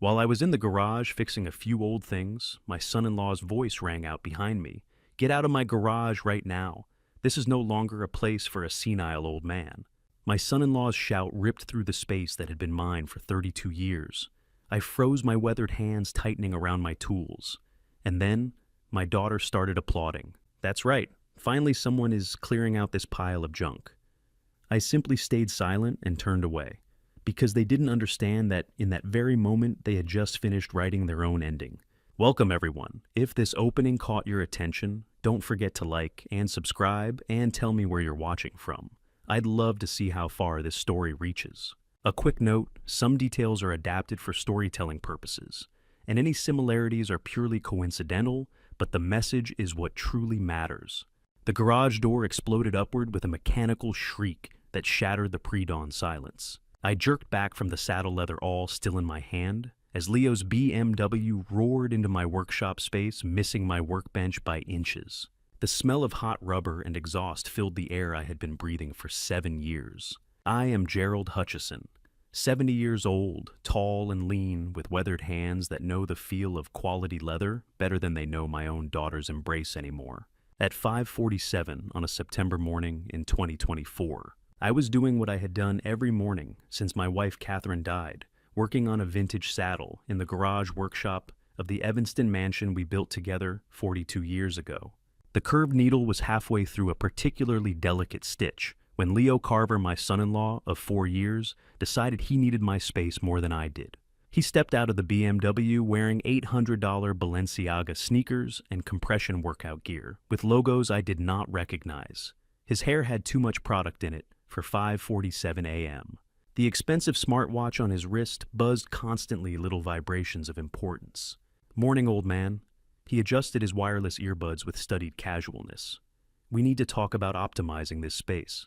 While I was in the garage fixing a few old things, my son-in-law's voice rang out behind me. Get out of my garage right now. This is no longer a place for a senile old man. My son-in-law's shout ripped through the space that had been mine for 32 years. I froze, my weathered hands tightening around my tools. And then, my daughter started applauding. That's right, finally someone is clearing out this pile of junk. I simply stayed silent and turned away, because they didn't understand that in that very moment they had just finished writing their own ending. Welcome everyone. If this opening caught your attention, don't forget to like and subscribe and tell me where you're watching from. I'd love to see how far this story reaches. A quick note, some details are adapted for storytelling purposes, and any similarities are purely coincidental, but the message is what truly matters. The garage door exploded upward with a mechanical shriek that shattered the pre-dawn silence. I jerked back from the saddle leather awl still in my hand, as Leo's BMW roared into my workshop space, missing my workbench by inches. The smell of hot rubber and exhaust filled the air I had been breathing for 7 years. I am Gerald Hutchison, 70 years old, tall and lean, with weathered hands that know the feel of quality leather better than they know my own daughter's embrace anymore. At 5:47 on a September morning in 2024, I was doing what I had done every morning since my wife Catherine died, working on a vintage saddle in the garage workshop of the Evanston mansion we built together 42 years ago. The curved needle was halfway through a particularly delicate stitch when Leo Carver, my son-in-law of 4 years, decided he needed my space more than I did. He stepped out of the BMW wearing $800 Balenciaga sneakers and compression workout gear with logos I did not recognize. His hair had too much product in it for 5:47 a.m. The expensive smartwatch on his wrist buzzed constantly, little vibrations of importance. Morning, old man. He adjusted his wireless earbuds with studied casualness. We need to talk about optimizing this space.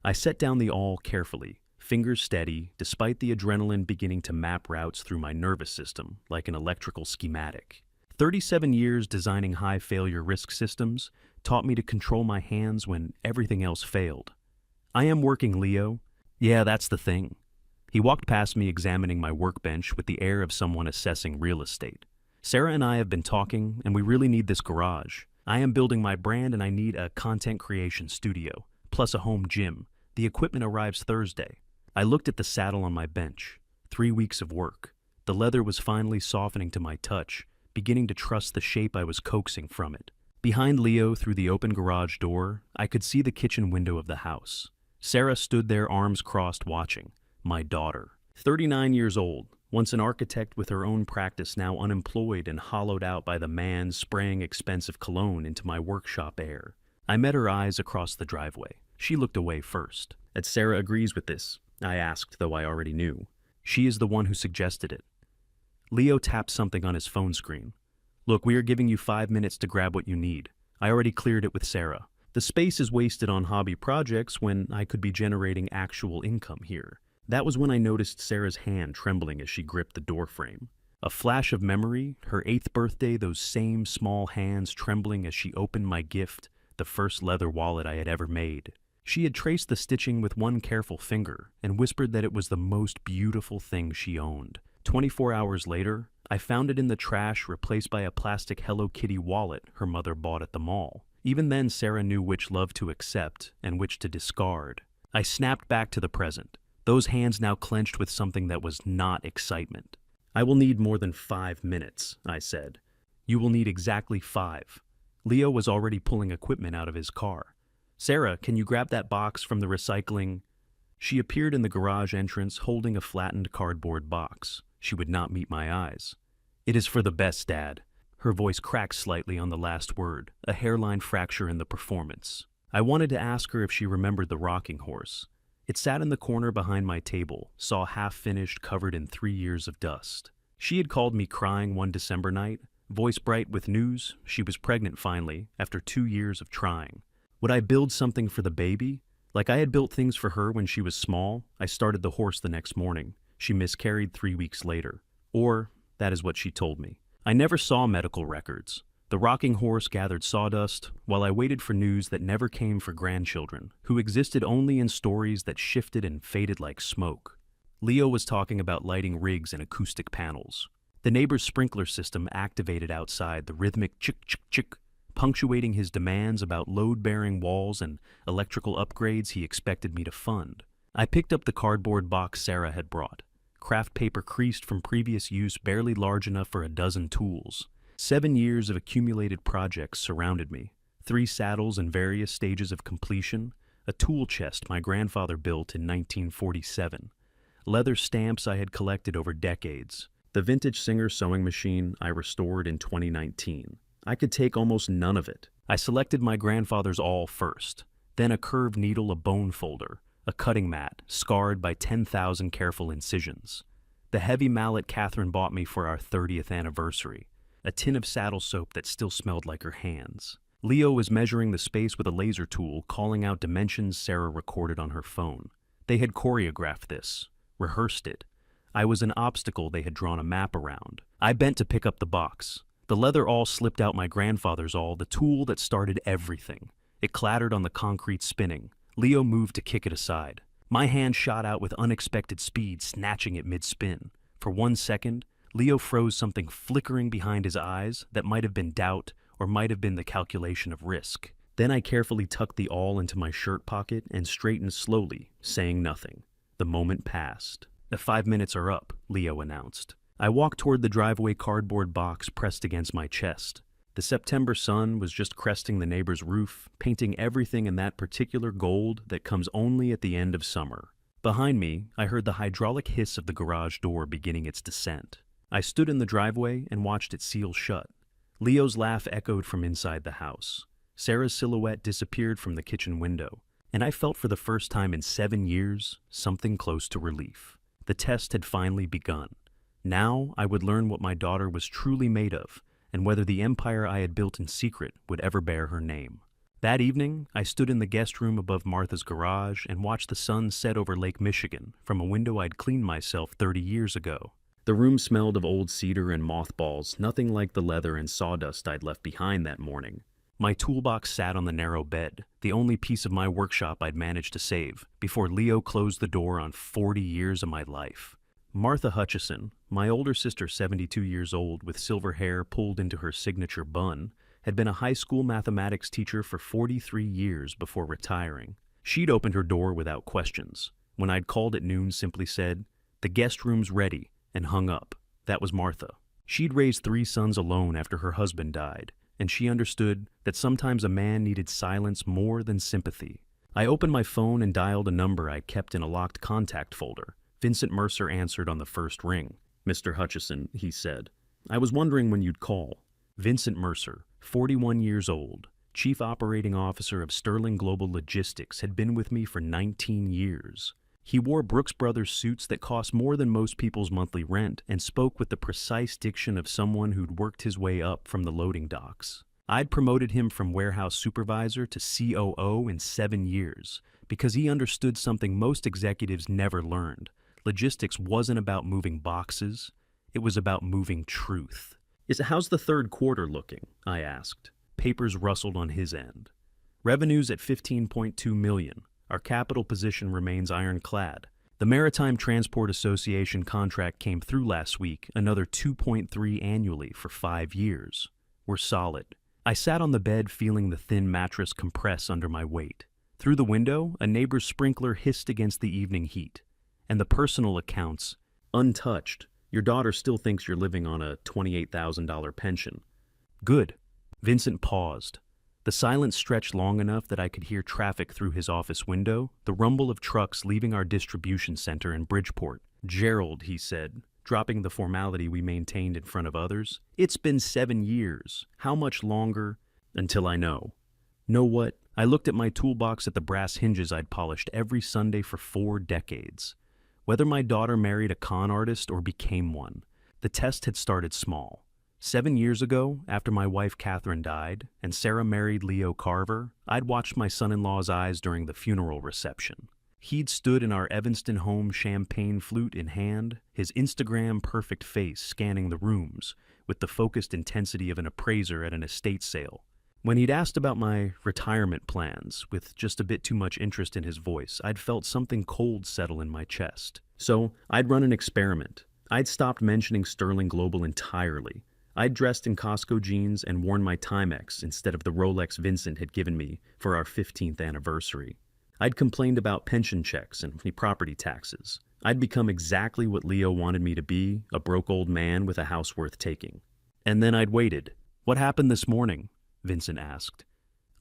I set down the awl carefully, fingers steady, despite the adrenaline beginning to map routes through my nervous system like an electrical schematic. 37 years designing high-failure risk systems taught me to control my hands when everything else failed. I am working, Leo. Yeah, that's the thing. He walked past me, examining my workbench with the air of someone assessing real estate. Sarah and I have been talking, and we really need this garage. I am building my brand, and I need a content creation studio, plus a home gym. The equipment arrives Thursday. I looked at the saddle on my bench. 3 weeks of work. The leather was finally softening to my touch, beginning to trust the shape I was coaxing from it. Behind Leo, through the open garage door, I could see the kitchen window of the house. Sarah stood there, arms crossed, watching. My daughter. 39 years old, once an architect with her own practice, now unemployed and hollowed out by the man spraying expensive cologne into my workshop air. I met her eyes across the driveway. She looked away first. "That Sarah agrees with this?" I asked, though I already knew. "She is the one who suggested it." Leo tapped something on his phone screen. "Look, we are giving you 5 minutes to grab what you need. I already cleared it with Sarah. The space is wasted on hobby projects when I could be generating actual income here." That was when I noticed Sarah's hand trembling as she gripped the doorframe. A flash of memory, her 8th birthday, those same small hands trembling as she opened my gift, the first leather wallet I had ever made. She had traced the stitching with one careful finger and whispered that it was the most beautiful thing she owned. 24 hours later, I found it in the trash, replaced by a plastic Hello Kitty wallet her mother bought at the mall. Even then, Sarah knew which love to accept and which to discard. I snapped back to the present, those hands now clenched with something that was not excitement. "I will need more than 5 minutes," I said. "You will need exactly 5. Leo was already pulling equipment out of his car. "Sarah, can you grab that box from the recycling?" She appeared in the garage entrance holding a flattened cardboard box. She would not meet my eyes. "It is for the best, Dad." Her voice cracked slightly on the last word, a hairline fracture in the performance. I wanted to ask her if she remembered the rocking horse. It sat in the corner behind my table, saw half-finished, covered in 3 years of dust. She had called me crying one December night, voice bright with news. She was pregnant finally, after 2 years of trying. Would I build something for the baby? Like I had built things for her when she was small, I started the horse the next morning. She miscarried 3 weeks later. Or, that is what she told me. I never saw medical records. The rocking horse gathered sawdust while I waited for news that never came for grandchildren, who existed only in stories that shifted and faded like smoke. Leo was talking about lighting rigs and acoustic panels. The neighbor's sprinkler system activated outside the rhythmic chick-chick-chick, punctuating his demands about load-bearing walls and electrical upgrades he expected me to fund. I picked up the cardboard box Sarah had brought. Craft paper creased from previous use, barely large enough for a dozen tools. 7 years of accumulated projects surrounded me. 3 saddles in various stages of completion, a tool chest my grandfather built in 1947, leather stamps I had collected over decades, the vintage Singer sewing machine I restored in 2019. I could take almost none of it. I selected my grandfather's awl first, then a curved needle, a bone folder, a cutting mat scarred by 10,000 careful incisions, the heavy mallet Catherine bought me for our 30th anniversary, a tin of saddle soap that still smelled like her hands. Leo was measuring the space with a laser tool, calling out dimensions Sarah recorded on her phone. They had choreographed this, rehearsed it. I was an obstacle they had drawn a map around. I bent to pick up the box. The leather awl slipped out my grandfather's awl, the tool that started everything. It clattered on the concrete, spinning. Leo moved to kick it aside. My hand shot out with unexpected speed, snatching it mid-spin. For 1 second, Leo froze, something flickering behind his eyes that might have been doubt or might have been the calculation of risk. Then I carefully tucked the awl into my shirt pocket and straightened slowly, saying nothing. The moment passed. "The 5 minutes are up," Leo announced. I walked toward the driveway cardboard box pressed against my chest. The September sun was just cresting the neighbor's roof, painting everything in that particular gold that comes only at the end of summer. Behind me, I heard the hydraulic hiss of the garage door beginning its descent. I stood in the driveway and watched it seal shut. Leo's laugh echoed from inside the house. Sarah's silhouette disappeared from the kitchen window, and I felt for the first time in 7 years something close to relief. The test had finally begun. Now I would learn what my daughter was truly made of, and whether the empire I had built in secret would ever bear her name. That evening, I stood in the guest room above Martha's garage and watched the sun set over Lake Michigan from a window I'd cleaned myself 30 years ago. The room smelled of old cedar and mothballs, nothing like the leather and sawdust I'd left behind that morning. My toolbox sat on the narrow bed, the only piece of my workshop I'd managed to save, before Leo closed the door on 40 years of my life. Martha Hutchison, my older sister, 72 years old, with silver hair pulled into her signature bun, had been a high school mathematics teacher for 43 years before retiring. She'd opened her door without questions. When I'd called at noon, simply said, "The guest room's ready," and hung up. That was Martha. She'd raised 3 sons alone after her husband died, and she understood that sometimes a man needed silence more than sympathy. I opened my phone and dialed a number I kept in a locked contact folder. Vincent Mercer answered on the first ring. "Mr. Hutchison," he said, "I was wondering when you'd call." Vincent Mercer, 41 years old, Chief Operating Officer of Sterling Global Logistics, had been with me for 19 years. He wore Brooks Brothers suits that cost more than most people's monthly rent and spoke with the precise diction of someone who'd worked his way up from the loading docks. I'd promoted him from warehouse supervisor to COO in 7 years because he understood something most executives never learned. Logistics wasn't about moving boxes. It was about moving truth. "How's the third quarter looking?" I asked. Papers rustled on his end. "Revenues at $15.2 million. Our capital position remains ironclad. The Maritime Transport Association contract came through last week, another 2.3 annually for 5 years. We're solid." I sat on the bed feeling the thin mattress compress under my weight. Through the window, a neighbor's sprinkler hissed against the evening heat. And the personal accounts, untouched. "Your daughter still thinks you're living on a $28,000 pension." "Good." Vincent paused. The silence stretched long enough that I could hear traffic through his office window, the rumble of trucks leaving our distribution center in Bridgeport. "Gerald," he said, dropping the formality we maintained in front of others, "it's been 7 years. How much longer?" "Until I know." "Know what?" I looked at my toolbox at the brass hinges I'd polished every Sunday for 4 decades. Whether my daughter married a con artist or became one, the test had started small. 7 years ago, after my wife Catherine died and Sarah married Leo Carver, I'd watched my son-in-law's eyes during the funeral reception. He'd stood in our Evanston home, champagne flute in hand, his Instagram-perfect face scanning the rooms with the focused intensity of an appraiser at an estate sale. When he'd asked about my retirement plans, with just a bit too much interest in his voice, I'd felt something cold settle in my chest. So I'd run an experiment. I'd stopped mentioning Sterling Global entirely. I'd dressed in Costco jeans and worn my Timex instead of the Rolex Vincent had given me for our 15th anniversary. I'd complained about pension checks and property taxes. I'd become exactly what Leo wanted me to be, a broke old man with a house worth taking. And then I'd waited. "What happened this morning?" Vincent asked.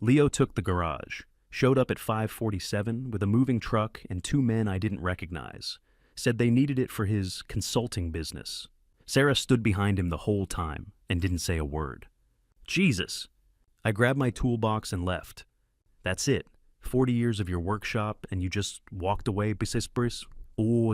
Leo took the garage, showed up at 5:47 with a moving truck and two men I didn't recognize. Said they needed it for his consulting business. Sarah stood behind him the whole time and didn't say a word. Jesus! I grabbed my toolbox and left. That's it. 40 years of your workshop and you just walked away bris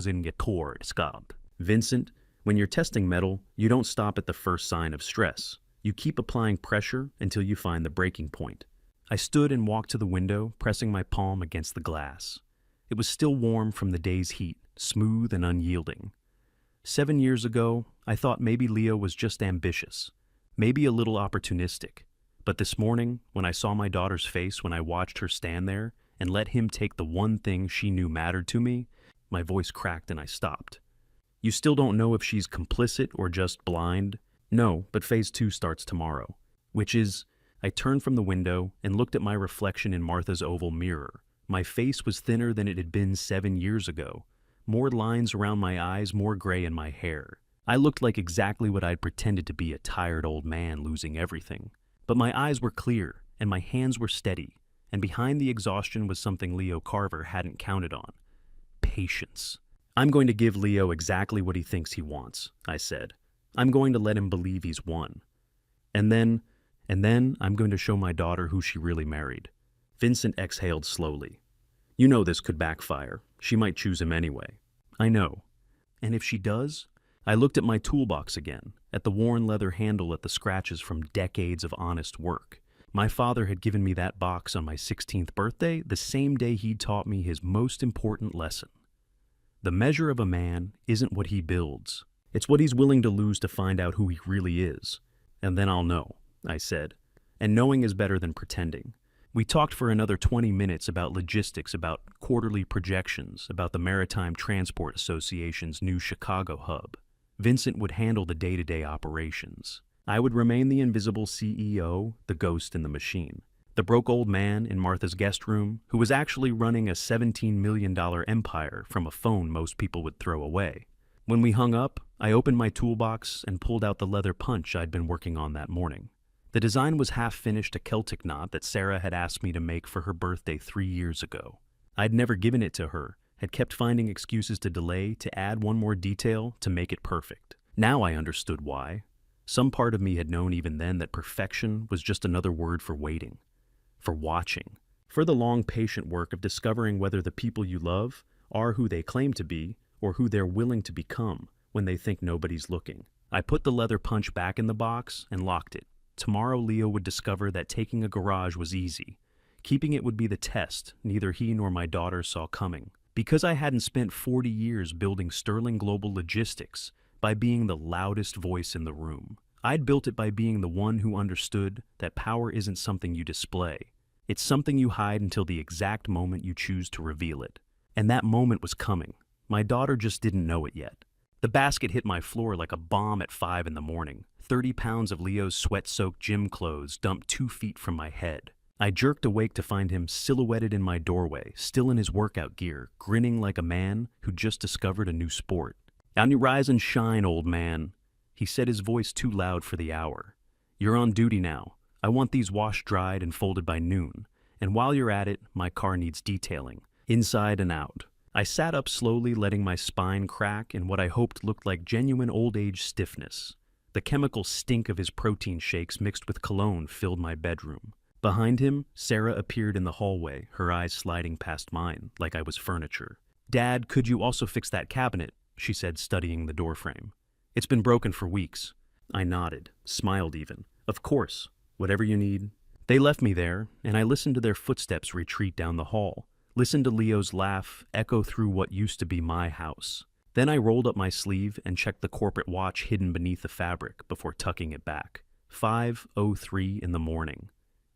in get cord scab. Vincent, when you're testing metal, you don't stop at the first sign of stress. You keep applying pressure until you find the breaking point. I stood and walked to the window, pressing my palm against the glass. It was still warm from the day's heat, smooth and unyielding. 7 years ago, I thought maybe Leo was just ambitious, maybe a little opportunistic. But this morning, when I saw my daughter's face when I watched her stand there and let him take the one thing she knew mattered to me, my voice cracked and I stopped. You still don't know if she's complicit or just blind? No, but phase 2 starts tomorrow, which is, I turned from the window and looked at my reflection in Martha's oval mirror. My face was thinner than it had been 7 years ago. More lines around my eyes, more gray in my hair. I looked like exactly what I'd pretended to be, a tired old man losing everything. But my eyes were clear, and my hands were steady, and behind the exhaustion was something Leo Carver hadn't counted on. Patience. I'm going to give Leo exactly what he thinks he wants, I said. I'm going to let him believe he's won. And then I'm going to show my daughter who she really married. Vincent exhaled slowly. You know this could backfire. She might choose him anyway. I know. And if she does? I looked at my toolbox again, at the worn leather handle, at the scratches from decades of honest work. My father had given me that box on my 16th birthday, the same day he'd taught me his most important lesson. The measure of a man isn't what he builds. It's what he's willing to lose to find out who he really is. And then I'll know, I said. And knowing is better than pretending. We talked for another 20 minutes about logistics, about quarterly projections, about the Maritime Transport Association's new Chicago hub. Vincent would handle the day-to-day operations. I would remain the invisible CEO, the ghost in the machine. The broke old man in Martha's guest room, who was actually running a $17 million empire from a phone most people would throw away. When we hung up, I opened my toolbox and pulled out the leather punch I'd been working on that morning. The design was half-finished, a Celtic knot that Sarah had asked me to make for her birthday 3 years ago. I'd never given it to her, had kept finding excuses to delay, to add one more detail, to make it perfect. Now I understood why. Some part of me had known even then that perfection was just another word for waiting, for watching, for the long, patient work of discovering whether the people you love are who they claim to be or who they're willing to become when they think nobody's looking. I put the leather punch back in the box and locked it. Tomorrow Leo would discover that taking a garage was easy. Keeping it would be the test neither he nor my daughter saw coming. Because I hadn't spent 40 years building Sterling Global Logistics by being the loudest voice in the room. I'd built it by being the one who understood that power isn't something you display. It's something you hide until the exact moment you choose to reveal it. And that moment was coming. My daughter just didn't know it yet. The basket hit my floor like a bomb at 5 in the morning. 30 pounds of Leo's sweat-soaked gym clothes dumped 2 feet from my head. I jerked awake to find him silhouetted in my doorway, still in his workout gear, grinning like a man who'd just discovered a new sport. "Out you rise and shine, old man," he said, his voice too loud for the hour. "You're on duty now. I want these washed, dried, and folded by noon. And while you're at it, my car needs detailing, inside and out." I sat up slowly, letting my spine crack in what I hoped looked like genuine old-age stiffness. The chemical stink of his protein shakes mixed with cologne filled my bedroom. Behind him, Sarah appeared in the hallway, her eyes sliding past mine like I was furniture. "Dad, could you also fix that cabinet?" she said, studying the doorframe. "It's been broken for weeks." I nodded, smiled even. "Of course, whatever you need." They left me there, and I listened to their footsteps retreat down the hall, listened to Leo's laugh echo through what used to be my house. Then I rolled up my sleeve and checked the corporate watch hidden beneath the fabric before tucking it back. 5:03 in the morning.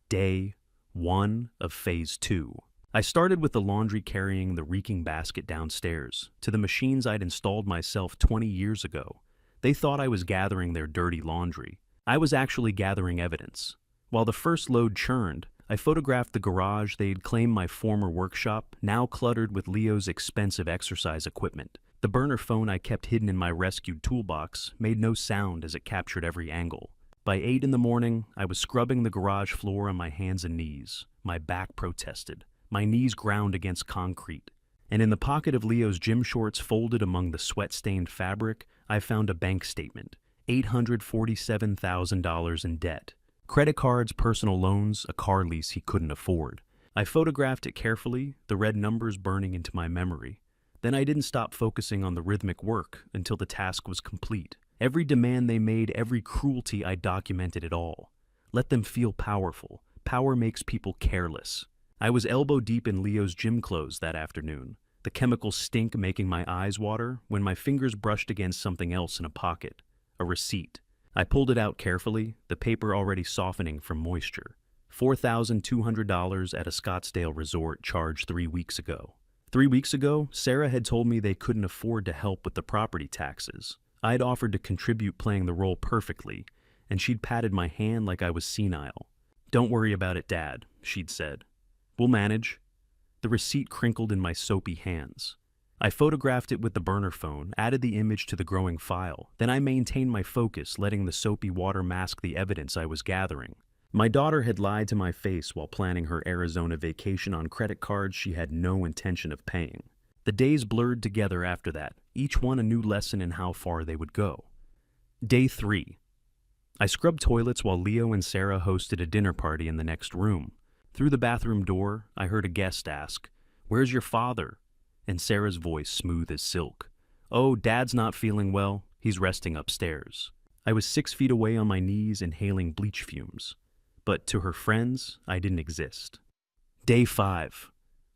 Day 1 of Phase 2. I started with the laundry carrying the reeking basket downstairs to the machines I'd installed myself 20 years ago. They thought I was gathering their dirty laundry. I was actually gathering evidence. While the first load churned, I photographed the garage they'd claimed my former workshop, now cluttered with Leo's expensive exercise equipment. The burner phone I kept hidden in my rescued toolbox made no sound as it captured every angle. By 8 in the morning, I was scrubbing the garage floor on my hands and knees. My back protested. My knees ground against concrete. And in the pocket of Leo's gym shorts folded among the sweat-stained fabric, I found a bank statement. $847,000 in debt. Credit cards, personal loans, a car lease he couldn't afford. I photographed it carefully, the red numbers burning into my memory. Then I didn't stop focusing on the rhythmic work until the task was complete. Every demand they made, every cruelty, I documented it all. Let them feel powerful. Power makes people careless. I was elbow deep in Leo's gym clothes that afternoon, the chemical stink making my eyes water when my fingers brushed against something else in a pocket, a receipt. I pulled it out carefully, the paper already softening from moisture. $4,200 at a Scottsdale resort charged 3 weeks ago. 3 weeks ago, Sarah had told me they couldn't afford to help with the property taxes. I'd offered to contribute playing the role perfectly, and she'd patted my hand like I was senile. "Don't worry about it, Dad," she'd said. "We'll manage." The receipt crinkled in my soapy hands. I photographed it with the burner phone, added the image to the growing file. Then I maintained my focus, letting the soapy water mask the evidence I was gathering. My daughter had lied to my face while planning her Arizona vacation on credit cards she had no intention of paying. The days blurred together after that, each one a new lesson in how far they would go. Day 3. I scrubbed toilets while Leo and Sarah hosted a dinner party in the next room. Through the bathroom door, I heard a guest ask, "Where's your father?" And Sarah's voice smooth as silk. "Oh, Dad's not feeling well. He's resting upstairs." I was 6 feet away on my knees inhaling bleach fumes. But to her friends, I didn't exist. Day 5.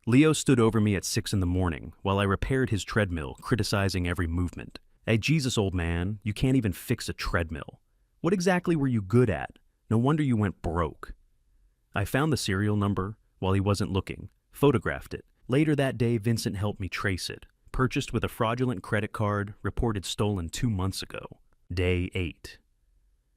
Leo stood over me at 6 in the morning while I repaired his treadmill, criticizing every movement. "Hey, Jesus, old man, you can't even fix a treadmill. What exactly were you good at? No wonder you went broke." I found the serial number while he wasn't looking, photographed it. Later that day, Vincent helped me trace it. Purchased with a fraudulent credit card, reported stolen 2 months ago. Day 8.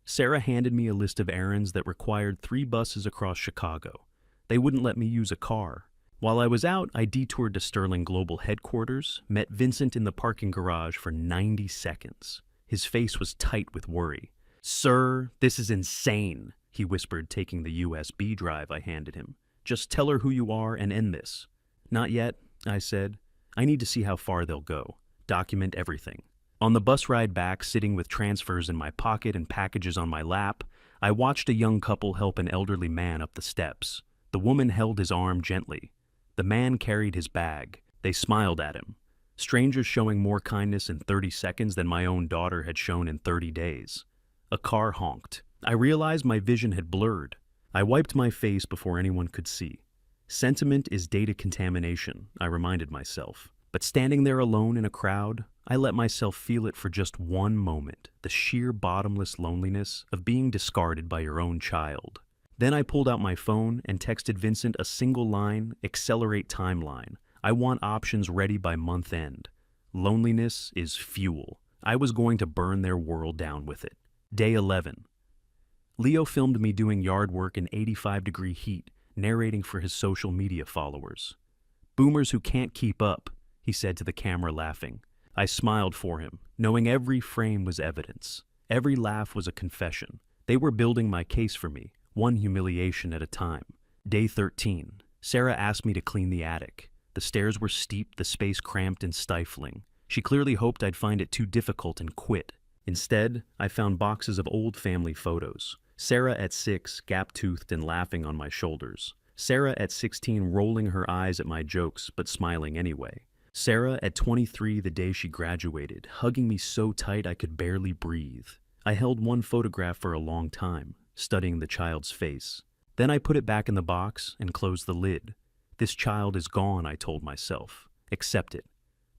Sarah handed me a list of errands that required 3 buses across Chicago. They wouldn't let me use a car. While I was out, I detoured to Sterling Global headquarters, met Vincent in the parking garage for 90 seconds. His face was tight with worry. "Sir, this is insane," he whispered, taking the USB drive I handed him. "Just tell her who you are and end this." "Not yet," I said. "I need to see how far they'll go. Document everything." On the bus ride back, sitting with transfers in my pocket and packages on my lap, I watched a young couple help an elderly man up the steps. The woman held his arm gently. The man carried his bag. They smiled at him. Strangers showing more kindness in 30 seconds than my own daughter had shown in 30 days. A car honked. I realized my vision had blurred. I wiped my face before anyone could see. Sentiment is data contamination, I reminded myself. But standing there alone in a crowd, I let myself feel it for just one moment, the sheer bottomless loneliness of being discarded by your own child. Then I pulled out my phone and texted Vincent a single line, "Accelerate timeline. I want options ready by month end." Loneliness is fuel. I was going to burn their world down with it. Day 11. Leo filmed me doing yard work in 85-degree heat, narrating for his social media followers. "Boomers who can't keep up," he said to the camera, laughing. I smiled for him, knowing every frame was evidence. Every laugh was a confession. They were building my case for me, one humiliation at a time. Day 13. Sarah asked me to clean the attic. The stairs were steep, the space cramped and stifling. She clearly hoped I'd find it too difficult and quit. Instead, I found boxes of old family photos. Sarah at 6, gap-toothed and laughing on my shoulders. Sarah at 16, rolling her eyes at my jokes, but smiling anyway. Sarah at 23, the day she graduated, hugging me so tight I could barely breathe. I held one photograph for a long time, studying the child's face. Then I put it back in the box and closed the lid. This child is gone, I told myself. Accept it.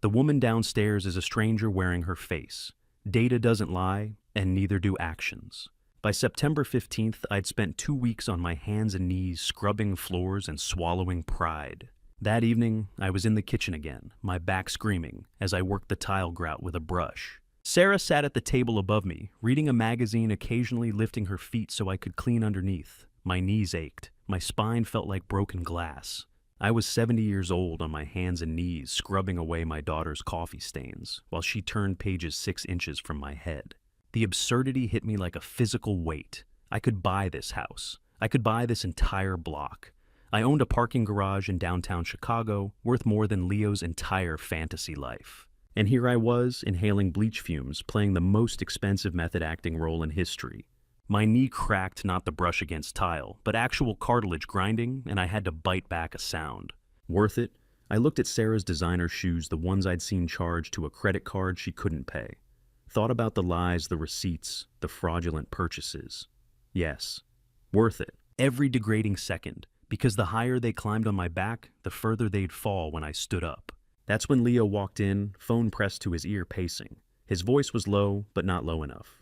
The woman downstairs is a stranger wearing her face. Data doesn't lie, and neither do actions. By September 15th, I'd spent 2 weeks on my hands and knees scrubbing floors and swallowing pride. That evening, I was in the kitchen again, my back screaming, as I worked the tile grout with a brush. Sarah sat at the table above me, reading a magazine, occasionally lifting her feet so I could clean underneath. My knees ached. My spine felt like broken glass. I was 70 years old on my hands and knees, scrubbing away my daughter's coffee stains, while she turned pages 6 inches from my head. The absurdity hit me like a physical weight. I could buy this house. I could buy this entire block. I owned a parking garage in downtown Chicago, worth more than Leo's entire fantasy life. And here I was, inhaling bleach fumes, playing the most expensive method acting role in history. My knee cracked, not the brush against tile, but actual cartilage grinding, and I had to bite back a sound. Worth it? I looked at Sarah's designer shoes, the ones I'd seen charged to a credit card she couldn't pay. Thought about the lies, the receipts, the fraudulent purchases. Yes, worth it. Every degrading second, because the higher they climbed on my back, the further they'd fall when I stood up. That's when Leo walked in, phone pressed to his ear, pacing. His voice was low, but not low enough.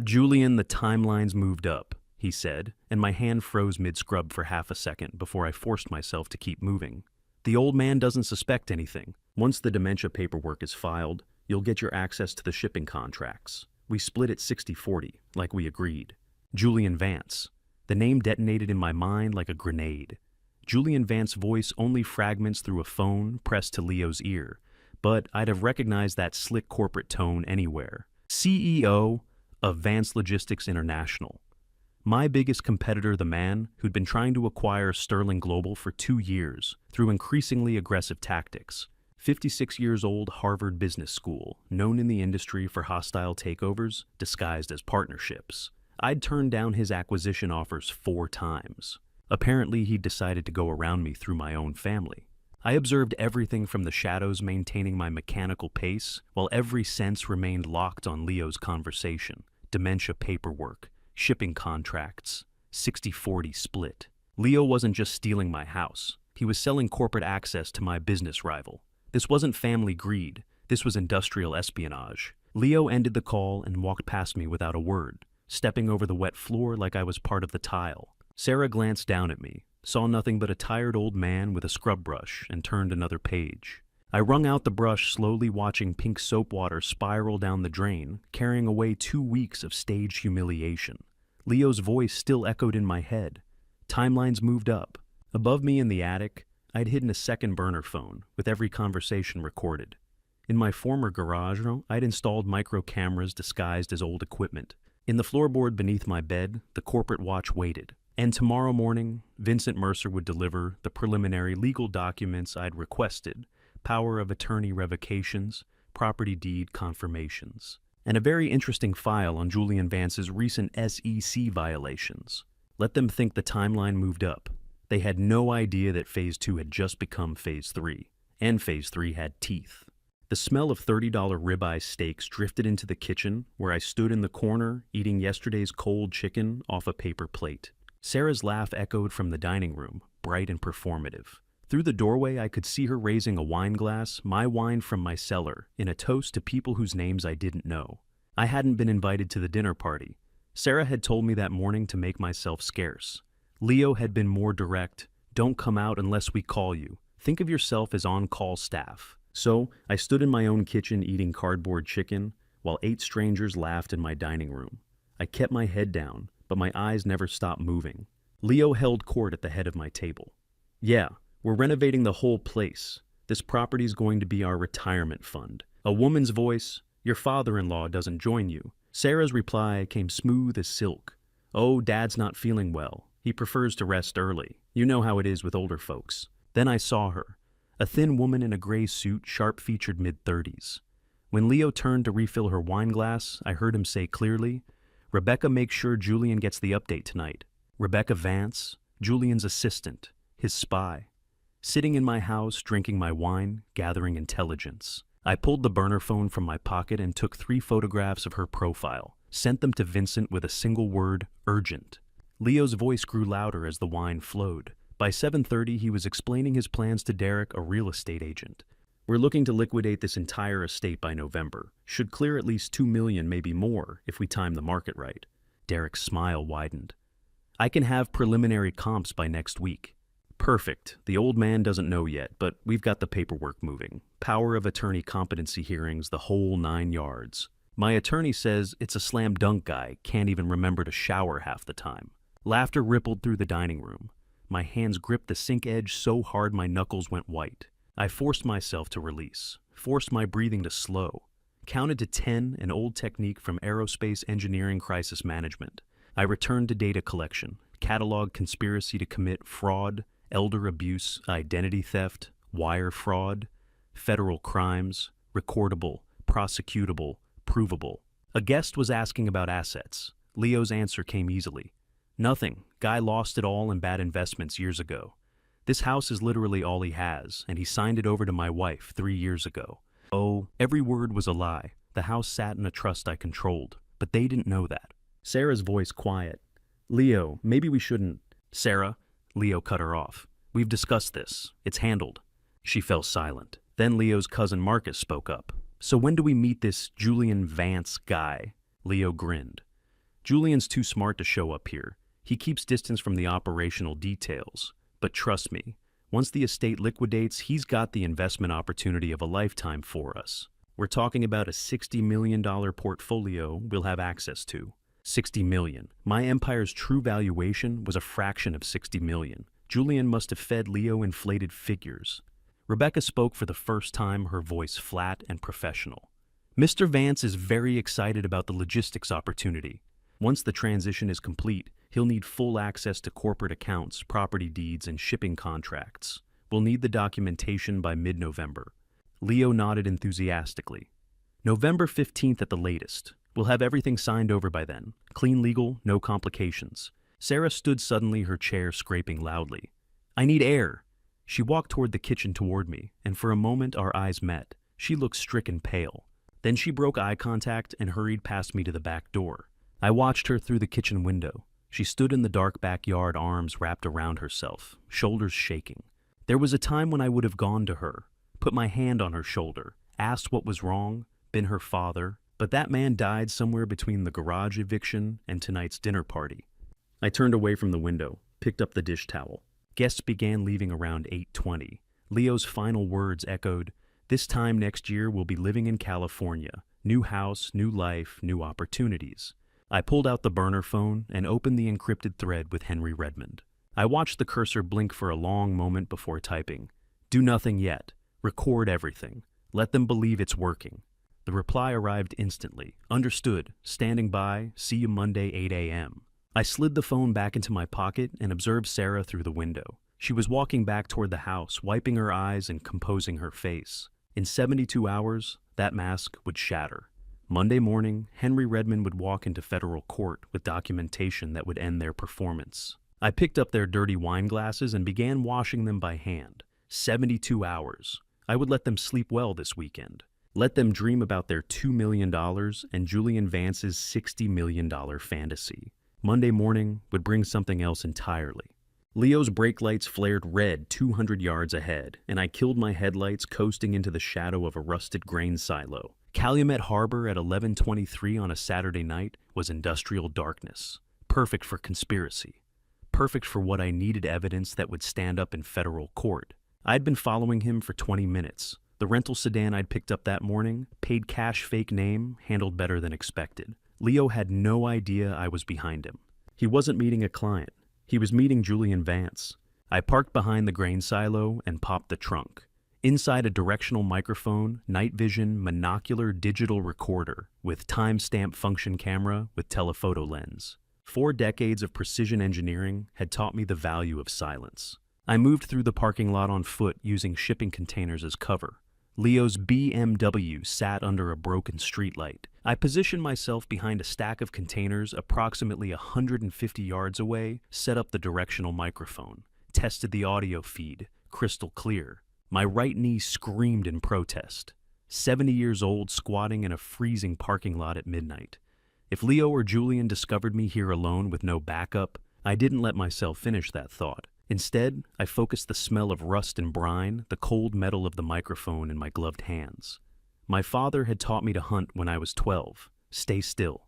Julian, the timelines moved up, he said, and my hand froze mid-scrub for half a second before I forced myself to keep moving. The old man doesn't suspect anything. Once the dementia paperwork is filed, you'll get your access to the shipping contracts. We split it 60-40, like we agreed. Julian Vance. The name detonated in my mind like a grenade. Julian Vance's voice only fragments through a phone pressed to Leo's ear, but I'd have recognized that slick corporate tone anywhere. CEO of Vance Logistics International. My biggest competitor, the man who'd been trying to acquire Sterling Global for 2 years through increasingly aggressive tactics. 56 years old, Harvard Business School, known in the industry for hostile takeovers disguised as partnerships. I'd turned down his acquisition offers 4 times. Apparently, he'd decided to go around me through my own family. I observed everything from the shadows maintaining my mechanical pace, while every sense remained locked on Leo's conversation, dementia paperwork, shipping contracts, 60-40 split. Leo wasn't just stealing my house. He was selling corporate access to my business rival. This wasn't family greed. This was industrial espionage. Leo ended the call and walked past me without a word, stepping over the wet floor like I was part of the tile. Sarah glanced down at me, saw nothing but a tired old man with a scrub brush, and turned another page. I wrung out the brush, slowly watching pink soap water spiral down the drain, carrying away 2 weeks of staged humiliation. Leo's voice still echoed in my head. Timelines moved up. Above me in the attic, I'd hidden a second burner phone, with every conversation recorded. In my former garage, I'd installed micro cameras disguised as old equipment. In the floorboard beneath my bed, the corporate watch waited. And tomorrow morning, Vincent Mercer would deliver the preliminary legal documents I'd requested, power of attorney revocations, property deed confirmations, and a very interesting file on Julian Vance's recent SEC violations. Let them think the timeline moved up. They had no idea that Phase 2 had just become Phase 3, and Phase 3 had teeth. The smell of $30 ribeye steaks drifted into the kitchen, where I stood in the corner eating yesterday's cold chicken off a paper plate. Sarah's laugh echoed from the dining room, bright and performative. Through the doorway, I could see her raising a wine glass, my wine from my cellar, in a toast to people whose names I didn't know. I hadn't been invited to the dinner party. Sarah had told me that morning to make myself scarce. Leo had been more direct. Don't come out unless we call you. Think of yourself as on-call staff. So, I stood in my own kitchen eating cardboard chicken, while 8 strangers laughed in my dining room. I kept my head down, but my eyes never stopped moving. Leo held court at the head of my table. Yeah, we're renovating the whole place. This property's going to be our retirement fund. A woman's voice, your father-in-law doesn't join you. Sarah's reply came smooth as silk. Oh, Dad's not feeling well. He prefers to rest early. You know how it is with older folks. Then I saw her. A thin woman in a gray suit, sharp-featured mid-30s. When Leo turned to refill her wine glass, I heard him say clearly, Rebecca makes sure Julian gets the update tonight. Rebecca Vance, Julian's assistant, his spy. Sitting in my house, drinking my wine, gathering intelligence. I pulled the burner phone from my pocket and took 3 photographs of her profile, sent them to Vincent with a single word, urgent. Leo's voice grew louder as the wine flowed. By 7:30, he was explaining his plans to Derek, a real estate agent. We're looking to liquidate this entire estate by November. Should clear at least $2 million, maybe more, if we time the market right. Derek's smile widened. I can have preliminary comps by next week. Perfect. The old man doesn't know yet, but we've got the paperwork moving. Power of attorney competency hearings, the whole 9 yards. My attorney says it's a slam dunk guy, can't even remember to shower half the time. Laughter rippled through the dining room. My hands gripped the sink edge so hard my knuckles went white. I forced myself to release, forced my breathing to slow. Counted to 10, an old technique from aerospace engineering crisis management. I returned to data collection, cataloged conspiracy to commit fraud, elder abuse, identity theft, wire fraud, federal crimes, recordable, prosecutable, provable. A guest was asking about assets. Leo's answer came easily. Nothing. Guy lost it all in bad investments years ago. This house is literally all he has, and he signed it over to my wife 3 years ago. Oh, every word was a lie. The house sat in a trust I controlled, but they didn't know that. Sarah's voice quiet. Leo, maybe we shouldn't. Sarah, Leo cut her off. We've discussed this. It's handled. She fell silent. Then Leo's cousin Marcus spoke up. So when do we meet this Julian Vance guy? Leo grinned. Julian's too smart to show up here. He keeps distance from the operational details. But trust me, once the estate liquidates, he's got the investment opportunity of a lifetime for us. We're talking about a $60 million portfolio we'll have access to. 60 million. My empire's true valuation was a fraction of 60 million. Julian must have fed Leo inflated figures. Rebecca spoke for the first time, her voice flat and professional. Mr. Vance is very excited about the logistics opportunity. Once the transition is complete, he'll need full access to corporate accounts, property deeds, and shipping contracts. We'll need the documentation by mid-November. Leo nodded enthusiastically. November 15th at the latest. We'll have everything signed over by then. Clean legal, no complications. Sarah stood suddenly, her chair scraping loudly. I need air. She walked toward the kitchen toward me, and for a moment our eyes met. She looked stricken pale. Then she broke eye contact and hurried past me to the back door. I watched her through the kitchen window. She stood in the dark backyard, arms wrapped around herself, shoulders shaking. There was a time when I would have gone to her, put my hand on her shoulder, asked what was wrong, been her father, but that man died somewhere between the garage eviction and tonight's dinner party. I turned away from the window, picked up the dish towel. Guests began leaving around 8:20. Leo's final words echoed, "This time next year we'll be living in California. New house, new life, new opportunities." I pulled out the burner phone and opened the encrypted thread with Henry Redmond. I watched the cursor blink for a long moment before typing. Do nothing yet. Record everything. Let them believe it's working. The reply arrived instantly. Understood. Standing by. See you Monday, 8 a.m. I slid the phone back into my pocket and observed Sarah through the window. She was walking back toward the house, wiping her eyes and composing her face. In 72 hours, that mask would shatter. Monday morning, Henry Redmond would walk into federal court with documentation that would end their performance. I picked up their dirty wine glasses and began washing them by hand. 72 hours. I would let them sleep well this weekend. Let them dream about their $2 million and Julian Vance's $60 million fantasy. Monday morning would bring something else entirely. Leo's brake lights flared red 200 yards ahead, and I killed my headlights coasting into the shadow of a rusted grain silo. Calumet Harbor at 11:23 on a Saturday night was industrial darkness. Perfect for conspiracy. Perfect for what I needed evidence that would stand up in federal court. I'd been following him for 20 minutes. The rental sedan I'd picked up that morning, paid cash, fake name, handled better than expected. Leo had no idea I was behind him. He wasn't meeting a client. He was meeting Julian Vance. I parked behind the grain silo and popped the trunk. Inside a directional microphone, night vision, monocular digital recorder with timestamp function camera with telephoto lens. 4 decades of precision engineering had taught me the value of silence. I moved through the parking lot on foot using shipping containers as cover. Leo's BMW sat under a broken streetlight. I positioned myself behind a stack of containers approximately 150 yards away, set up the directional microphone, tested the audio feed, crystal clear. My right knee screamed in protest. 70 years old, squatting in a freezing parking lot at midnight. If Leo or Julian discovered me here alone with no backup, I didn't let myself finish that thought. Instead, I focused the smell of rust and brine, the cold metal of the microphone in my gloved hands. My father had taught me to hunt when I was 12. Stay still.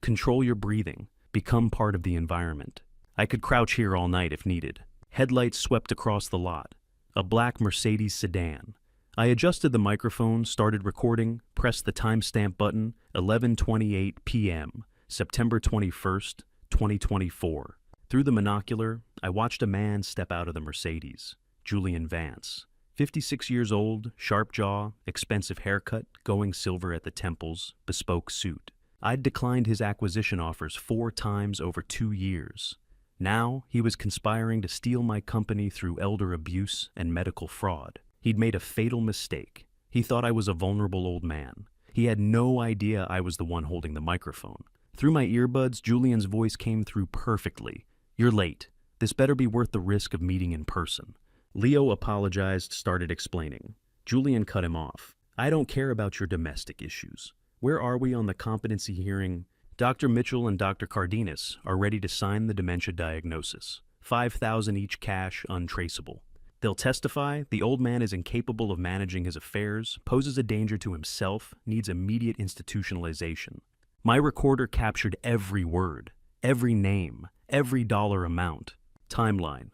Control your breathing. Become part of the environment. I could crouch here all night if needed. Headlights swept across the lot. A black Mercedes sedan. I adjusted the microphone, started recording, pressed the timestamp button, 11:28 p.m., September 21st, 2024. Through the monocular, I watched a man step out of the Mercedes. Julian Vance. 56 years old, sharp jaw, expensive haircut, going silver at the temples, bespoke suit. I'd declined his acquisition offers 4 times over 2 years. Now, he was conspiring to steal my company through elder abuse and medical fraud. He'd made a fatal mistake. He thought I was a vulnerable old man. He had no idea I was the one holding the microphone. Through my earbuds, Julian's voice came through perfectly. "You're late. This better be worth the risk of meeting in person." Leo apologized, started explaining. Julian cut him off. "I don't care about your domestic issues. Where are we on the competency hearing? Dr. Mitchell and Dr. Cardenas are ready to sign the dementia diagnosis. $5,000 each cash, untraceable. They'll testify the old man is incapable of managing his affairs, poses a danger to himself, needs immediate institutionalization." My recorder captured every word, every name, every dollar amount. Timeline.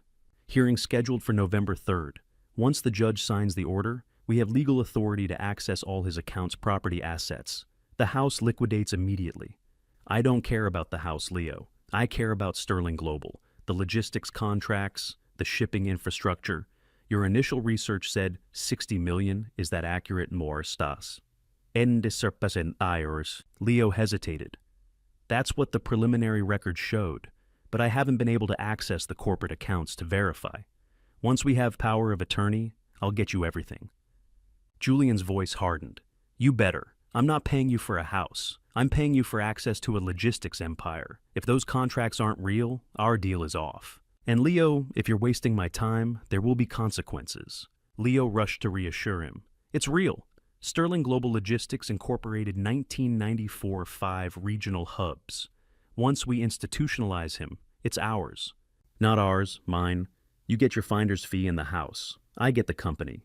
Hearing scheduled for November 3rd. Once the judge signs the order, we have legal authority to access all his account's property assets. The house liquidates immediately. I don't care about the house, Leo. I care about Sterling Global, the logistics contracts, the shipping infrastructure. Your initial research said 60 million. Is that accurate, more Stas? En dispersen ayers. Leo hesitated. That's what the preliminary record showed, but I haven't been able to access the corporate accounts to verify. Once we have power of attorney, I'll get you everything. Julian's voice hardened. You better. I'm not paying you for a house. I'm paying you for access to a logistics empire. If those contracts aren't real, our deal is off. And Leo, if you're wasting my time, there will be consequences. Leo rushed to reassure him. It's real. Sterling Global Logistics incorporated 1994 5 regional hubs. Once we institutionalize him, it's ours. Not ours, mine. You get your finder's fee in the house. I get the company.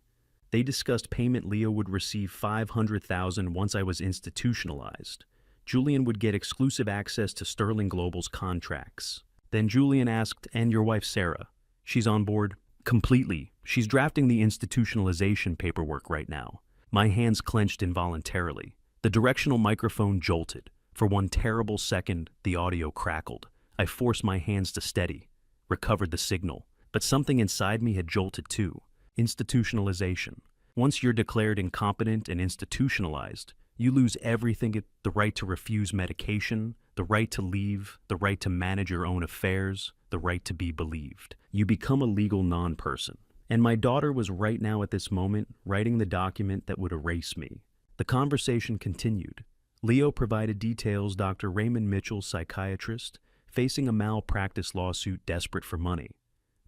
They discussed payment. Leo would receive $500,000 once I was institutionalized. Julian would get exclusive access to Sterling Global's contracts. Then Julian asked, and your wife Sarah? She's on board? Completely. She's drafting the institutionalization paperwork right now. My hands clenched involuntarily. The directional microphone jolted. For one terrible second, the audio crackled. I forced my hands to steady, recovered the signal. But something inside me had jolted too. Institutionalization. Once you're declared incompetent and institutionalized, you lose everything: the right to refuse medication, the right to leave, the right to manage your own affairs, the right to be believed. You become a legal non-person. And my daughter was right now at this moment writing the document that would erase me. The conversation continued. Leo provided details. Dr. Raymond Mitchell, psychiatrist, facing a malpractice lawsuit, desperate for money.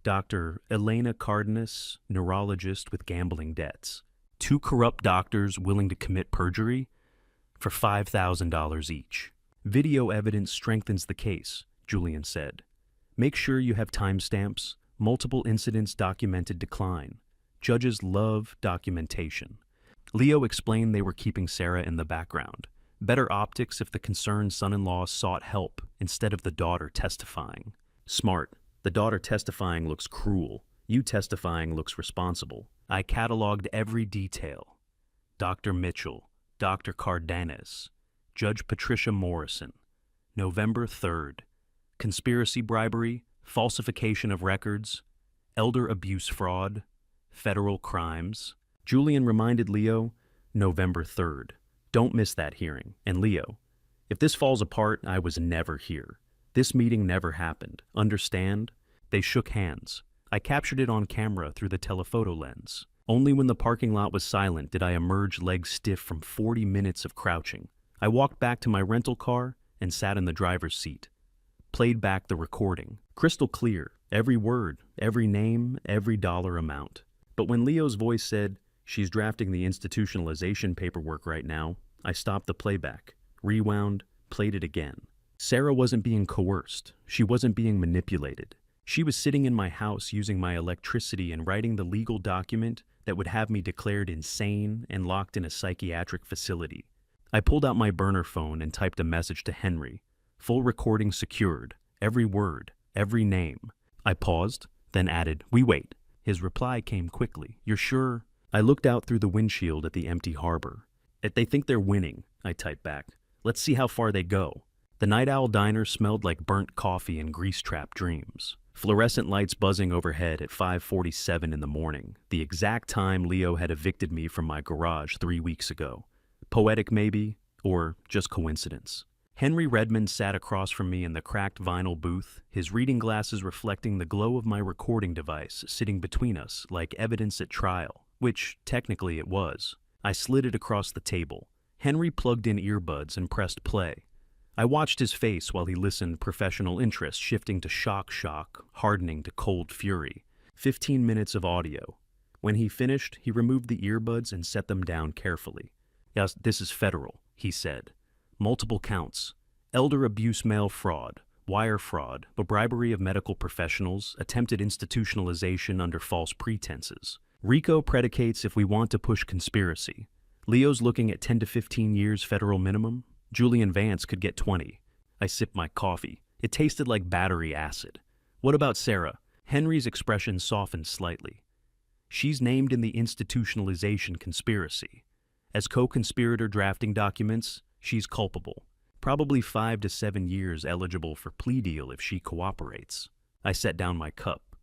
Dr. Elena Cardenas, neurologist with gambling debts. 2 corrupt doctors willing to commit perjury for $5,000 each. Video evidence strengthens the case, Julian said. Make sure you have timestamps, multiple incidents documented decline. Judges love documentation. Leo explained they were keeping Sarah in the background. Better optics if the concerned son-in-law sought help instead of the daughter testifying. Smart. The daughter testifying looks cruel. You testifying looks responsible. I cataloged every detail. Dr. Mitchell, Dr. Cardenas, Judge Patricia Morrison, November 3rd. Conspiracy, bribery, falsification of records, elder abuse, fraud, federal crimes. Julian reminded Leo, November 3rd. Don't miss that hearing. And Leo, if this falls apart, I was never here. This meeting never happened. Understand? They shook hands. I captured it on camera through the telephoto lens. Only when the parking lot was silent did I emerge legs stiff from 40 minutes of crouching. I walked back to my rental car and sat in the driver's seat. Played back the recording. Crystal clear. Every word, every name, every dollar amount. But when Leo's voice said, she's drafting the institutionalization paperwork right now, I stopped the playback, rewound, played it again. Sarah wasn't being coerced. She wasn't being manipulated. She was sitting in my house using my electricity and writing the legal document that would have me declared insane and locked in a psychiatric facility. I pulled out my burner phone and typed a message to Henry. Full recording secured. Every word, every name. I paused, then added, "We wait." His reply came quickly. "You're sure?" I looked out through the windshield at the empty harbor. "If they think they're winning," I typed back. "Let's see how far they go." The Night Owl Diner smelled like burnt coffee and grease-trap dreams. Fluorescent lights buzzing overhead at 5:47 in the morning, the exact time Leo had evicted me from my garage 3 weeks ago. Poetic maybe, or just coincidence. Henry Redmond sat across from me in the cracked vinyl booth, his reading glasses reflecting the glow of my recording device sitting between us like evidence at trial, which technically it was. I slid it across the table. Henry plugged in earbuds and pressed play. I watched his face while he listened, professional interest shifting to shock, hardening to cold fury. 15 minutes of audio. When he finished, he removed the earbuds and set them down carefully. "Yes, this is federal," he said. "Multiple counts. Elder abuse, mail fraud, wire fraud, bribery of medical professionals, attempted institutionalization under false pretenses. RICO predicates if we want to push conspiracy. Leo's looking at 10 to 15 years federal minimum. Julian Vance could get 20. I sipped my coffee. It tasted like battery acid. "What about Sarah?" Henry's expression softened slightly. "She's named in the institutionalization conspiracy. As co-conspirator drafting documents, she's culpable. Probably 5 to 7 years eligible for plea deal if she cooperates." I set down my cup.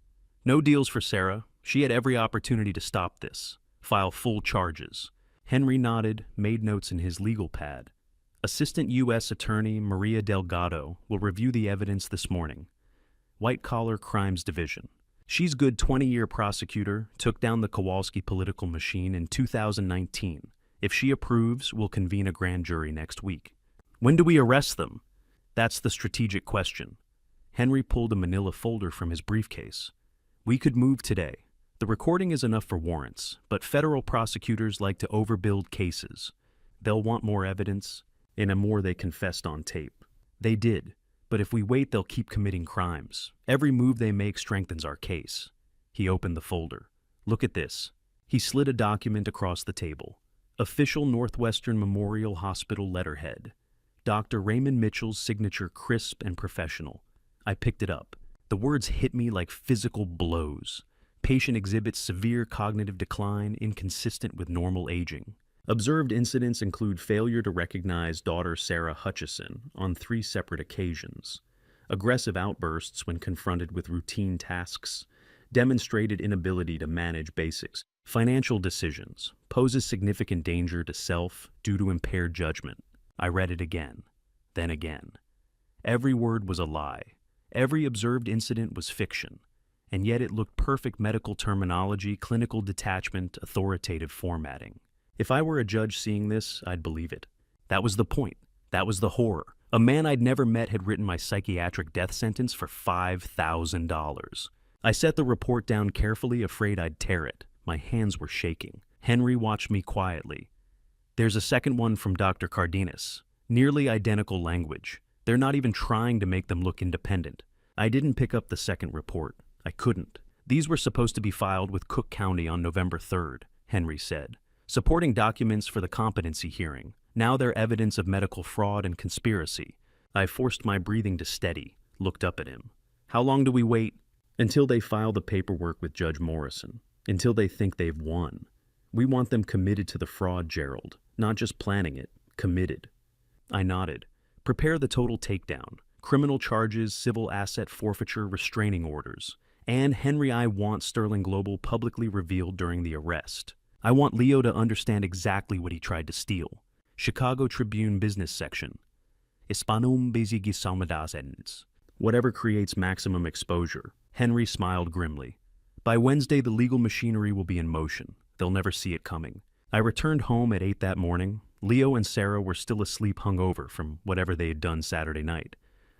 "No deals for Sarah. She had every opportunity to stop this. File full charges." Henry nodded, made notes in his legal pad. "Assistant U.S. Attorney Maria Delgado will review the evidence this morning. White Collar Crimes Division. She's good 20-year prosecutor, took down the Kowalski political machine in 2019. If she approves, we'll convene a grand jury next week." "When do we arrest them?" "That's the strategic question." Henry pulled a manila folder from his briefcase. "We could move today. The recording is enough for warrants, but federal prosecutors like to overbuild cases. They'll want more evidence, and more they confessed on tape. They did, but if we wait, they'll keep committing crimes. Every move they make strengthens our case." He opened the folder. "Look at this." He slid a document across the table. Official Northwestern Memorial Hospital letterhead. Dr. Raymond Mitchell's signature, crisp and professional. I picked it up. The words hit me like physical blows. Patient exhibits severe cognitive decline inconsistent with normal aging. Observed incidents include failure to recognize daughter Sarah Hutchison on 3 separate occasions, aggressive outbursts when confronted with routine tasks, demonstrated inability to manage basics, financial decisions, poses significant danger to self due to impaired judgment. I read it again, then again. Every word was a lie. Every observed incident was fiction, and yet it looked perfect medical terminology, clinical detachment, authoritative formatting. If I were a judge seeing this, I'd believe it. That was the point. That was the horror. A man I'd never met had written my psychiatric death sentence for $5,000. I set the report down carefully, afraid I'd tear it. My hands were shaking. Henry watched me quietly. "There's a second one from Dr. Cardenas. Nearly identical language. They're not even trying to make them look independent." I didn't pick up the second report. I couldn't. "These were supposed to be filed with Cook County on November 3rd, Henry said. "Supporting documents for the competency hearing. Now they're evidence of medical fraud and conspiracy." I forced my breathing to steady, looked up at him. "How long do we wait?" "Until they file the paperwork with Judge Morrison. Until they think they've won. We want them committed to the fraud, Gerald. Not just planning it, committed." I nodded. "Prepare the total takedown. Criminal charges, civil asset forfeiture, restraining orders. And Henry, I want Sterling Global publicly revealed during the arrest. I want Leo to understand exactly what he tried to steal." Chicago Tribune business section. Hispanum besigisalmadasens. Whatever creates maximum exposure. Henry smiled grimly. "By Wednesday, the legal machinery will be in motion. They'll never see it coming." I returned home at 8 that morning. Leo and Sarah were still asleep, hungover from whatever they had done Saturday night.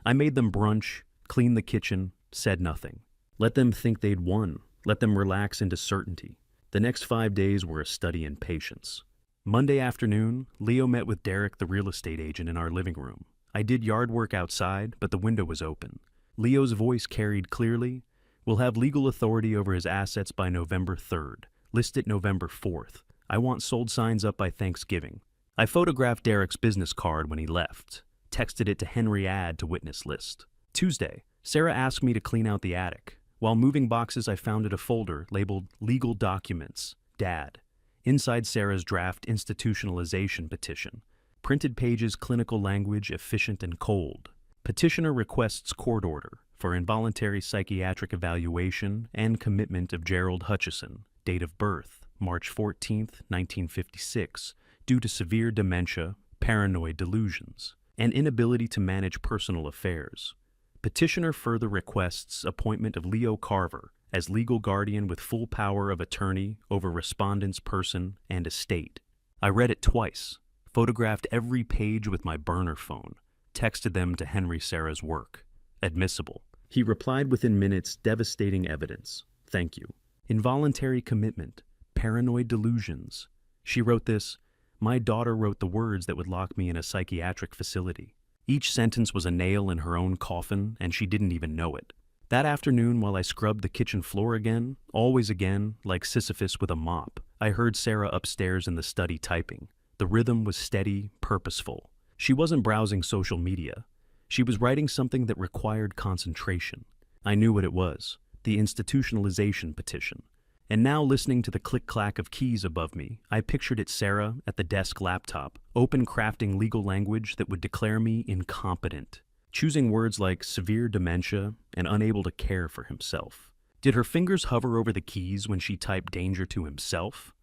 I made them brunch, cleaned the kitchen, said nothing. Let them think they'd won. Let them relax into certainty. The next 5 days were a study in patience. Monday afternoon, Leo met with Derek, the real estate agent, in our living room. I did yard work outside, but the window was open. Leo's voice carried clearly. "We'll have legal authority over his assets by November 3rd. List it November 4th. I want sold signs up by Thanksgiving." I photographed Derek's business card when he left. Texted it to Henry, add to witness list. Tuesday, Sarah asked me to clean out the attic. While moving boxes, I found a folder labeled Legal Documents, Dad. Inside Sarah's draft institutionalization petition. Printed pages, clinical language, efficient and cold. Petitioner requests court order for involuntary psychiatric evaluation and commitment of Gerald Hutchison, date of birth, March 14, 1956, due to severe dementia, paranoid delusions, and inability to manage personal affairs. Petitioner further requests appointment of Leo Carver as legal guardian with full power of attorney over respondent's person and estate. I read it twice, photographed every page with my burner phone, texted them to Henry Serra's work. Admissible. He replied within minutes, devastating evidence. Thank you. Involuntary commitment. Paranoid delusions. She wrote this, my daughter wrote the words that would lock me in a psychiatric facility. Each sentence was a nail in her own coffin, and she didn't even know it. That afternoon, while I scrubbed the kitchen floor again, always again, like Sisyphus with a mop, I heard Sarah upstairs in the study typing. The rhythm was steady, purposeful. She wasn't browsing social media. She was writing something that required concentration. I knew what it was, the institutionalization petition. And now, listening to the click-clack of keys above me, I pictured it Sarah at the desk laptop, open crafting legal language that would declare me incompetent, choosing words like severe dementia and unable to care for himself. Did her fingers hover over the keys when she typed danger to himself?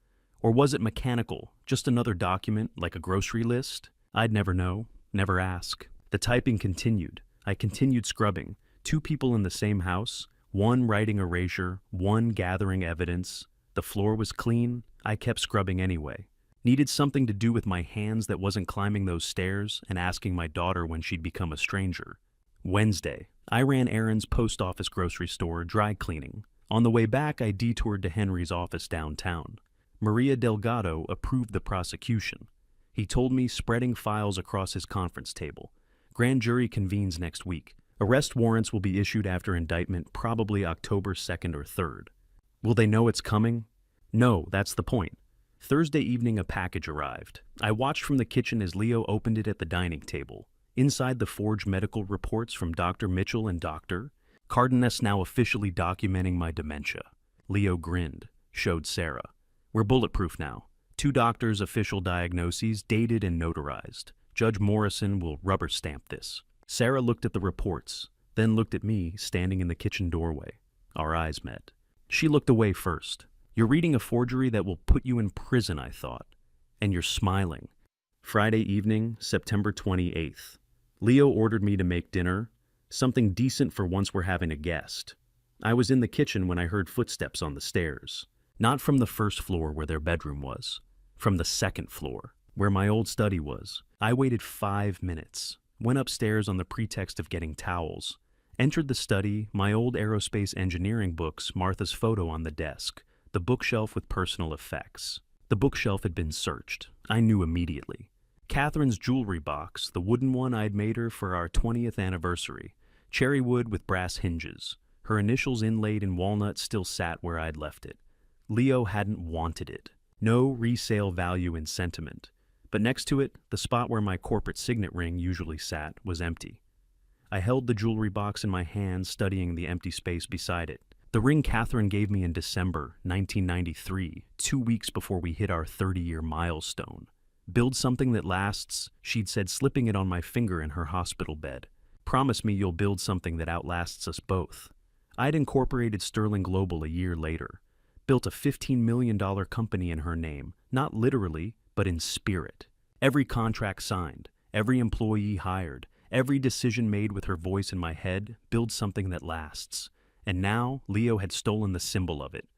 Or was it mechanical, just another document like a grocery list? I'd never know, never ask. The typing continued. I continued scrubbing. 2 people in the same house, one writing erasure, one gathering evidence. The floor was clean. I kept scrubbing anyway. Needed something to do with my hands that wasn't climbing those stairs and asking my daughter when she'd become a stranger. Wednesday, I ran errands, post office, grocery store, dry cleaning. On the way back, I detoured to Henry's office downtown. Maria Delgado approved the prosecution. He told me, spreading files across his conference table. Grand jury convenes next week. Arrest warrants will be issued after indictment, probably October 2nd or 3rd. Will they know it's coming? No, that's the point. Thursday evening, a package arrived. I watched from the kitchen as Leo opened it at the dining table. Inside, the forged medical reports from Dr. Mitchell and Dr. Cardenas, now officially documenting my dementia. Leo grinned, showed Sarah. We're bulletproof now. 2 doctors' official diagnoses, dated and notarized. Judge Morrison will rubber stamp this. Sarah looked at the reports, then looked at me, standing in the kitchen doorway. Our eyes met. She looked away first. You're reading a forgery that will put you in prison, I thought. And you're smiling. Friday evening, September 28th. Leo ordered me to make dinner, something decent for once we're having a guest. I was in the kitchen when I heard footsteps on the stairs. Not from the first floor where their bedroom was. From the second floor, where my old study was. I waited 5 minutes. Went upstairs on the pretext of getting towels. Entered the study, my old aerospace engineering books, Martha's photo on the desk, the bookshelf with personal effects. The bookshelf had been searched. I knew immediately. Catherine's jewelry box, the wooden one I'd made her for our 20th anniversary. Cherry wood with brass hinges. Her initials inlaid in walnut still sat where I'd left it. Leo hadn't wanted it. No resale value in sentiment. But next to it, the spot where my corporate signet ring usually sat was empty. I held the jewelry box in my hand, studying the empty space beside it. The ring Catherine gave me in December 1993, 2 weeks before we hit our 30-year milestone. Build something that lasts, she'd said, slipping it on my finger in her hospital bed. Promise me you'll build something that outlasts us both. I'd incorporated Sterling Global a year later. Built a $15 million company in her name, not literally, but in spirit. Every contract signed, every employee hired, every decision made with her voice in my head, build something that lasts. And now, Leo had stolen the symbol of it.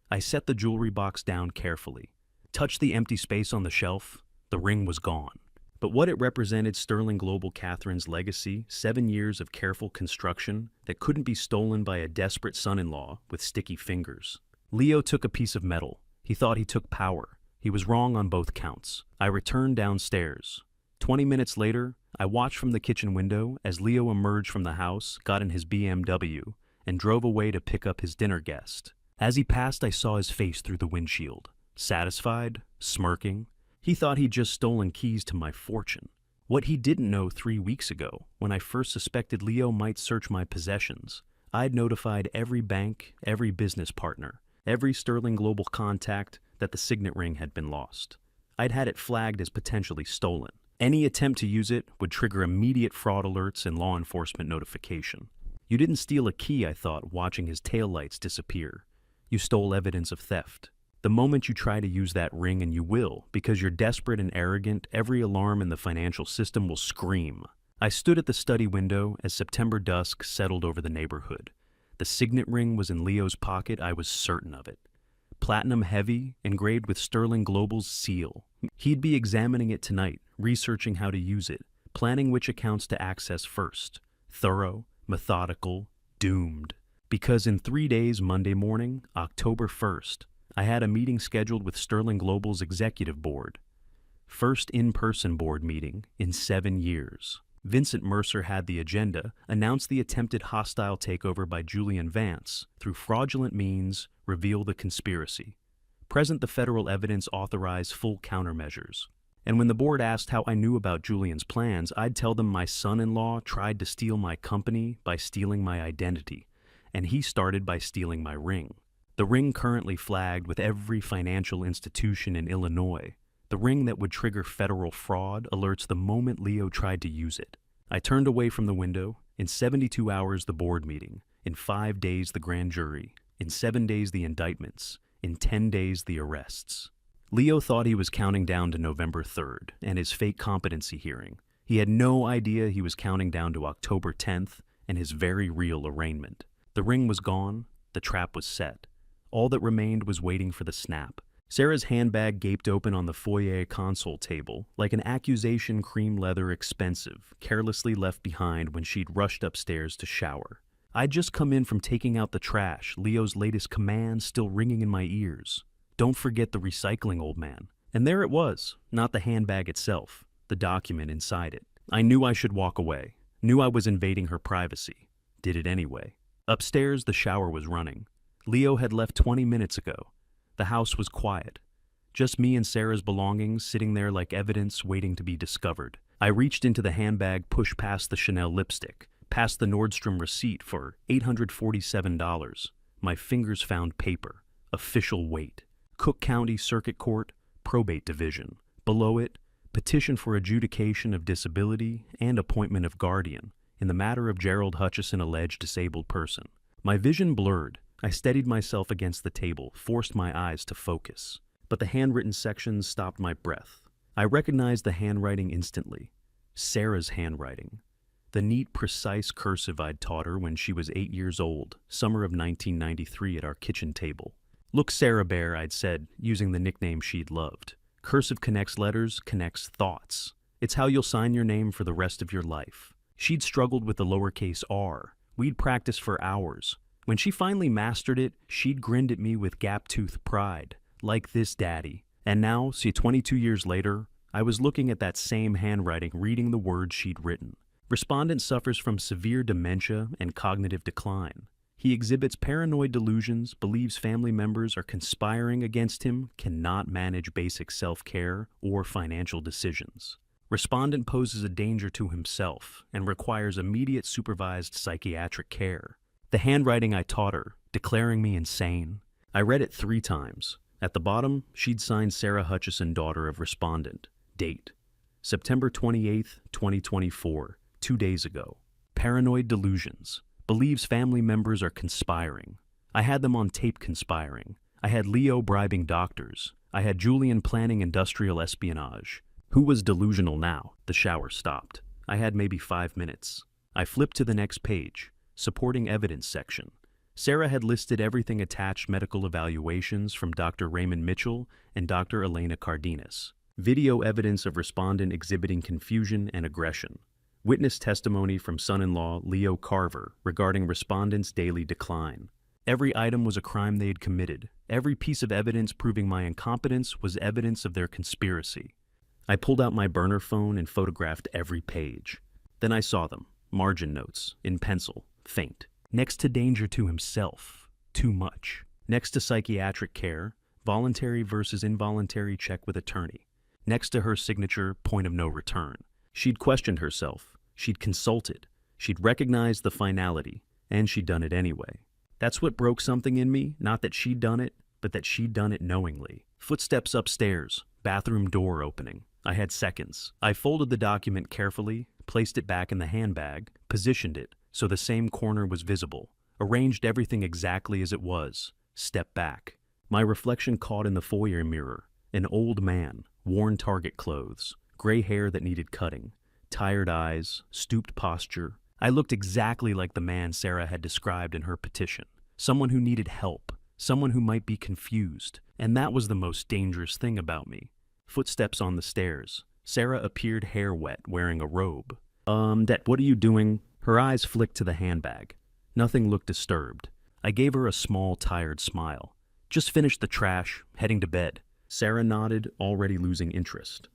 I set the jewelry box down carefully. Touched the empty space on the shelf. The ring was gone. But what it represented, Sterling Global Catherine's legacy, 7 years of careful construction that couldn't be stolen by a desperate son-in-law with sticky fingers. Leo took a piece of metal. He thought he took power. He was wrong on both counts. I returned downstairs. 20 minutes later, I watched from the kitchen window as Leo emerged from the house, got in his BMW, and drove away to pick up his dinner guest. As he passed, I saw his face through the windshield. Satisfied, smirking. He thought he'd just stolen keys to my fortune. What he didn't know 3 weeks ago, when I first suspected Leo might search my possessions, I'd notified every bank, every business partner, every Sterling Global contact that the signet ring had been lost. I'd had it flagged as potentially stolen. Any attempt to use it would trigger immediate fraud alerts and law enforcement notification. You didn't steal a key, I thought, watching his taillights disappear. You stole evidence of theft. The moment you try to use that ring, and you will, because you're desperate and arrogant, every alarm in the financial system will scream. I stood at the study window as September dusk settled over the neighborhood. The signet ring was in Leo's pocket, I was certain of it. Platinum heavy, engraved with Sterling Global's seal. He'd be examining it tonight, researching how to use it, planning which accounts to access first. Thorough, methodical, doomed. Because in 3 days, Monday morning, October 1st, I had a meeting scheduled with Sterling Global's executive board. First in-person board meeting in 7 years. Vincent Mercer had the agenda, announced the attempted hostile takeover by Julian Vance, through fraudulent means, reveal the conspiracy. Present the federal evidence, authorize full countermeasures. And when the board asked how I knew about Julian's plans, I'd tell them my son-in-law tried to steal my company by stealing my identity, and he started by stealing my ring. The ring currently flagged with every financial institution in Illinois. The ring that would trigger federal fraud alerts the moment Leo tried to use it. I turned away from the window. In 72 hours, the board meeting. In 5 days, the grand jury. In 7 days, the indictments. In 10 days, the arrests. Leo thought he was counting down to November 3rd and his fake competency hearing. He had no idea he was counting down to October 10th and his very real arraignment. The ring was gone. The trap was set. All that remained was waiting for the snap. Sarah's handbag gaped open on the foyer console table, like an accusation cream leather expensive, carelessly left behind when she'd rushed upstairs to shower. I'd just come in from taking out the trash, Leo's latest command still ringing in my ears. Don't forget the recycling, old man. And there it was, not the handbag itself, the document inside it. I knew I should walk away, knew I was invading her privacy. Did it anyway. Upstairs, the shower was running. Leo had left 20 minutes ago. The house was quiet. Just me and Sarah's belongings sitting there like evidence waiting to be discovered. I reached into the handbag, pushed past the Chanel lipstick, past the Nordstrom receipt for $847. My fingers found paper. Official weight. Cook County Circuit Court, Probate Division. Below it, petition for adjudication of disability and appointment of guardian in the matter of Gerald Hutchison, alleged disabled person. My vision blurred. I steadied myself against the table, forced my eyes to focus. But the handwritten sections stopped my breath. I recognized the handwriting instantly. Sarah's handwriting. The neat, precise cursive I'd taught her when she was 8 years old, summer of 1993 at our kitchen table. Look, Sarah Bear, I'd said, using the nickname she'd loved. Cursive connects letters, connects thoughts. It's how you'll sign your name for the rest of your life. She'd struggled with the lowercase r. We'd practiced for hours. When she finally mastered it, she'd grinned at me with gap-toothed pride. Like this, Daddy. And now, see, 22 years later, I was looking at that same handwriting, reading the words she'd written. Respondent suffers from severe dementia and cognitive decline. He exhibits paranoid delusions, believes family members are conspiring against him, cannot manage basic self-care or financial decisions. Respondent poses a danger to himself and requires immediate supervised psychiatric care. The handwriting I taught her, declaring me insane. I read it 3 times. At the bottom, she'd signed Sarah Hutchison, daughter of respondent. Date: September 28th, 2024, 2 days ago. Paranoid delusions. Believes family members are conspiring. I had them on tape conspiring. I had Leo bribing doctors. I had Julian planning industrial espionage. Who was delusional now? The shower stopped. I had maybe 5 minutes. I flipped to the next page. Supporting evidence section. Sarah had listed everything attached: medical evaluations from Dr. Raymond Mitchell and Dr. Elena Cardenas. Video evidence of respondent exhibiting confusion and aggression. Witness testimony from son-in-law Leo Carver regarding respondent's daily decline. Every item was a crime they had committed. Every piece of evidence proving my incompetence was evidence of their conspiracy. I pulled out my burner phone and photographed every page. Then I saw them, margin notes, in pencil, faint. Next to danger to himself, too much. Next to psychiatric care, voluntary versus involuntary check with attorney. Next to her signature, point of no return. She'd questioned herself. She'd consulted. She'd recognized the finality. And she'd done it anyway. That's what broke something in me, not that she'd done it, but that she'd done it knowingly. Footsteps upstairs, bathroom door opening. I had seconds. I folded the document carefully, placed it back in the handbag, positioned it so the same corner was visible, arranged everything exactly as it was, stepped back. My reflection caught in the foyer mirror, an old man, worn Target clothes, gray hair that needed cutting, tired eyes, stooped posture. I looked exactly like the man Sarah had described in her petition, someone who needed help, someone who might be confused, and that was the most dangerous thing about me. Footsteps on the stairs. Sarah appeared hair wet, wearing a robe. Dad, what are you doing? Her eyes flicked to the handbag. Nothing looked disturbed. I gave her a small, tired smile. Just finished the trash, heading to bed. Sarah nodded, already losing interest.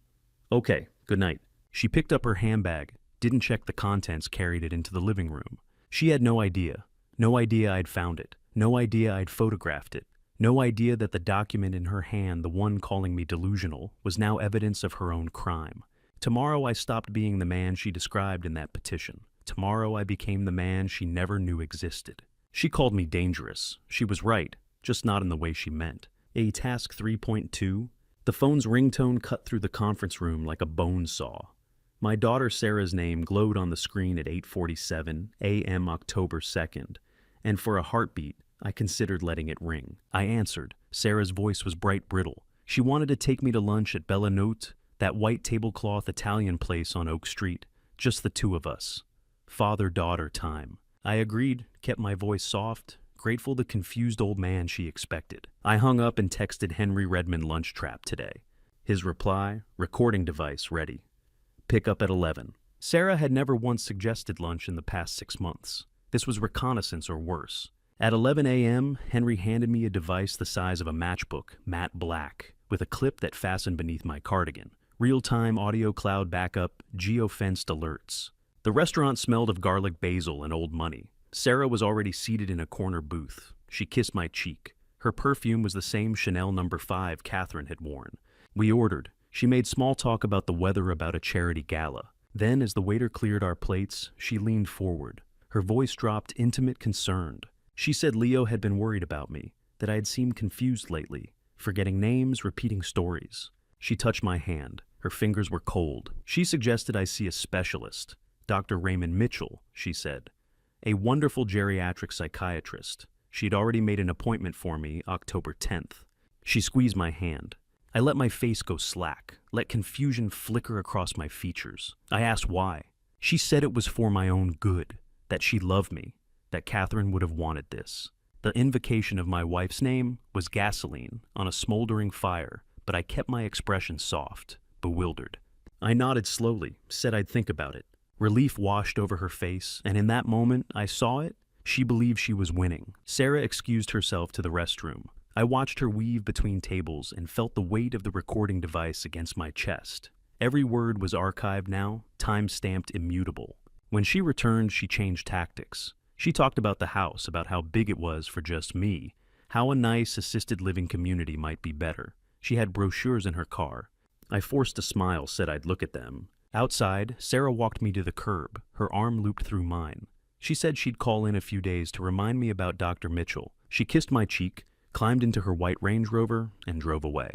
Okay, good night. She picked up her handbag, didn't check the contents, carried it into the living room. She had no idea. No idea I'd found it. No idea I'd photographed it. No idea that the document in her hand, the one calling me delusional, was now evidence of her own crime. Tomorrow I stopped being the man she described in that petition. Tomorrow I became the man she never knew existed. She called me dangerous. She was right, just not in the way she meant. A task 3.2. The phone's ringtone cut through the conference room like a bone saw. My daughter Sarah's name glowed on the screen at 8:47 a.m. October 2nd, and for a heartbeat, I considered letting it ring. I answered. Sarah's voice was bright brittle. She wanted to take me to lunch at Bella Notte, that white tablecloth Italian place on Oak Street. Just the two of us. Father-daughter time. I agreed, kept my voice soft, grateful the confused old man she expected. I hung up and texted Henry Redmond lunch trap today. His reply, recording device ready. Pick up at 11. Sarah had never once suggested lunch in the past 6 months. This was reconnaissance or worse. At 11 a.m., Henry handed me a device the size of a matchbook, matte black, with a clip that fastened beneath my cardigan. Real-time audio cloud backup, geo-fenced alerts. The restaurant smelled of garlic basil and old money. Sarah was already seated in a corner booth. She kissed my cheek. Her perfume was the same Chanel No. 5 Catherine had worn. We ordered. She made small talk about the weather, about a charity gala. Then, as the waiter cleared our plates, she leaned forward. Her voice dropped, intimate, concerned. She said Leo had been worried about me, that I had seemed confused lately, forgetting names, repeating stories. She touched my hand. Her fingers were cold. She suggested I see a specialist. Dr. Raymond Mitchell, she said. A wonderful geriatric psychiatrist. She'd already made an appointment for me October 10th. She squeezed my hand. I let my face go slack, let confusion flicker across my features. I asked why. She said it was for my own good, that she loved me, that Catherine would have wanted this. The invocation of my wife's name was gasoline on a smoldering fire, but I kept my expression soft, bewildered. I nodded slowly, said I'd think about it. Relief washed over her face, and in that moment I saw it. She believed she was winning. Sarah excused herself to the restroom. I watched her weave between tables and felt the weight of the recording device against my chest. Every word was archived now, time-stamped immutable. When she returned, she changed tactics. She talked about the house, about how big it was for just me, how a nice assisted living community might be better. She had brochures in her car. I forced a smile, said I'd look at them. Outside, Sarah walked me to the curb, her arm looped through mine. She said she'd call in a few days to remind me about Dr. Mitchell. She kissed my cheek, climbed into her white Range Rover, and drove away.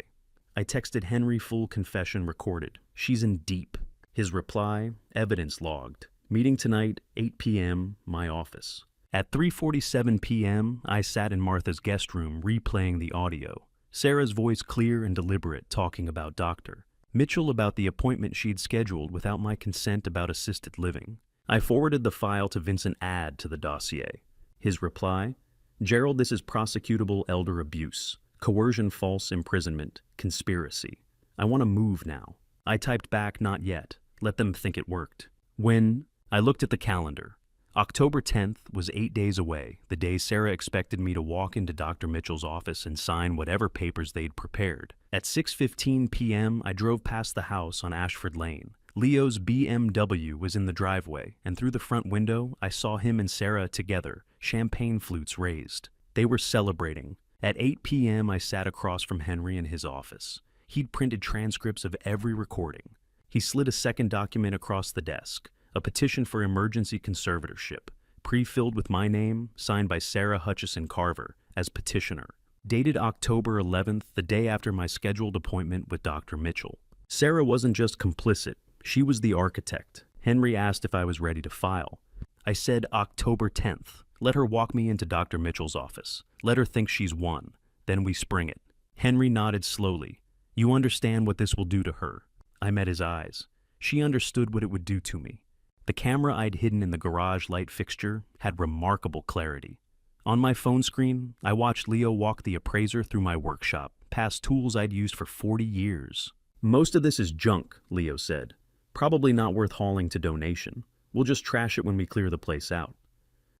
I texted Henry, full confession recorded. She's in deep. His reply, evidence logged. Meeting tonight, 8 p.m., my office. At 3:47 p.m., I sat in Martha's guest room replaying the audio. Sarah's voice clear and deliberate, talking about Dr. Mitchell, about the appointment she'd scheduled without my consent, about assisted living. I forwarded the file to Vincent Add to the dossier. His reply, Gerald, this is prosecutable elder abuse, coercion, false imprisonment, conspiracy. I want to move now. I typed back, not yet. Let them think it worked. When I looked at the calendar, October 10th was 8 days away, the day Sarah expected me to walk into Dr. Mitchell's office and sign whatever papers they'd prepared. At 6:15 p.m., I drove past the house on Ashford Lane. Leo's BMW was in the driveway, and through the front window, I saw him and Sarah together, champagne flutes raised. They were celebrating. At 8 p.m., I sat across from Henry in his office. He'd printed transcripts of every recording. He slid a second document across the desk, a petition for emergency conservatorship. pre-filled with my name, signed by Sarah Hutchison Carver as petitioner. Dated October 11th, the day after my scheduled appointment with Dr. Mitchell. Sarah wasn't just complicit, she was the architect. Henry asked if I was ready to file. I said October 10th. Let her walk me into Dr. Mitchell's office. Let her think she's won. Then we spring it. Henry nodded slowly. You understand what this will do to her. I met his eyes. She understood what it would do to me. The camera I'd hidden in the garage light fixture had remarkable clarity. On my phone screen, I watched Leo walk the appraiser through my workshop, past tools I'd used for 40 years. Most of this is junk, Leo said. Probably not worth hauling to donation. We'll just trash it when we clear the place out.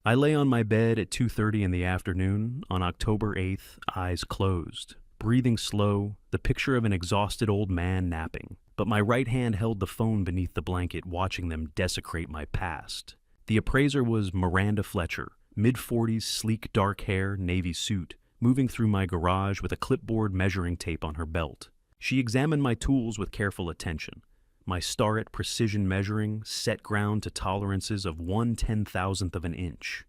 I lay on my bed at 2:30 in the afternoon on October 8th, eyes closed, breathing slow, the picture of an exhausted old man napping. But my right hand held the phone beneath the blanket, watching them desecrate my past. The appraiser was Miranda Fletcher, mid-40s, sleek dark hair, navy suit, moving through my garage with a clipboard measuring tape on her belt. She examined my tools with careful attention. My Starrett precision measuring, set ground to tolerances of 1/10,000th of an inch.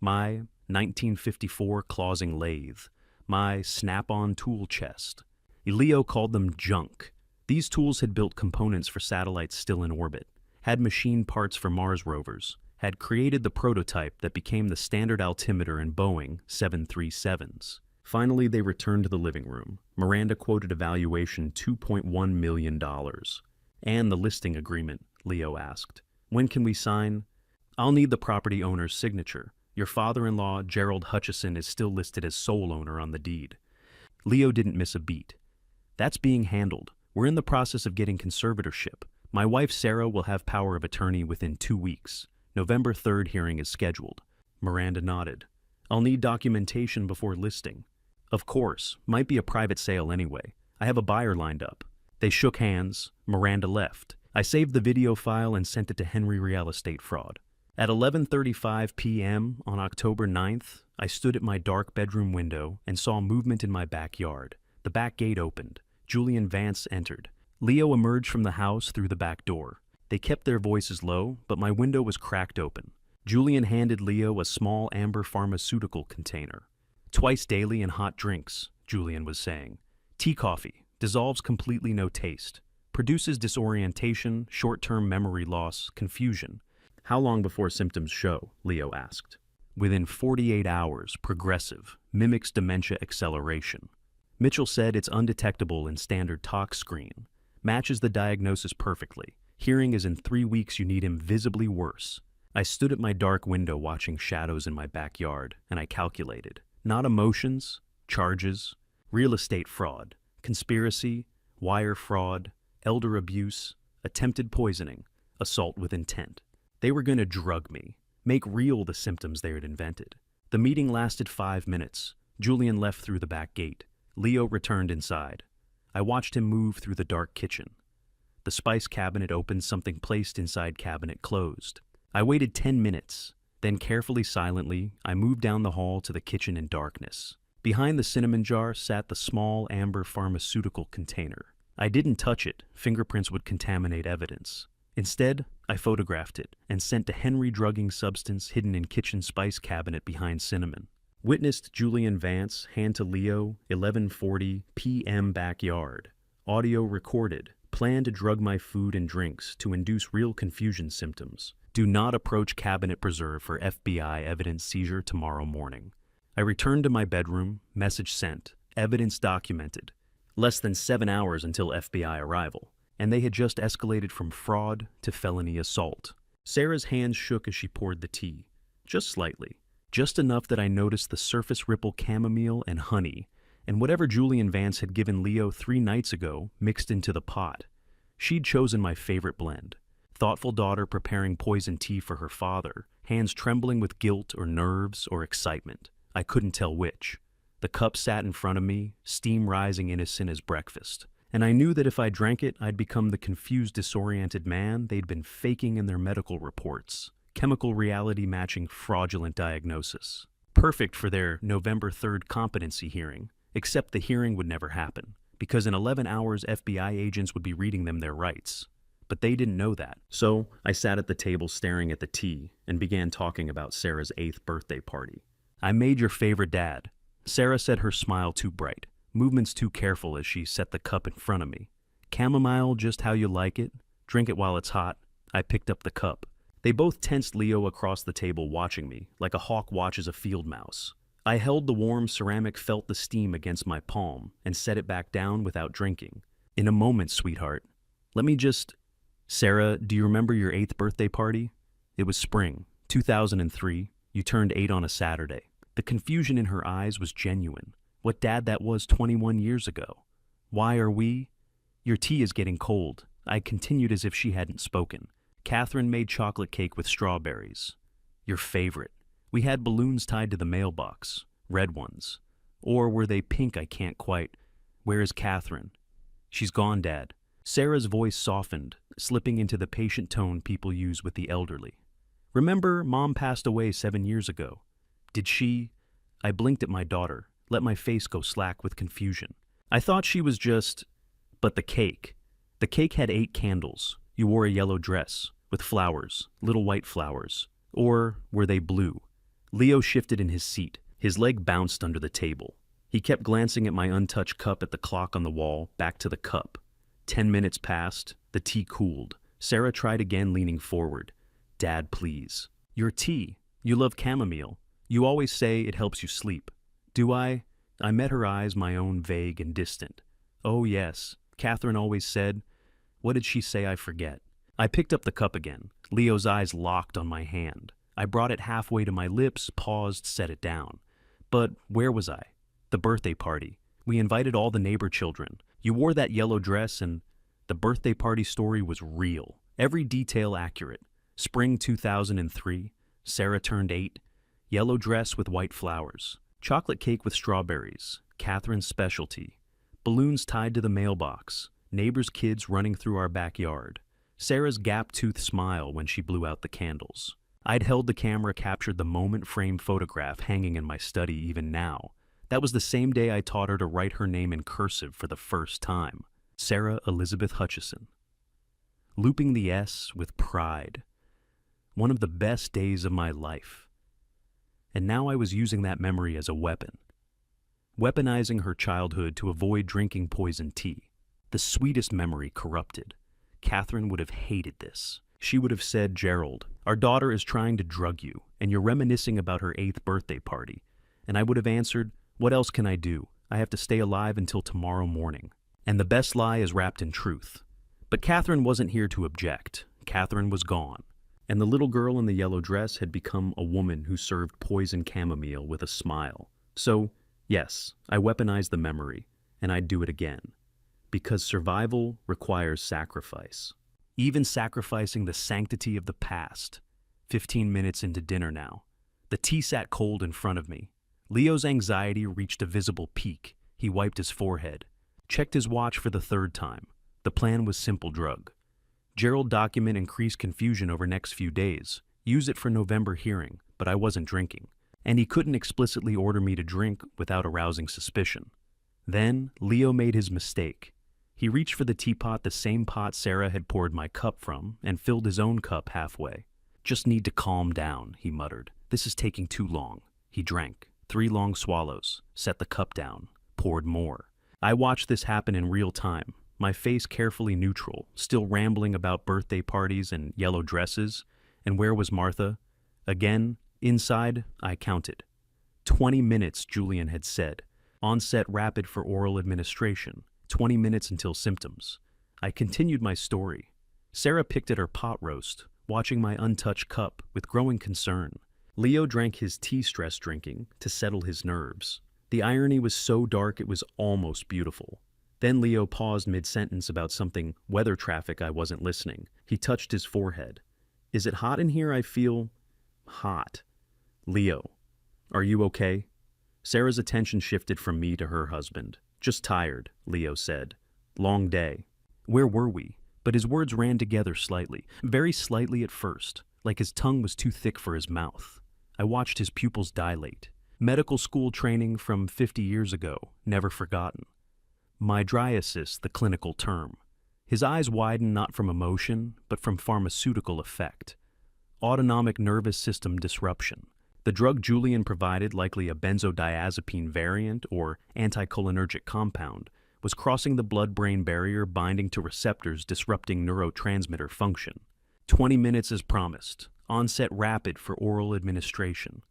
My 1954 clausing lathe. My snap-on tool chest. Leo called them junk. These tools had built components for satellites still in orbit, had machined parts for Mars rovers, had created the prototype that became the standard altimeter in Boeing 737s. Finally, they returned to the living room. Miranda quoted a valuation $2.1 million. And the listing agreement, Leo asked. When can we sign? I'll need the property owner's signature. Your father-in-law, Gerald Hutchison, is still listed as sole owner on the deed. Leo didn't miss a beat. That's being handled. We're in the process of getting conservatorship. My wife, Sarah, will have power of attorney within 2 weeks. November 3rd hearing is scheduled. Miranda nodded. I'll need documentation before listing. Of course, might be a private sale anyway. I have a buyer lined up. They shook hands. Miranda left. I saved the video file and sent it to Henry Real Estate Fraud. At 11:35 p.m. on October 9th, I stood at my dark bedroom window and saw movement in my backyard. The back gate opened. Julian Vance entered. Leo emerged from the house through the back door. They kept their voices low, but my window was cracked open. Julian handed Leo a small amber pharmaceutical container. Twice daily in hot drinks, Julian was saying. Tea coffee, dissolves completely, no taste. Produces disorientation, short-term memory loss, confusion. How long before symptoms show? Leo asked. Within 48 hours, progressive, mimics dementia acceleration. Mitchell said it's undetectable in standard tox screen. Matches the diagnosis perfectly. Hearing is in 3 weeks. You need him visibly worse. I stood at my dark window watching shadows in my backyard, and I calculated. Not emotions, charges, real estate fraud, conspiracy, wire fraud, elder abuse, attempted poisoning, assault with intent. They were going to drug me, make real the symptoms they had invented. The meeting lasted 5 minutes. Julian left through the back gate. Leo returned inside. I watched him move through the dark kitchen. The spice cabinet opened, something placed inside cabinet closed. I waited 10 minutes. Then carefully, silently, I moved down the hall to the kitchen in darkness. Behind the cinnamon jar sat the small amber pharmaceutical container. I didn't touch it. Fingerprints would contaminate evidence. Instead, I photographed it and sent to Henry drugging substance hidden in kitchen spice cabinet behind cinnamon. Witnessed Julian Vance hand to Leo, 11:40 p.m. backyard. Audio recorded. Plan to drug my food and drinks to induce real confusion symptoms. Do not approach cabinet preserve for FBI evidence seizure tomorrow morning. I returned to my bedroom, message sent, evidence documented. Less than 7 hours until FBI arrival, and they had just escalated from fraud to felony assault. Sarah's hands shook as she poured the tea, just slightly, just enough that I noticed the surface ripple chamomile and honey, and whatever Julian Vance had given Leo 3 nights ago mixed into the pot. She'd chosen my favorite blend. Thoughtful daughter preparing poison tea for her father, hands trembling with guilt or nerves or excitement. I couldn't tell which. The cup sat in front of me, steam rising innocent as breakfast. And I knew that if I drank it, I'd become the confused, disoriented man they'd been faking in their medical reports. Chemical reality matching fraudulent diagnosis. Perfect for their November 3rd competency hearing, except the hearing would never happen, because in 11 hours FBI agents would be reading them their rights. but they didn't know that. So I sat at the table staring at the tea and began talking about Sarah's 8th birthday party. I made your favorite dad. Sarah said, her smile too bright, movements too careful as she set the cup in front of me. Chamomile just how you like it. Drink it while it's hot. I picked up the cup. They both tensed Leo across the table watching me, like a hawk watches a field mouse. I held the warm ceramic, felt the steam against my palm, and set it back down without drinking. In a moment, sweetheart. Let me just... Sarah, do you remember your 8th birthday party? It was spring, 2003. You turned 8 on a Saturday. The confusion in her eyes was genuine. What dad that was 21 years ago. Why are we... Your tea is getting cold. I continued as if she hadn't spoken. Catherine made chocolate cake with strawberries. Your favorite. We had balloons tied to the mailbox. Red ones. Or were they pink? I can't quite. Where is Catherine? She's gone, Dad. Sarah's voice softened, slipping into the patient tone people use with the elderly. Remember, Mom passed away 7 years ago. Did she... I blinked at my daughter, let my face go slack with confusion. I thought she was just... But the cake. The cake had 8 candles. You wore a yellow dress, with flowers, little white flowers. Or were they blue? Leo shifted in his seat. His leg bounced under the table. He kept glancing at my untouched cup, at the clock on the wall, back to the cup. 10 minutes passed. The tea cooled. Sarah tried again, leaning forward. Dad, please. Your tea. You love chamomile. You always say it helps you sleep. Do I? I met her eyes, my own vague and distant. Oh, yes. Catherine always said. What did she say? I forget. I picked up the cup again. Leo's eyes locked on my hand. I brought it halfway to my lips, paused, set it down. But where was I? The birthday party. We invited all the neighbor children. You wore that yellow dress, and the birthday party story was real. Every detail accurate. Spring 2003. Sarah turned 8. Yellow dress with white flowers. Chocolate cake with strawberries. Catherine's specialty. Balloons tied to the mailbox. Neighbors' kids running through our backyard. Sarah's gap-toothed smile when she blew out the candles. I'd held the camera, captured the moment, frame photograph hanging in my study even now. That was the same day I taught her to write her name in cursive for the first time. Sarah Elizabeth Hutchison. Looping the S with pride. One of the best days of my life. And now I was using that memory as a weapon. Weaponizing her childhood to avoid drinking poison tea. The sweetest memory corrupted. Catherine would have hated this. She would have said, Gerald, our daughter is trying to drug you, and you're reminiscing about her 8th birthday party. And I would have answered, what else can I do? I have to stay alive until tomorrow morning. And the best lie is wrapped in truth. But Catherine wasn't here to object. Catherine was gone. And the little girl in the yellow dress had become a woman who served poison chamomile with a smile. So, yes, I weaponized the memory, and I'd do it again. Because survival requires sacrifice. Even sacrificing the sanctity of the past. 15 minutes into dinner now. The tea sat cold in front of me. Leo's anxiety reached a visible peak. He wiped his forehead. Checked his watch for the 3rd time. The plan was simple: drug. Gerald document increased confusion over next few days. Use it for November hearing, but I wasn't drinking. And he couldn't explicitly order me to drink without arousing suspicion. Then, Leo made his mistake. He reached for the teapot, the same pot Sarah had poured my cup from, and filled his own cup halfway. Just need to calm down, he muttered. This is taking too long. He drank. 3 long swallows. Set the cup down. Poured more. I watched this happen in real time, my face carefully neutral, still rambling about birthday parties and yellow dresses. And where was Martha? Again, inside, I counted. 20 minutes, Julian had said. Onset rapid for oral administration. 20 minutes until symptoms. I continued my story. Sarah picked at her pot roast, watching my untouched cup with growing concern. Leo drank his tea, stress drinking, to settle his nerves. The irony was so dark it was almost beautiful. Then Leo paused mid-sentence about something weather traffic. I wasn't listening. He touched his forehead. Is it hot in here? I feel hot. Leo, are you okay? Sarah's attention shifted from me to her husband. Just tired, Leo said. Long day. Where were we? But his words ran together slightly, very slightly at first, like his tongue was too thick for his mouth. I watched his pupils dilate. Medical school training from 50 years ago, never forgotten. Mydriasis, the clinical term. His eyes widened not from emotion, but from pharmaceutical effect. Autonomic nervous system disruption. The drug Julian provided, likely a benzodiazepine variant or anticholinergic compound, was crossing the blood-brain barrier, binding to receptors, disrupting neurotransmitter function. 20 minutes as promised. Onset rapid for oral administration.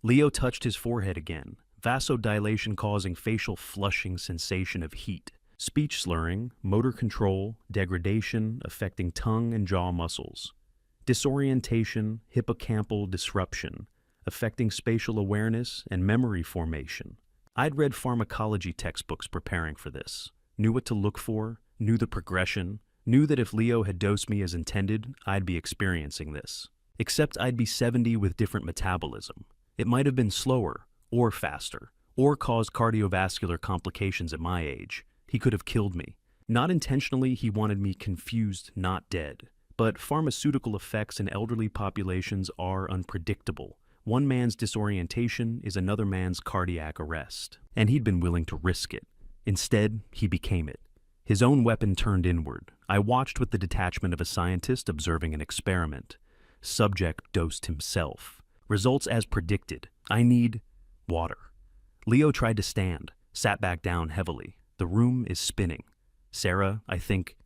Leo touched his forehead again, vasodilation causing facial flushing sensation of heat. Speech slurring, motor control, degradation affecting tongue and jaw muscles. Disorientation, hippocampal disruption, affecting spatial awareness and memory formation. I'd read pharmacology textbooks preparing for this, knew what to look for, knew the progression, knew that if Leo had dosed me as intended, I'd be experiencing this. Except I'd be 70 with different metabolism. It might have been slower, or faster, or caused cardiovascular complications at my age. He could have killed me. Not intentionally, he wanted me confused, not dead. But pharmaceutical effects in elderly populations are unpredictable. One man's disorientation is another man's cardiac arrest, and he'd been willing to risk it. Instead, he became it. His own weapon turned inward. I watched with the detachment of a scientist observing an experiment. Subject dosed himself. Results as predicted. I need water. Leo tried to stand, sat back down heavily. The room is spinning. Sarah, I think.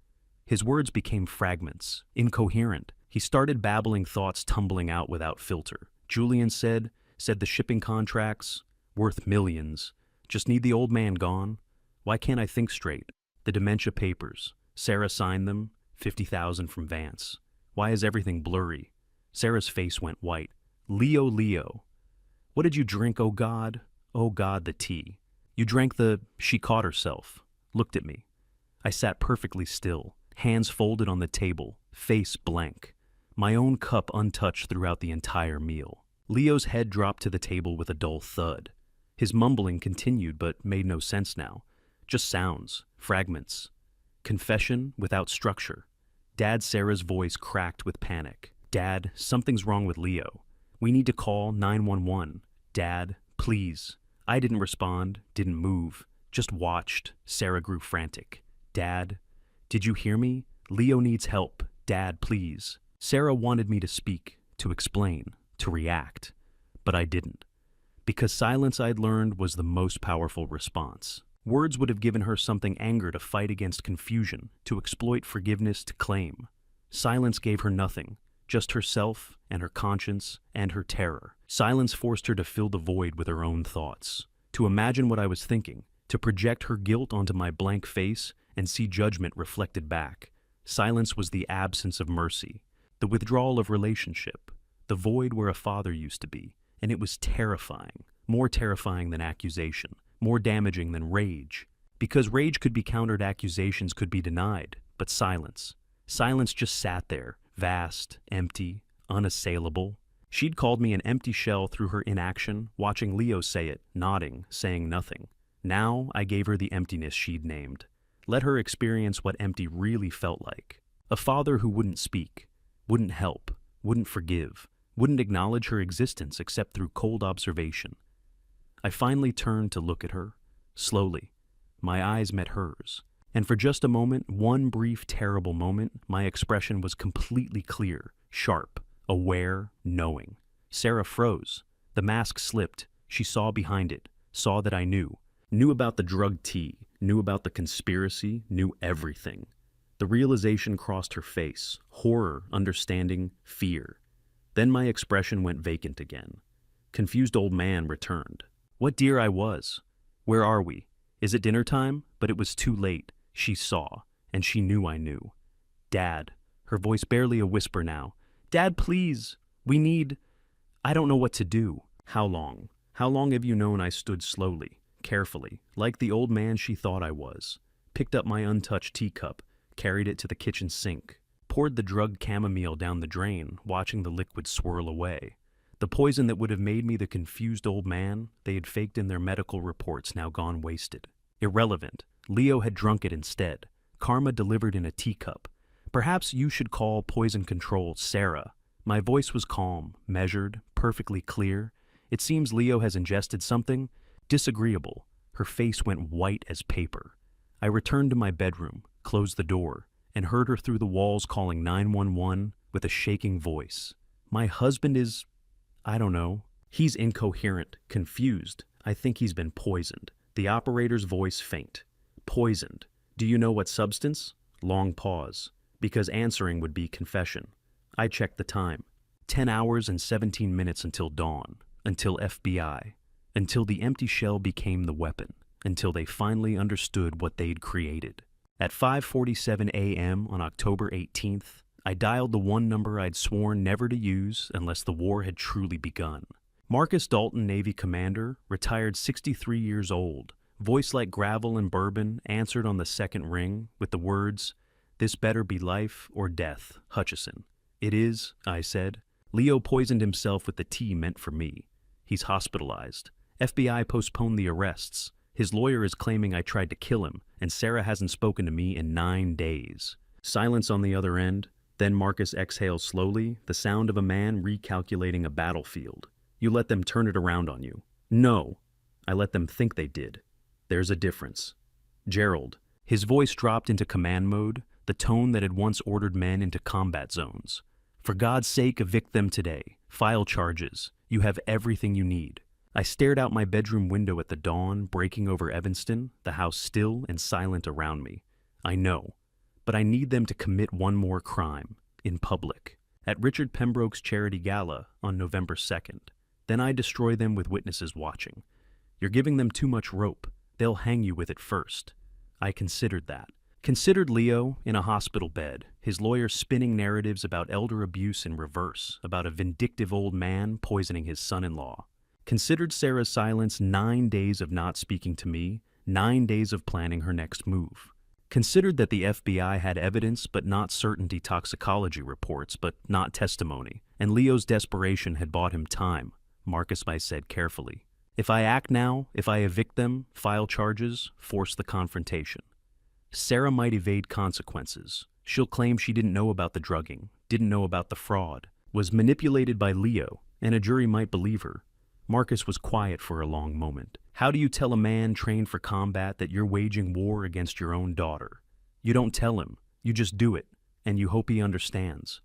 His words became fragments, incoherent. He started babbling, thoughts tumbling out without filter. Julian said the shipping contracts, worth millions. Just need the old man gone. Why can't I think straight? The dementia papers. Sarah signed them, 50,000 from Vance. Why is everything blurry? Sarah's face went white. Leo. What did you drink, oh God? Oh God, the tea. You drank the... She caught herself. Looked at me. I sat perfectly still, hands folded on the table, face blank. My own cup untouched throughout the entire meal. Leo's head dropped to the table with a dull thud. His mumbling continued but made no sense now. Just sounds, fragments. Confession without structure. Dad Sarah's voice cracked with panic. Dad, something's wrong with Leo. We need to call 911. Dad, please. I didn't respond, didn't move, just watched. Sarah grew frantic. Dad, did you hear me? Leo needs help. Dad, please. Sarah wanted me to speak, to explain, to react, but I didn't. Because silence, I'd learned, was the most powerful response. Words would have given her something: anger to fight against confusion, to exploit forgiveness to claim. Silence gave her nothing, just herself and her conscience and her terror. Silence forced her to fill the void with her own thoughts, to imagine what I was thinking, to project her guilt onto my blank face and see judgment reflected back. Silence was the absence of mercy, the withdrawal of relationship, the void where a father used to be, and it was terrifying, more terrifying than accusation, more damaging than rage. Because rage could be countered, accusations could be denied, but silence just sat there, vast, empty, unassailable. She'd called me an empty shell through her inaction, watching Leo say it, nodding, saying nothing. Now I gave her the emptiness she'd named. Let her experience what empty really felt like. A father who wouldn't speak, wouldn't help, wouldn't forgive, wouldn't acknowledge her existence except through cold observation. I finally turned to look at her, slowly. My eyes met hers. And for just a moment, one brief, terrible moment, my expression was completely clear, sharp, aware, knowing. Sarah froze. The mask slipped. She saw behind it, saw that I knew about the drug tea, knew about the conspiracy, knew everything. The realization crossed her face, horror, understanding, fear. Then my expression went vacant again. Confused old man returned. What dear I was. Where are we? Is it dinner time? But it was too late. She saw, and she knew I knew. Dad, her voice barely a whisper now. Dad, please. We need... I don't know what to do. How long? How long have you known? I stood slowly, carefully, like the old man she thought I was. Picked up my untouched teacup, carried it to the kitchen sink, poured the drugged chamomile down the drain, watching the liquid swirl away. The poison that would have made me the confused old man they had faked in their medical reports, now gone wasted. Irrelevant. Leo had drunk it instead. Karma delivered in a teacup. Perhaps you should call poison control, Sarah. My voice was calm, measured, perfectly clear. It seems Leo has ingested something disagreeable. Her face went white as paper. I returned to my bedroom, closed the door, and heard her through the walls calling 911 with a shaking voice. My husband is, I don't know. He's incoherent, confused. I think he's been poisoned. The operator's voice faint. Poisoned. Do you know what substance? Long pause. Because answering would be confession. I checked the time. 10 hours and 17 minutes until dawn. Until FBI. Until the empty shell became the weapon. Until they finally understood what they'd created. At 5:47 a.m. on October 18th, I dialed the one number I'd sworn never to use unless the war had truly begun. Marcus Dalton, Navy commander, retired 63 years old, voice like gravel and bourbon, answered on the second ring with the words, "This better be life or death, Hutchison." "It is," I said. "Leo poisoned himself with the tea meant for me. He's hospitalized. FBI postponed the arrests. His lawyer is claiming I tried to kill him, and Sarah hasn't spoken to me in 9 days." Silence on the other end. Then Marcus exhales slowly, the sound of a man recalculating a battlefield. "You let them turn it around on you." "No, I let them think they did. There's a difference." "Gerald." His voice dropped into command mode, the tone that had once ordered men into combat zones. "For God's sake, evict them today. File charges. You have everything you need." I stared out my bedroom window at the dawn breaking over Evanston, the house still and silent around me. I know, but I need them to commit one more crime, in public, at Richard Pembroke's charity gala on November 2nd. Then I destroy them with witnesses watching. You're giving them too much rope. They'll hang you with it first. I considered that. Considered Leo in a hospital bed, his lawyer spinning narratives about elder abuse in reverse, about a vindictive old man poisoning his son-in-law. Considered Sarah's silence 9 days of not speaking to me, 9 days of planning her next move. Considered that the FBI had evidence but not certainty, toxicology reports but not testimony, and Leo's desperation had bought him time, Marcus I said carefully. If I act now, if I evict them, file charges, force the confrontation, Sarah might evade consequences. She'll claim she didn't know about the drugging, didn't know about the fraud, was manipulated by Leo, and a jury might believe her. Marcus was quiet for a long moment. How do you tell a man trained for combat that you're waging war against your own daughter? You don't tell him. You just do it, and you hope he understands.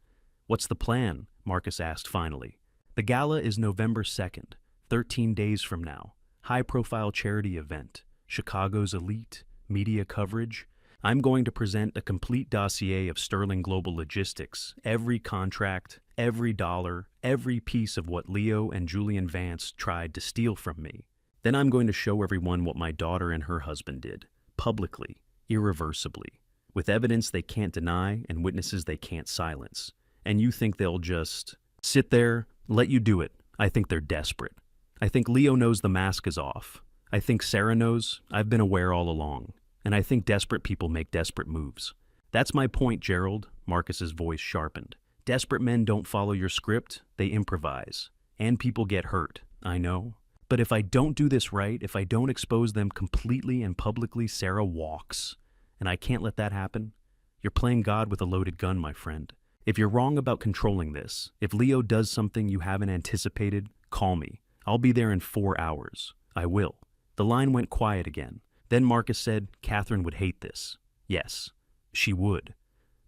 What's the plan? Marcus asked finally. The gala is November 2nd, 13 days from now. High-profile charity event. Chicago's elite, media coverage. I'm going to present a complete dossier of Sterling Global Logistics, every contract, every dollar, every piece of what Leo and Julian Vance tried to steal from me. Then I'm going to show everyone what my daughter and her husband did, publicly, irreversibly, with evidence they can't deny and witnesses they can't silence. And you think they'll just sit there, let you do it? I think they're desperate. I think Leo knows the mask is off. I think Sarah knows. I've been aware all along. And I think desperate people make desperate moves. That's my point, Gerald, Marcus's voice sharpened. Desperate men don't follow your script, they improvise. And people get hurt, I know. But if I don't do this right, if I don't expose them completely and publicly, Sarah walks. And I can't let that happen. You're playing God with a loaded gun, my friend. If you're wrong about controlling this, if Leo does something you haven't anticipated, call me. I'll be there in 4 hours. I will. The line went quiet again. Then Marcus said Catherine would hate this. Yes, she would.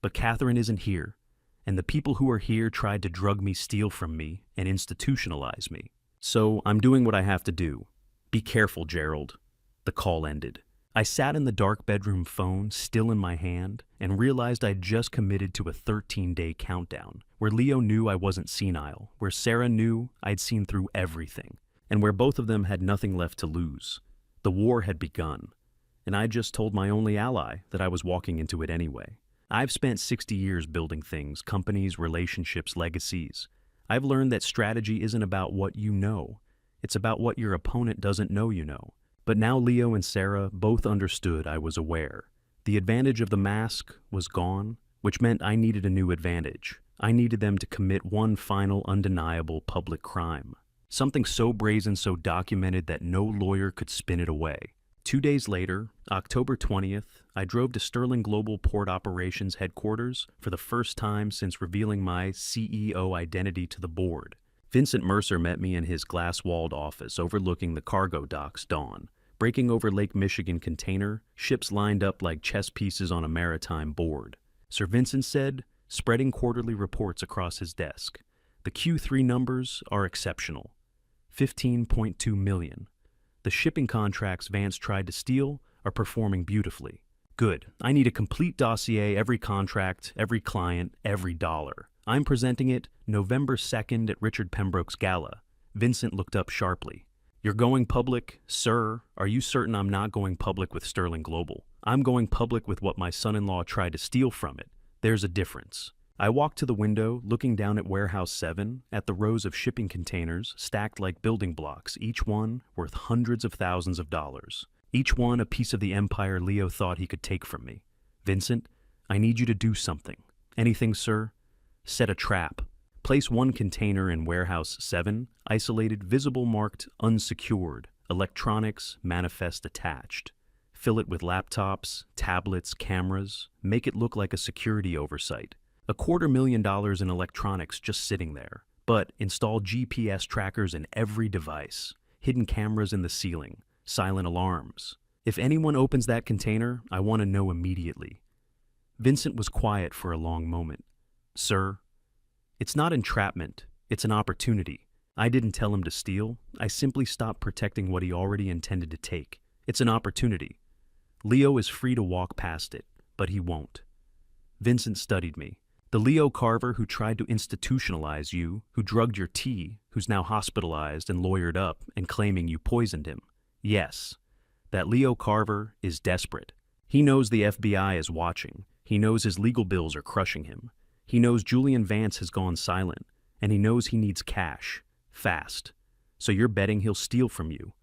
But Catherine isn't here, and the people who are here tried to drug me, steal from me, and institutionalize me. So I'm doing what I have to do. Be careful, Gerald. The call ended. I sat in the dark bedroom phone, still in my hand, and realized I'd just committed to a 13-day countdown, where Leo knew I wasn't senile, where Sarah knew I'd seen through everything, and where both of them had nothing left to lose. The war had begun, and I just told my only ally that I was walking into it anyway. I've spent 60 years building things, companies, relationships, legacies. I've learned that strategy isn't about what you know. It's about what your opponent doesn't know you know. But now Leo and Sarah both understood I was aware. The advantage of the mask was gone, which meant I needed a new advantage. I needed them to commit one final, undeniable public crime. Something so brazen, so documented that no lawyer could spin it away. 2 days later, October 20th, I drove to Sterling Global Port Operations headquarters for the first time since revealing my CEO identity to the board. Vincent Mercer met me in his glass-walled office overlooking the cargo docks dawn. Breaking over Lake Michigan container, ships lined up like chess pieces on a maritime board. Sir Vincent said, spreading quarterly reports across his desk. The Q3 numbers are exceptional. 15.2 million. The shipping contracts Vance tried to steal are performing beautifully. Good. I need a complete dossier, every contract, every client, every dollar. I'm presenting it November 2nd at Richard Pembroke's gala. Vincent looked up sharply. You're going public? Sir, are you certain I'm not going public with Sterling Global? I'm going public with what my son-in-law tried to steal from it. There's a difference. I walked to the window, looking down at Warehouse 7, at the rows of shipping containers stacked like building blocks, each one worth hundreds of thousands of dollars. Each one a piece of the empire Leo thought he could take from me. Vincent, I need you to do something. Anything, sir? Set a trap. Place one container in Warehouse 7, isolated, visible, marked unsecured, electronics, manifest attached. Fill it with laptops, tablets, cameras, make it look like a security oversight. $250,000 in electronics just sitting there, but install GPS trackers in every device, hidden cameras in the ceiling, silent alarms. If anyone opens that container, I want to know immediately. Vincent was quiet for a long moment. Sir, it's not entrapment, it's an opportunity. I didn't tell him to steal, I simply stopped protecting what he already intended to take. It's an opportunity. Leo is free to walk past it, but he won't. Vincent studied me. The Leo Carver who tried to institutionalize you, who drugged your tea, who's now hospitalized and lawyered up and claiming you poisoned him. Yes, that Leo Carver is desperate. He knows the FBI is watching. He knows his legal bills are crushing him. He knows Julian Vance has gone silent, and he knows he needs cash, fast. So you're betting he'll steal from you.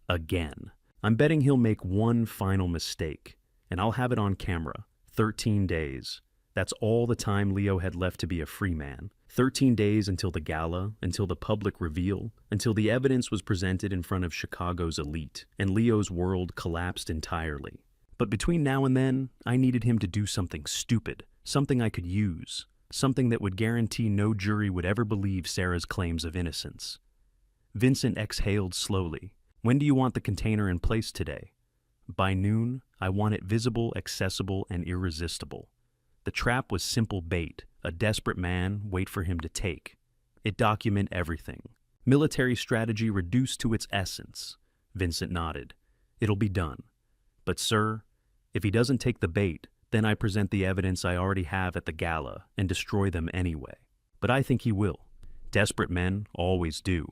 Again. I'm betting he'll make one final mistake, and I'll have it on camera. 13 days. That's all the time Leo had left to be a free man. 13 days until the gala, until the public reveal, until the evidence was presented in front of Chicago's elite, and Leo's world collapsed entirely. But between now and then, I needed him to do something stupid, something I could use, something that would guarantee no jury would ever believe Sarah's claims of innocence. Vincent exhaled slowly. When do you want the container in place today? By noon, I want it visible, accessible, and irresistible. The trap was simple bait, a desperate man wait for him to take. It document everything. Military strategy reduced to its essence. Vincent nodded. It'll be done. But sir, if he doesn't take the bait, then I present the evidence I already have at the gala and destroy them anyway. But I think he will. Desperate men always do.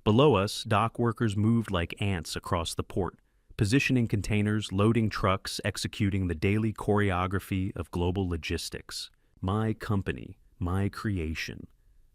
Below us, dock workers moved like ants across the port, positioning containers, loading trucks, executing the daily choreography of global logistics. My company, my creation.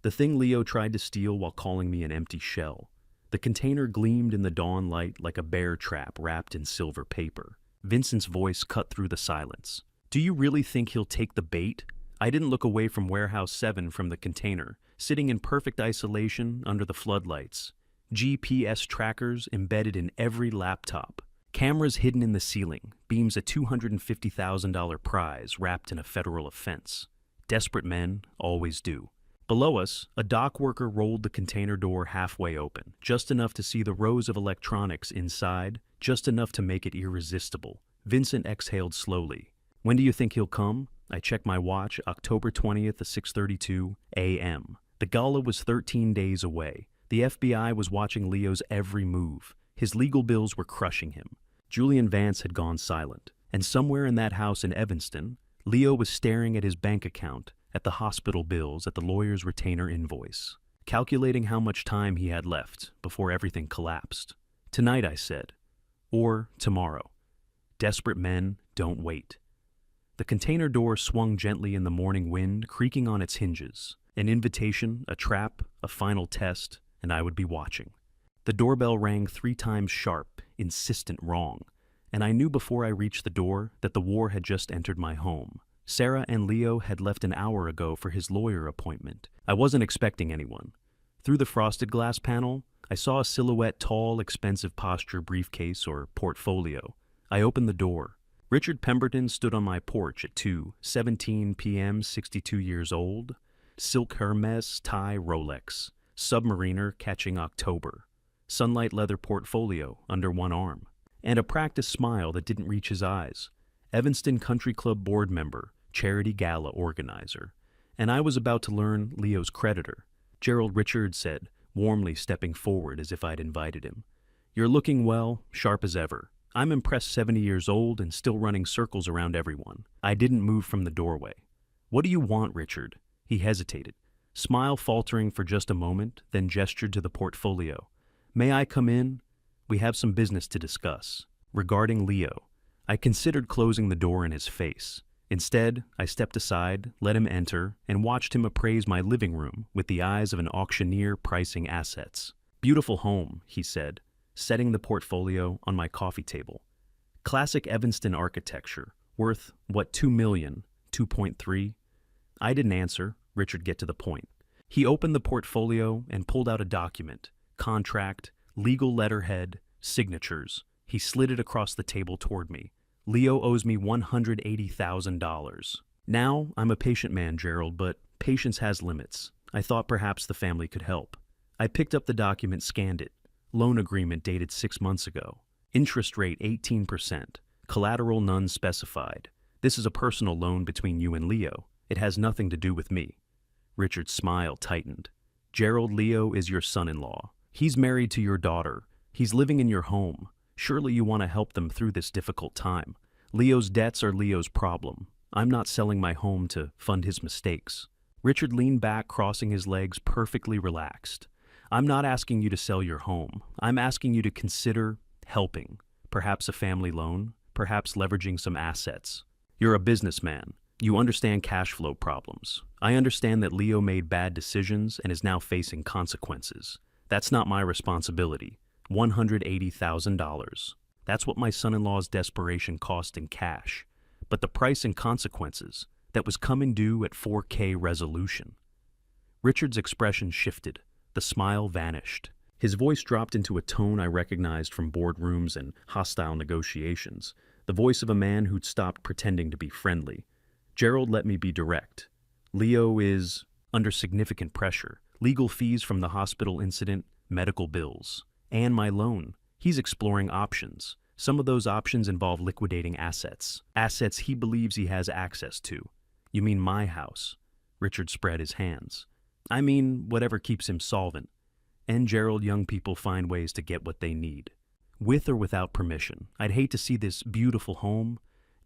The thing Leo tried to steal while calling me an empty shell. The container gleamed in the dawn light like a bear trap wrapped in silver paper. Vincent's voice cut through the silence. Do you really think he'll take the bait? I didn't look away from Warehouse 7 from the container, sitting in perfect isolation under the floodlights. GPS trackers embedded in every laptop. Cameras hidden in the ceiling, beams a $250,000 prize wrapped in a federal offense. Desperate men always do. Below us, a dock worker rolled the container door halfway open, just enough to see the rows of electronics inside, just enough to make it irresistible. Vincent exhaled slowly. When do you think he'll come? I checked my watch, October 20th at 6:32 a.m. The gala was 13 days away. The FBI was watching Leo's every move. His legal bills were crushing him. Julian Vance had gone silent, and somewhere in that house in Evanston, Leo was staring at his bank account, at the hospital bills, at the lawyer's retainer invoice, calculating how much time he had left before everything collapsed. Tonight, I said, or tomorrow. Desperate men don't wait. The container door swung gently in the morning wind, creaking on its hinges. An invitation, a trap, a final test, and I would be watching. The doorbell rang 3 times sharp, insistent wrong, and I knew before I reached the door that the war had just entered my home. Sarah and Leo had left an hour ago for his lawyer appointment. I wasn't expecting anyone. Through the frosted glass panel, I saw a silhouette, tall, expensive posture briefcase or portfolio. I opened the door. Richard Pemberton stood on my porch at 2:17 p.m., 62 years old. Silk Hermes tie Rolex. Submariner catching October. Sunlight leather portfolio under one arm. And a practiced smile that didn't reach his eyes. Evanston Country Club board member, charity gala organizer, and I was about to learn Leo's creditor. Gerald Richards said, warmly stepping forward as if I'd invited him. "You're looking well, sharp as ever. I'm impressed 70 years old and still running circles around everyone." I didn't move from the doorway. "What do you want, Richard?" He hesitated, smile faltering for just a moment, then gestured to the portfolio. "May I come in? We have some business to discuss." Regarding Leo, I considered closing the door in his face. Instead, I stepped aside, let him enter, and watched him appraise my living room with the eyes of an auctioneer pricing assets. "Beautiful home," he said, setting the portfolio on my coffee table. "Classic Evanston architecture, worth, what, $2 million, 2.3? I didn't answer. Richard get to the point. He opened the portfolio and pulled out a document, contract, legal letterhead, signatures. He slid it across the table toward me. "Leo owes me $180,000. Now, I'm a patient man, Gerald, but patience has limits. I thought perhaps the family could help. I picked up the document, scanned it. Loan agreement dated 6 months ago. Interest rate 18%. Collateral none specified. This is a personal loan between you and Leo. It has nothing to do with me." Richard's smile tightened. "Gerald, Leo is your son-in-law. He's married to your daughter. He's living in your home. Surely you want to help them through this difficult time. Leo's debts are Leo's problem. I'm not selling my home to fund his mistakes." Richard leaned back, crossing his legs, perfectly relaxed. "I'm not asking you to sell your home. I'm asking you to consider helping. Perhaps a family loan, perhaps leveraging some assets. You're a businessman. You understand cash flow problems. I understand that Leo made bad decisions and is now facing consequences. That's not my responsibility. $180,000. That's what my son-in-law's desperation cost in cash. But the price and consequences, that was coming due at 4K resolution." Richard's expression shifted. The smile vanished. His voice dropped into a tone I recognized from boardrooms and hostile negotiations, the voice of a man who'd stopped pretending to be friendly. "Gerald, let me be direct. Leo is under significant pressure. Legal fees from the hospital incident, medical bills, and my loan. He's exploring options. Some of those options involve liquidating assets. Assets he believes he has access to." "You mean my house?" Richard spread his hands. "I mean whatever keeps him solvent. And Gerald, young people find ways to get what they need. With or without permission. I'd hate to see this beautiful home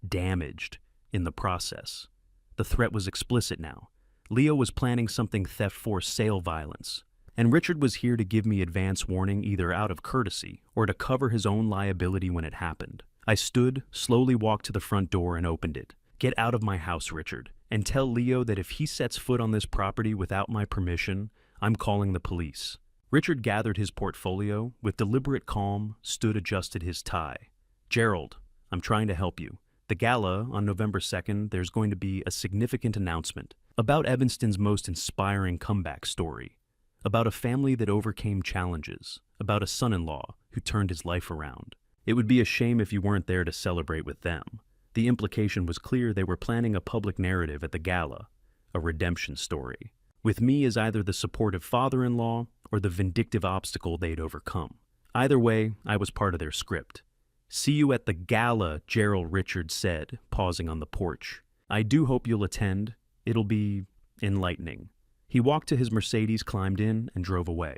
damaged in the process." The threat was explicit now. Leo was planning something theft for sale violence. And Richard was here to give me advance warning either out of courtesy or to cover his own liability when it happened. I stood, slowly walked to the front door and opened it. "Get out of my house, Richard, and tell Leo that if he sets foot on this property without my permission, I'm calling the police." Richard gathered his portfolio, with deliberate calm, adjusted his tie. "Gerald, I'm trying to help you. The gala on November 2nd, there's going to be a significant announcement about Evanston's most inspiring comeback story. About a family that overcame challenges, about a son-in-law who turned his life around. It would be a shame if you weren't there to celebrate with them." The implication was clear. They were planning a public narrative at the gala, a redemption story, with me as either the supportive father-in-law or the vindictive obstacle they'd overcome. Either way, I was part of their script. "See you at the gala," Gerald Richards said, pausing on the porch. "I do hope you'll attend. It'll be enlightening." He walked to his Mercedes, climbed in, and drove away.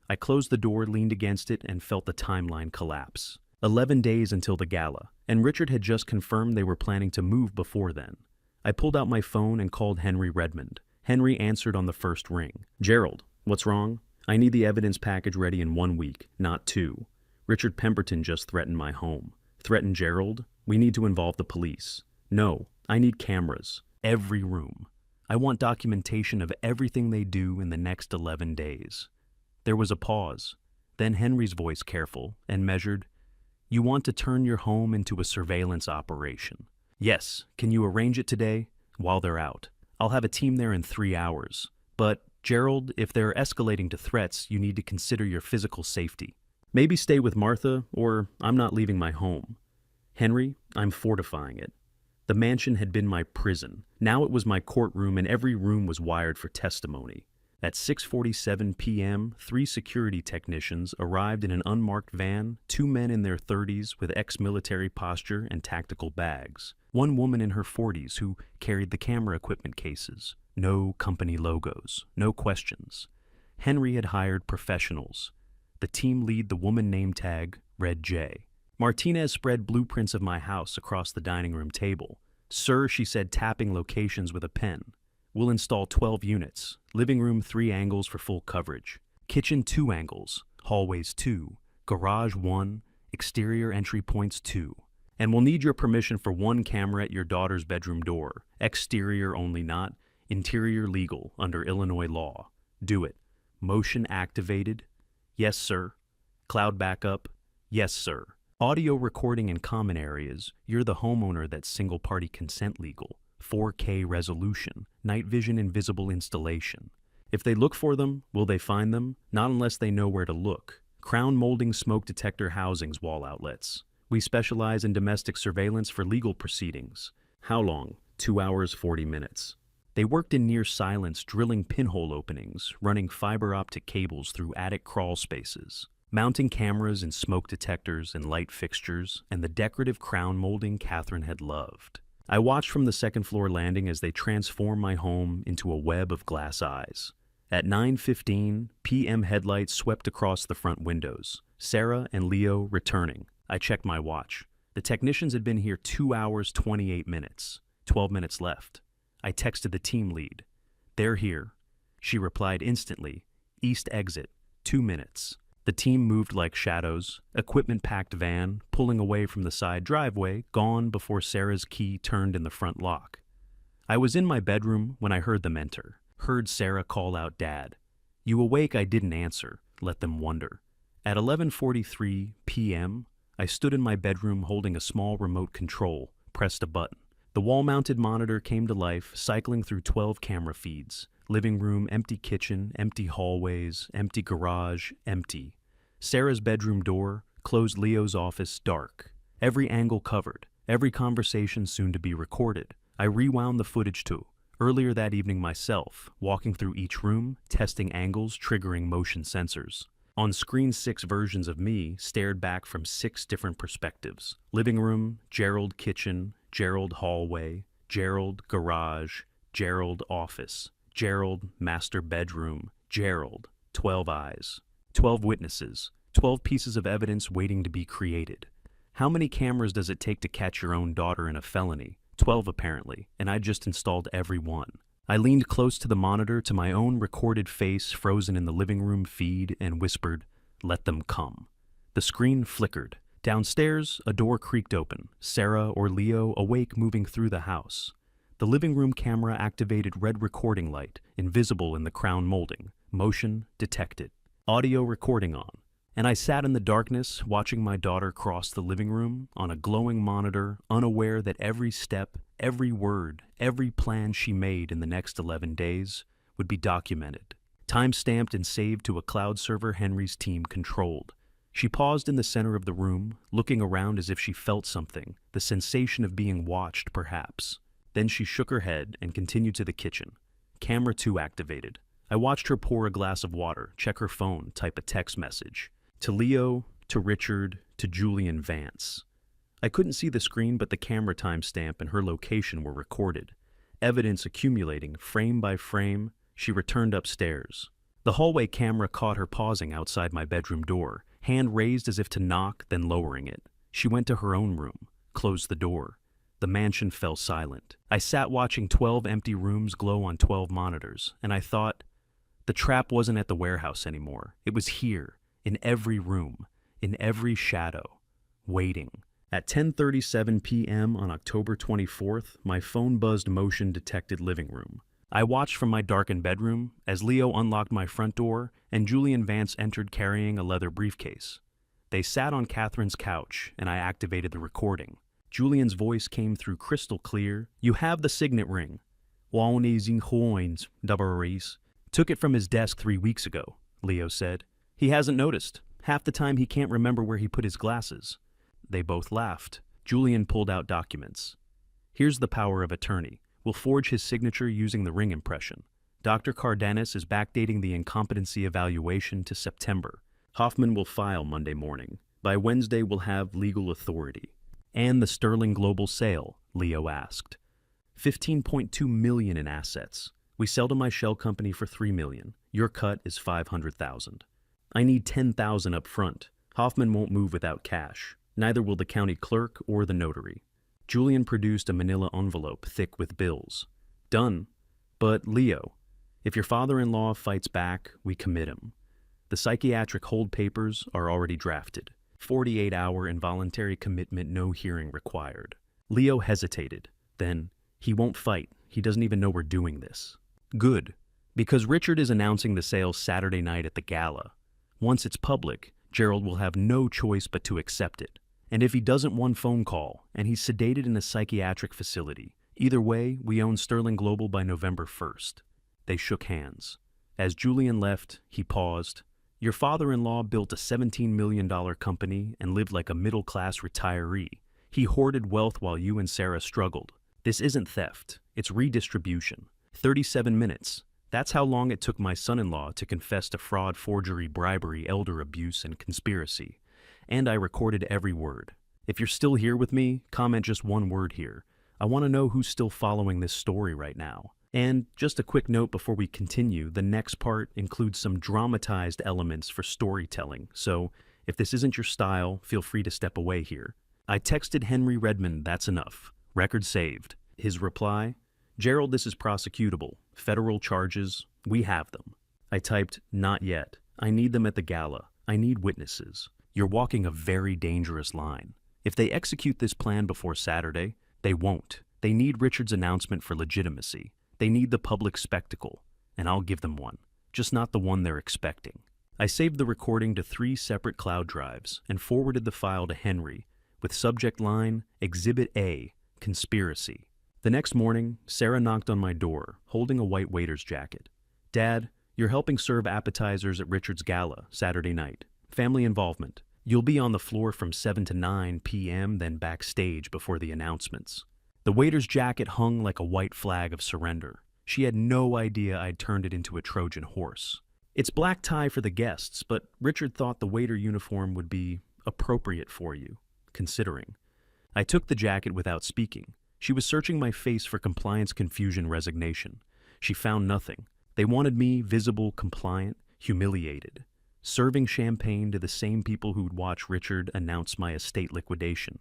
I closed the door, leaned against it, and felt the timeline collapse. 11 days until the gala, and Richard had just confirmed they were planning to move before then. I pulled out my phone and called Henry Redmond. Henry answered on the first ring. "Gerald, what's wrong? I need the evidence package ready in 1 week, not 2. Richard Pemberton just threatened my home." "Threatened Gerald? We need to involve the police." "No, I need cameras. Every room. I want documentation of everything they do in the next 11 days. There was a pause. Then Henry's voice, careful and measured. "You want to turn your home into a surveillance operation." "Yes. Can you arrange it today?" "While they're out. I'll have a team there in 3 hours. But, Gerald, if they're escalating to threats, you need to consider your physical safety. Maybe stay with Martha, or I'm not leaving my home. Henry, I'm fortifying it. The mansion had been my prison. Now it was my courtroom, and every room was wired for testimony. At 6:47 p.m., 3 security technicians arrived in an unmarked van, 2 men in their 30s with ex-military posture and tactical bags. One woman in her 40s who carried the camera equipment cases. No company logos, no questions. Henry had hired professionals. The team lead, the woman name tag, read J. Martinez spread blueprints of my house across the dining room table. Sir, she said, tapping locations with a pen. We'll install 12 units. Living room 3 angles for full coverage. Kitchen 2 angles. Hallways 2. Garage 1. Exterior entry points 2. And we'll need your permission for 1 camera at your daughter's bedroom door. Exterior only, not interior, legal under Illinois law. Do it. Motion activated. Yes, sir. Cloud backup. Yes, sir. Audio recording in common areas. You're the homeowner. That's single-party consent legal. 4K resolution. Night vision invisible installation. If they look for them, will they find them? Not unless they know where to look. Crown molding smoke detector housings, wall outlets. We specialize in domestic surveillance for legal proceedings. How long? 2 hours, 40 minutes. They worked in near silence, drilling pinhole openings, running fiber optic cables through attic crawl spaces, mounting cameras and smoke detectors and light fixtures, and the decorative crown molding Catherine had loved. I watched from the second-floor landing as they transformed my home into a web of glass eyes. At 9:15 p.m. headlights swept across the front windows. Sarah and Leo returning. I checked my watch. The technicians had been here 2 hours, 28 minutes. 12 minutes left. I texted the team lead. They're here. She replied instantly. East exit. 2 minutes. The team moved like shadows. Equipment-packed van, pulling away from the side driveway, gone before Sarah's key turned in the front lock. I was in my bedroom when I heard them enter. Heard Sarah call out, Dad. You awake? I didn't answer. Let them wonder. At 11:43 p.m., I stood in my bedroom holding a small remote control, pressed a button. The wall-mounted monitor came to life, cycling through 12 camera feeds. Living room, empty kitchen, empty hallways, empty garage, empty. Sarah's bedroom door, closed. Leo's office, dark. Every angle covered, every conversation soon to be recorded. I rewound the footage too. Earlier that evening myself, walking through each room, testing angles, triggering motion sensors. On screen, 6 versions of me stared back from 6 different perspectives. Living room, Gerald kitchen, Gerald hallway, Gerald garage, Gerald office, Gerald master bedroom, Gerald, 12 eyes, 12 witnesses, 12 pieces of evidence waiting to be created. How many cameras does it take to catch your own daughter in a felony? 12 apparently, and I just installed every one. I leaned close to the monitor, to my own recorded face frozen in the living room feed, and whispered, "Let them come." The screen flickered. Downstairs, a door creaked open. Sarah or Leo awake, moving through the house. The living room camera activated red recording light, invisible in the crown molding. Motion detected. Audio recording on. And I sat in the darkness, watching my daughter cross the living room on a glowing monitor, unaware that every step, every word, every plan she made in the next 11 days would be documented, time-stamped and saved to a cloud server Henry's team controlled. She paused in the center of the room, looking around as if she felt something, the sensation of being watched, perhaps. Then she shook her head and continued to the kitchen. Camera 2 activated. I watched her pour a glass of water, check her phone, type a text message. To Leo, to Richard, to Julian Vance. I couldn't see the screen, but the camera timestamp and her location were recorded. Evidence accumulating, frame by frame. She returned upstairs. The hallway camera caught her pausing outside my bedroom door, hand raised as if to knock, then lowering it. She went to her own room, closed the door. The mansion fell silent. I sat watching 12 empty rooms glow on 12 monitors, and I thought, the trap wasn't at the warehouse anymore. It was here, in every room, in every shadow, waiting. At 10:37 p.m. on October 24th, my phone buzzed motion-detected living room. I watched from my darkened bedroom as Leo unlocked my front door and Julian Vance entered carrying a leather briefcase. They sat on Catherine's couch, and I activated the recording. Julian's voice came through crystal clear. "You have the signet ring. Took it from his desk 3 weeks ago," Leo said. "He hasn't noticed. Half the time he can't remember where he put his glasses." They both laughed. Julian pulled out documents. "Here's the power of attorney. We'll forge his signature using the ring impression. Dr. Cardenas is backdating the incompetency evaluation to September. Hoffman will file Monday morning. By Wednesday, we'll have legal authority. And the Sterling Global sale. Leo asked. 15.2 million in assets. We sell to my shell company for 3 million. Your cut is 500,000. I need 10,000 up front. Hoffman won't move without cash. Neither will the county clerk or the notary. Julian produced a manila envelope thick with bills. Done. But Leo, if your father-in-law fights back, we commit him. The psychiatric hold papers are already drafted. 48-hour involuntary commitment, no hearing required. Leo hesitated. Then, he won't fight. He doesn't even know we're doing this. Good, because Richard is announcing the sale Saturday night at the gala. Once it's public, Gerald will have no choice but to accept it. And if he doesn't one phone call, and he's sedated in a psychiatric facility, either way, we own Sterling Global by November 1st. They shook hands. As Julian left, he paused. Your father-in-law built a $17 million company and lived like a middle-class retiree. He hoarded wealth while you and Sarah struggled. This isn't theft, it's redistribution. 37 minutes. That's how long it took my son-in-law to confess to fraud, forgery, bribery, elder abuse, and conspiracy. And I recorded every word. If you're still here with me, comment just one word here. I want to know who's still following this story right now. And just a quick note before we continue, the next part includes some dramatized elements for storytelling, so if this isn't your style, feel free to step away here. I texted Henry Redmond, that's enough. Record saved. His reply, Gerald, this is prosecutable. Federal charges, we have them. I typed, not yet. I need them at the gala. I need witnesses. You're walking a very dangerous line. If they execute this plan before Saturday, they won't. They need Richard's announcement for legitimacy. They need the public spectacle, and I'll give them one, just not the one they're expecting. I saved the recording to 3 separate cloud drives and forwarded the file to Henry with subject line, Exhibit A, Conspiracy. The next morning, Sarah knocked on my door, holding a white waiter's jacket. Dad, you're helping serve appetizers at Richard's gala, Saturday night. Family involvement. You'll be on the floor from 7 to 9 p.m., then backstage before the announcements. The waiter's jacket hung like a white flag of surrender. She had no idea I'd turned it into a Trojan horse. It's black tie for the guests, but Richard thought the waiter uniform would be appropriate for you, considering. I took the jacket without speaking. She was searching my face for compliance, confusion, resignation. She found nothing. They wanted me visible, compliant, humiliated. Serving champagne to the same people who'd watch Richard announce my estate liquidation.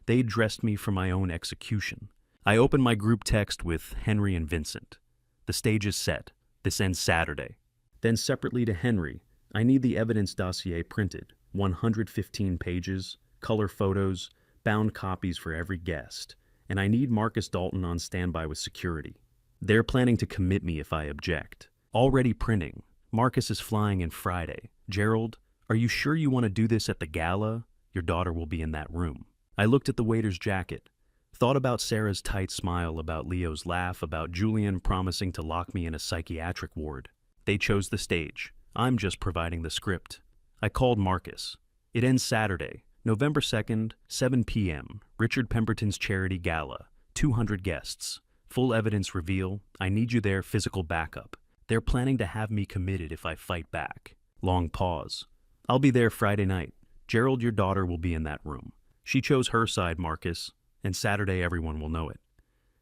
They'd dressed me for my own execution. I opened my group text with Henry and Vincent. The stage is set. This ends Saturday. Then separately to Henry, I need the evidence dossier printed, 115 pages, color photos, bound copies for every guest, and I need Marcus Dalton on standby with security. They're planning to commit me if I object. Already printing. Marcus is flying in Friday. Gerald, are you sure you want to do this at the gala? Your daughter will be in that room. I looked at the waiter's jacket, thought about Sarah's tight smile, about Leo's laugh, about Julian promising to lock me in a psychiatric ward. They chose the stage. I'm just providing the script. I called Marcus. It ends Saturday, November 2nd, 7 p.m., Richard Pemberton's charity gala, 200 guests. Full evidence reveal. I need you there, physical backup. They're planning to have me committed if I fight back. Long pause. I'll be there Friday night. Gerald, your daughter, will be in that room. She chose her side, Marcus, and Saturday everyone will know it.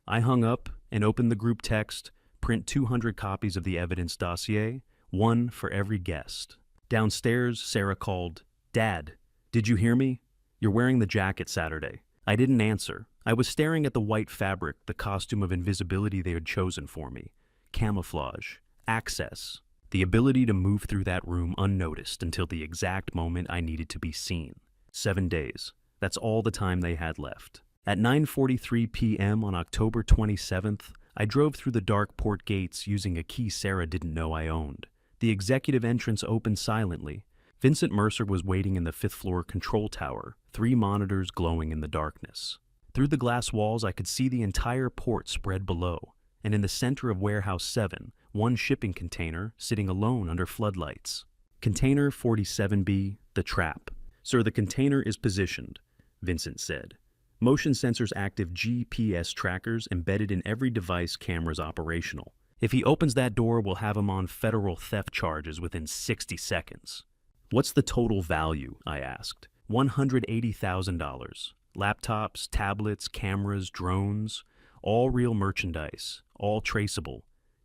I hung up and opened the group text, print 200 copies of the evidence dossier, one for every guest. Downstairs, Sarah called, Dad, did you hear me? You're wearing the jacket Saturday. I didn't answer. I was staring at the white fabric, the costume of invisibility they had chosen for me. Camouflage. Access. The ability to move through that room unnoticed until the exact moment I needed to be seen. 7 days. That's all the time they had left. At 9:43 p.m. on October 27th, I drove through the dark port gates using a key Sarah didn't know I owned. The executive entrance opened silently. Vincent Mercer was waiting in the 5th floor control tower, 3 monitors glowing in the darkness. Through the glass walls, I could see the entire port spread below, and in the center of Warehouse 7, one shipping container sitting alone under floodlights. Container 47B, the trap. Sir, the container is positioned, Vincent said. Motion sensors active, GPS trackers embedded in every device, cameras operational. If he opens that door, we'll have him on federal theft charges within 60 seconds. What's the total value? I asked. $180,000. laptops, tablets, cameras, drones, all real merchandise, all traceable.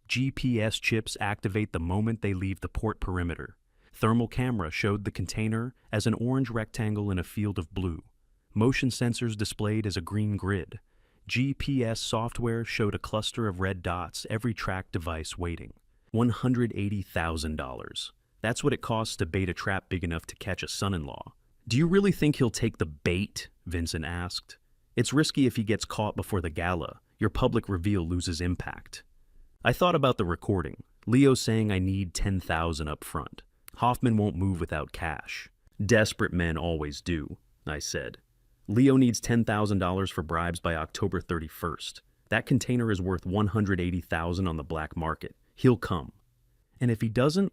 GPS chips activate the moment they leave the port perimeter. Thermal camera showed the container as an orange rectangle in a field of blue. Motion sensors displayed as a green grid. GPS software showed a cluster of red dots, every tracked device waiting. $180,000. That's what it costs to bait a trap big enough to catch a son-in-law. Do you really think he'll take the bait? Vincent asked. It's risky if he gets caught before the gala. Your public reveal loses impact. I thought about the recording. Leo saying I need $10,000 up front. Hoffman won't move without cash. Desperate men always do, I said. Leo needs $10,000 for bribes by October 31st. That container is worth $180,000 on the black market. He'll come. And if he doesn't,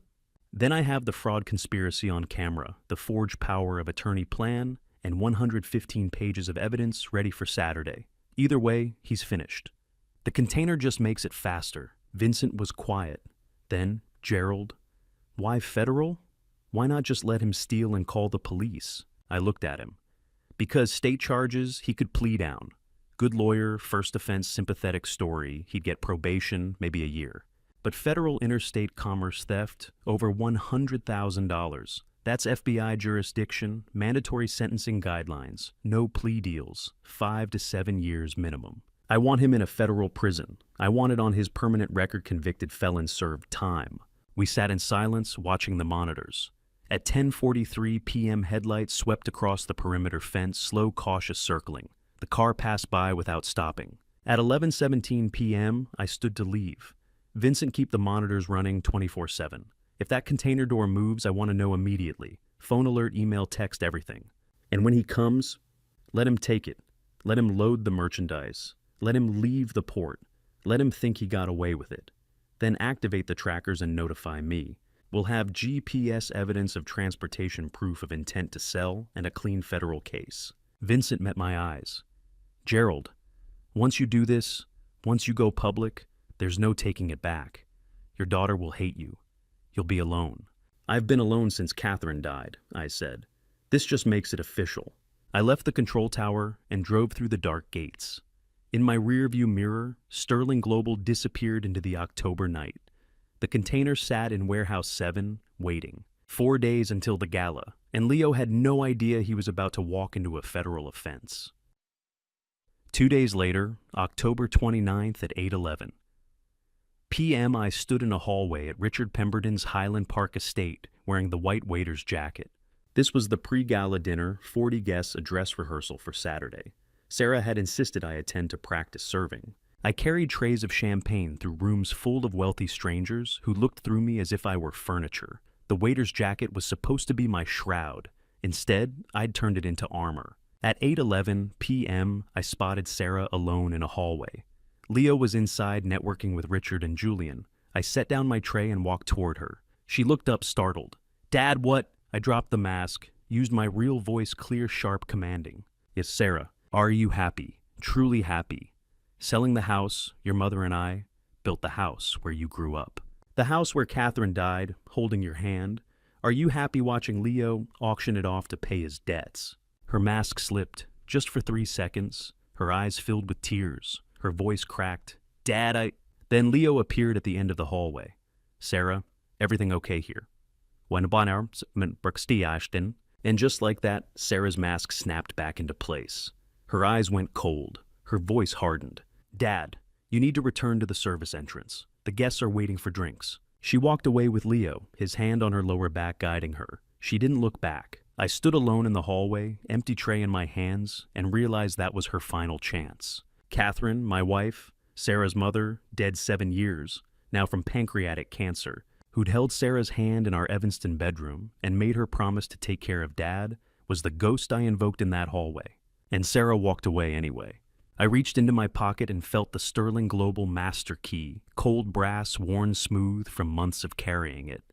then I have the fraud conspiracy on camera, the forged power of attorney plan, and 115 pages of evidence ready for Saturday. Either way, he's finished. The container just makes it faster. Vincent was quiet. Then, Gerald. Why federal? Why not just let him steal and call the police? I looked at him. Because state charges, he could plea down. Good lawyer, first offense, sympathetic story, he'd get probation, maybe a year. But federal interstate commerce theft, over $100,000. That's FBI jurisdiction, mandatory sentencing guidelines, no plea deals, 5 to 7 years minimum. I want him in a federal prison. I want it on his permanent record convicted felon served time. We sat in silence, watching the monitors. At 10:43 p.m., headlights swept across the perimeter fence, slow, cautious circling. The car passed by without stopping. At 11:17 p.m., I stood to leave. Vincent, keep the monitors running 24/7. If that container door moves, I want to know immediately. Phone alert, email, text, everything. And when he comes, let him take it. Let him load the merchandise. Let him leave the port. Let him think he got away with it. Then activate the trackers and notify me. We'll have GPS evidence of transportation, proof of intent to sell, and a clean federal case. Vincent met my eyes. Gerald, once you do this, once you go public, there's no taking it back. Your daughter will hate you. You'll be alone. I've been alone since Catherine died, I said. This just makes it official. I left the control tower and drove through the dark gates. In my rearview mirror, Sterling Global disappeared into the October night. The container sat in Warehouse 7, waiting. 4 days until the gala, and Leo had no idea he was about to walk into a federal offense. 2 days later, October 29th at 8:11 p.m., I stood in a hallway at Richard Pemberton's Highland Park estate wearing the white waiter's jacket. This was the pre-gala dinner, 40 guests, a dress rehearsal for Saturday. Sarah had insisted I attend to practice serving. I carried trays of champagne through rooms full of wealthy strangers who looked through me as if I were furniture. The waiter's jacket was supposed to be my shroud. Instead, I'd turned it into armor. At 8:11 p.m., I spotted Sarah alone in a hallway. Leo was inside networking with Richard and Julian. I set down my tray and walked toward her. She looked up startled. Dad, what? I dropped the mask, used my real voice, clear, sharp, commanding. Yes, Sarah, are you happy? Truly happy? Selling the house, your mother and I built the house where you grew up. The house where Catherine died, holding your hand. Are you happy watching Leo auction it off to pay his debts? Her mask slipped, just for 3 seconds. Her eyes filled with tears. Her voice cracked. Dad, Then Leo appeared at the end of the hallway. Sarah, everything okay here? And just like that, Sarah's mask snapped back into place. Her eyes went cold. Her voice hardened. Dad, you need to return to the service entrance. The guests are waiting for drinks. She walked away with Leo, his hand on her lower back guiding her. She didn't look back. I stood alone in the hallway, empty tray in my hands, and realized that was her final chance. Catherine, my wife, Sarah's mother, dead 7 years, now from pancreatic cancer, who'd held Sarah's hand in our Evanston bedroom and made her promise to take care of Dad, was the ghost I invoked in that hallway. And Sarah walked away anyway. I reached into my pocket and felt the Sterling Global master key, cold brass worn smooth from months of carrying it.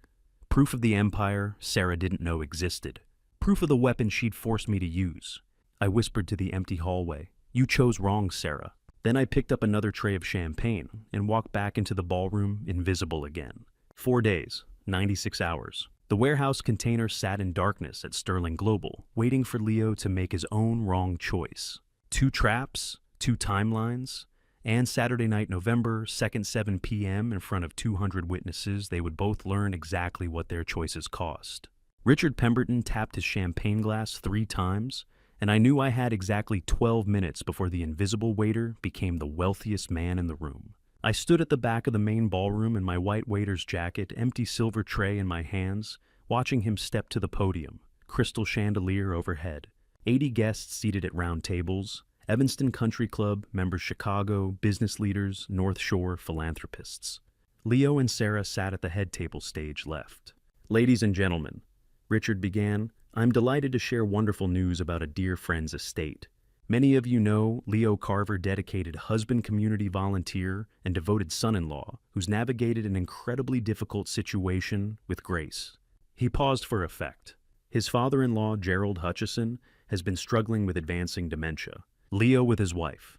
Proof of the empire Sarah didn't know existed. Proof of the weapon she'd forced me to use. I whispered to the empty hallway, You chose wrong, Sarah. Then I picked up another tray of champagne and walked back into the ballroom, invisible again. 4 days, 96 hours. The warehouse container sat in darkness at Sterling Global, waiting for Leo to make his own wrong choice. 2 traps, 2 timelines, and Saturday night, November 2nd, 7 p.m. in front of 200 witnesses, they would both learn exactly what their choices cost. Richard Pemberton tapped his champagne glass 3 times, and I knew I had exactly 12 minutes before the invisible waiter became the wealthiest man in the room. I stood at the back of the main ballroom in my white waiter's jacket, empty silver tray in my hands, watching him step to the podium, crystal chandelier overhead. 80 guests seated at round tables, Evanston Country Club, members Chicago, business leaders, North Shore philanthropists. Leo and Sarah sat at the head table stage left. "Ladies and gentlemen," Richard began, "I'm delighted to share wonderful news about a dear friend's estate. Many of you know Leo Carver, dedicated husband, community volunteer, and devoted son-in-law, who's navigated an incredibly difficult situation with grace." He paused for effect. His father-in-law, Gerald Hutchison, has been struggling with advancing dementia. Leo with his wife.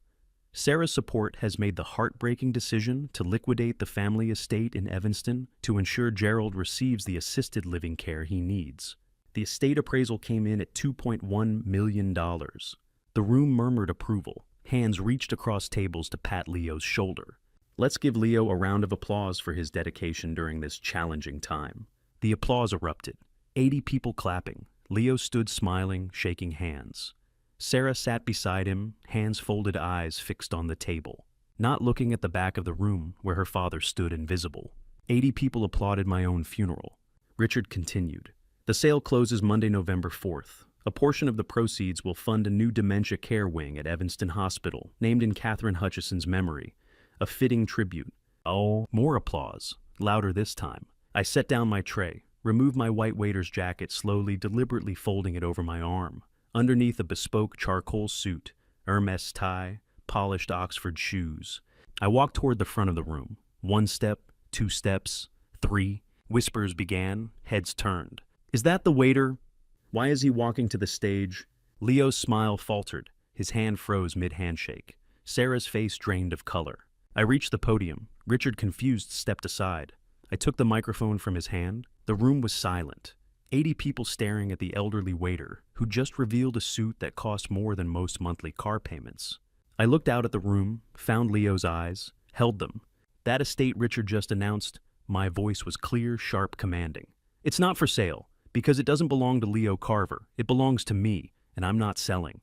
Sarah's support has made the heartbreaking decision to liquidate the family estate in Evanston to ensure Gerald receives the assisted living care he needs. The estate appraisal came in at $2.1 million. The room murmured approval. Hands reached across tables to pat Leo's shoulder. Let's give Leo a round of applause for his dedication during this challenging time. The applause erupted. 80 people clapping. Leo stood smiling, shaking hands. Sarah sat beside him, hands folded, eyes fixed on the table, not looking at the back of the room where her father stood invisible. 80 people applauded my own funeral. Richard continued. The sale closes Monday, November 4th. A portion of the proceeds will fund a new dementia care wing at Evanston Hospital, named in Catherine Hutchison's memory. A fitting tribute. Oh, more applause. Louder this time. I set down my tray, removed my white waiter's jacket, slowly, deliberately folding it over my arm. Underneath a bespoke charcoal suit, Hermes tie, polished Oxford shoes. I walked toward the front of the room. 1 step, 2 steps, 3. Whispers began, heads turned. Is that the waiter? Why is he walking to the stage? Leo's smile faltered. His hand froze mid-handshake. Sarah's face drained of color. I reached the podium. Richard, confused, stepped aside. I took the microphone from his hand. The room was silent. 80 people staring at the elderly waiter, who just revealed a suit that cost more than most monthly car payments. I looked out at the room, found Leo's eyes, held them. That estate Richard just announced, my voice was clear, sharp, commanding. It's not for sale. Because it doesn't belong to Leo Carver. It belongs to me, and I'm not selling.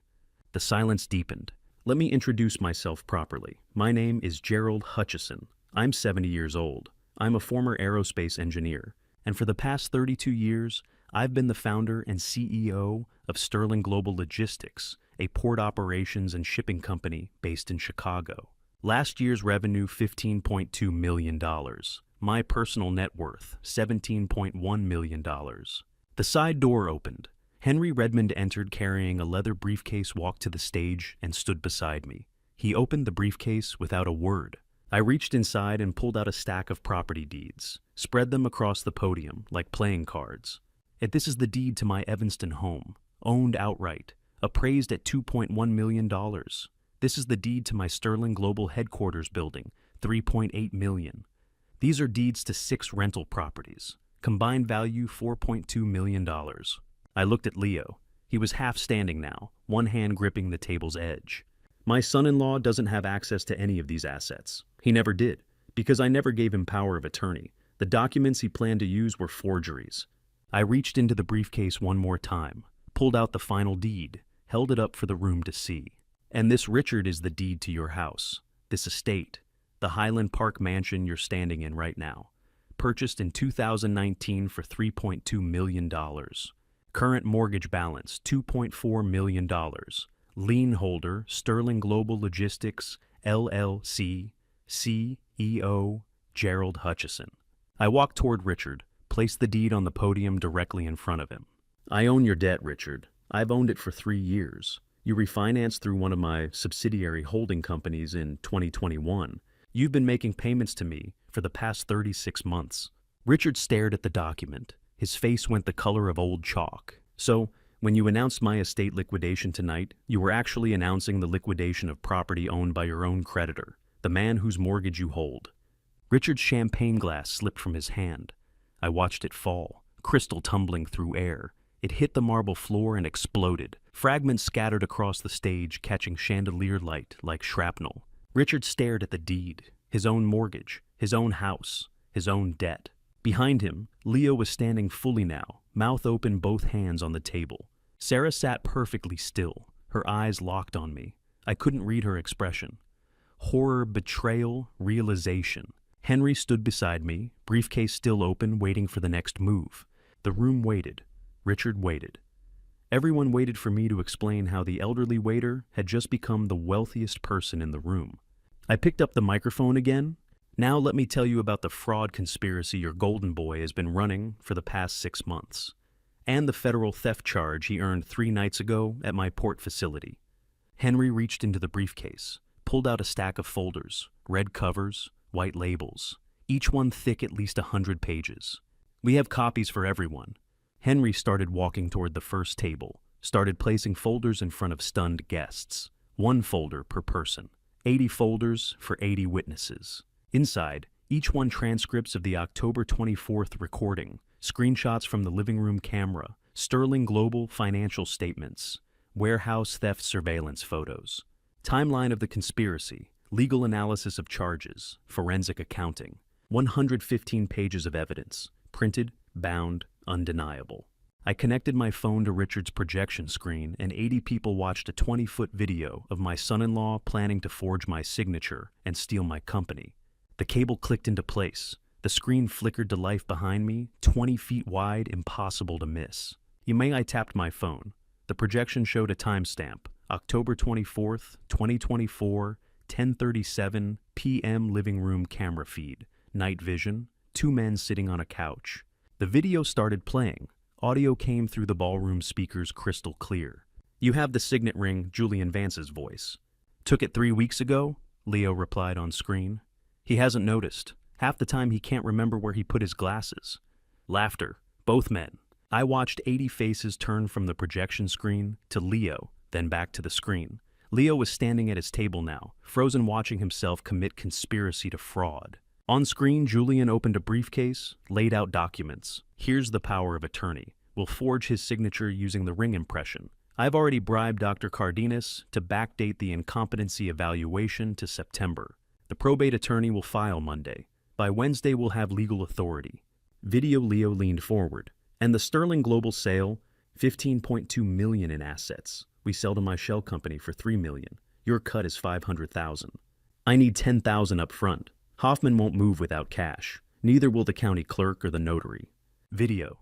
The silence deepened. Let me introduce myself properly. My name is Gerald Hutchison. I'm 70 years old. I'm a former aerospace engineer, and for the past 32 years, I've been the founder and CEO of Sterling Global Logistics, a port operations and shipping company based in Chicago. Last year's revenue, $15.2 million. My personal net worth, $17.1 million. The side door opened. Henry Redmond entered carrying a leather briefcase, walked to the stage, and stood beside me. He opened the briefcase without a word. I reached inside and pulled out a stack of property deeds, spread them across the podium like playing cards. And this is the deed to my Evanston home, owned outright, appraised at $2.1 million. This is the deed to my Sterling Global headquarters building, $3.8 million. These are deeds to 6 rental properties. Combined value, $4.2 million. I looked at Leo. He was half standing now, one hand gripping the table's edge. My son-in-law doesn't have access to any of these assets. He never did, because I never gave him power of attorney. The documents he planned to use were forgeries. I reached into the briefcase one more time, pulled out the final deed, held it up for the room to see. And this, Richard, is the deed to your house, this estate, the Highland Park mansion you're standing in right now. Purchased in 2019 for $3.2 million. Current mortgage balance, $2.4 million. Lien holder, Sterling Global Logistics, LLC, CEO, Gerald Hutchison. I walked toward Richard, placed the deed on the podium directly in front of him. I own your debt, Richard. I've owned it for 3 years. You refinanced through one of my subsidiary holding companies in 2021. You've been making payments to me for the past 36 months. Richard stared at the document. His face went the color of old chalk. So, when you announced my estate liquidation tonight, you were actually announcing the liquidation of property owned by your own creditor, the man whose mortgage you hold. Richard's champagne glass slipped from his hand. I watched it fall, crystal tumbling through air. It hit the marble floor and exploded. Fragments scattered across the stage, catching chandelier light like shrapnel. Richard stared at the deed, his own mortgage, his own house, his own debt. Behind him, Leo was standing fully now, mouth open, both hands on the table. Sarah sat perfectly still, her eyes locked on me. I couldn't read her expression. Horror, betrayal, realization. Henry stood beside me, briefcase still open, waiting for the next move. The room waited. Richard waited. Everyone waited for me to explain how the elderly waiter had just become the wealthiest person in the room. I picked up the microphone again. Now let me tell you about the fraud conspiracy your golden boy has been running for the past 6 months, and the federal theft charge he earned 3 nights ago at my port facility. Henry reached into the briefcase, pulled out a stack of folders, red covers, white labels, each one thick at least 100 pages. We have copies for everyone. Henry started walking toward the first table, started placing folders in front of stunned guests. 1 folder per person, 80 folders for 80 witnesses. Inside, each one transcripts of the October 24th recording, screenshots from the living room camera, Sterling Global financial statements, warehouse theft surveillance photos, timeline of the conspiracy, legal analysis of charges, forensic accounting, 115 pages of evidence, printed, bound, undeniable. I connected my phone to Richard's projection screen, and 80 people watched a 20-foot video of my son-in-law planning to forge my signature and steal my company. The cable clicked into place. The screen flickered to life behind me, 20 feet wide, impossible to miss. I tapped my phone. The projection showed a timestamp, October 24th, 2024, 10:37 p.m. living room camera feed, night vision, 2 men sitting on a couch. The video started playing. Audio came through the ballroom speakers crystal clear. "You have the signet ring," Julian Vance's voice. "Took it 3 weeks ago?" Leo replied on screen. "He hasn't noticed. Half the time he can't remember where he put his glasses." Laughter. Both men. I watched 80 faces turn from the projection screen to Leo, then back to the screen. Leo was standing at his table now, frozen, watching himself commit conspiracy to fraud. On screen, Julian opened a briefcase, laid out documents. "Here's the power of attorney. We'll forge his signature using the ring impression. I've already bribed Dr. Cardenas to backdate the incompetency evaluation to September. The probate attorney will file Monday. By Wednesday, we'll have legal authority." Video. Leo leaned forward. "And the Sterling Global sale, $15.2 million in assets. We sell to my shell company for $3 million. Your cut is $500,000. I need $10,000 up front. Hoffman won't move without cash. Neither will the county clerk or the notary." Video.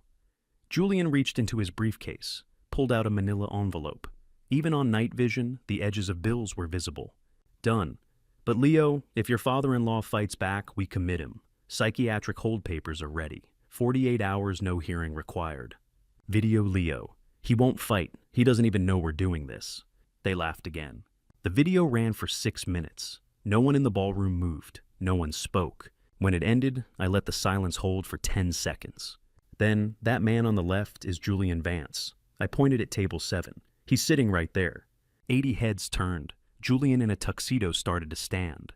Julian reached into his briefcase, pulled out a manila envelope. Even on night vision, the edges of bills were visible. "Done. But Leo, if your father-in-law fights back, we commit him. Psychiatric hold papers are ready. 48 hours, no hearing required." Video. Leo. "He won't fight. He doesn't even know we're doing this." They laughed again. The video ran for 6 minutes. No one in the ballroom moved. No one spoke. When it ended, I let the silence hold for 10 seconds. Then, "That man on the left is Julian Vance." I pointed at table 7. "He's sitting right there." 80 heads turned. Julian in a tuxedo started to stand.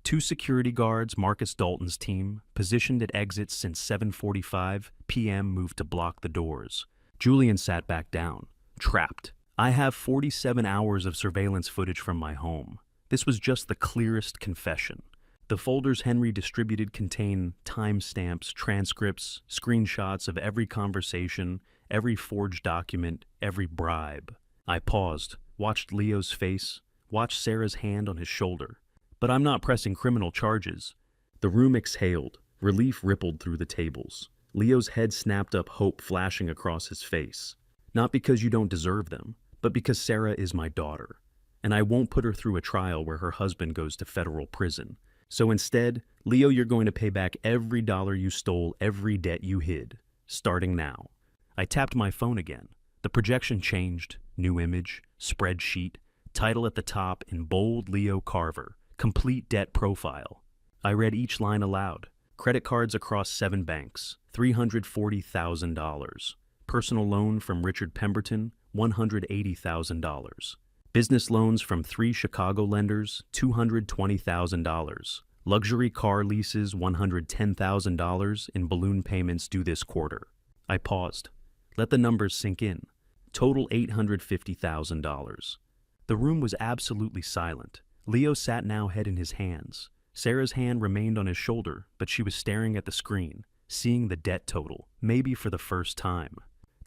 2 security guards, Marcus Dalton's team, positioned at exits since 7:45 p.m., moved to block the doors. Julian sat back down, trapped. I have 47 hours of surveillance footage from my home. This was just the clearest confession. The folders Henry distributed contain timestamps, transcripts, screenshots of every conversation, every forged document, every bribe. I paused, watched Leo's face, watched Sarah's hand on his shoulder. "But I'm not pressing criminal charges." The room exhaled. Relief rippled through the tables. Leo's head snapped up, hope flashing across his face. "Not because you don't deserve them, but because Sarah is my daughter. And I won't put her through a trial where her husband goes to federal prison. So instead, Leo, you're going to pay back every dollar you stole, every debt you hid, starting now." I tapped my phone again. The projection changed. New image, spreadsheet, title at the top in bold, Leo Carver, complete debt profile. I read each line aloud. Credit cards across 7 banks, $340,000. Personal loan from Richard Pemberton, $180,000. Business loans from 3 Chicago lenders, $220,000. Luxury car leases, $110,000 in balloon payments due this quarter. I paused. Let the numbers sink in. Total $850,000. The room was absolutely silent. Leo sat now, head in his hands. Sarah's hand remained on his shoulder, but she was staring at the screen, seeing the debt total, maybe for the first time.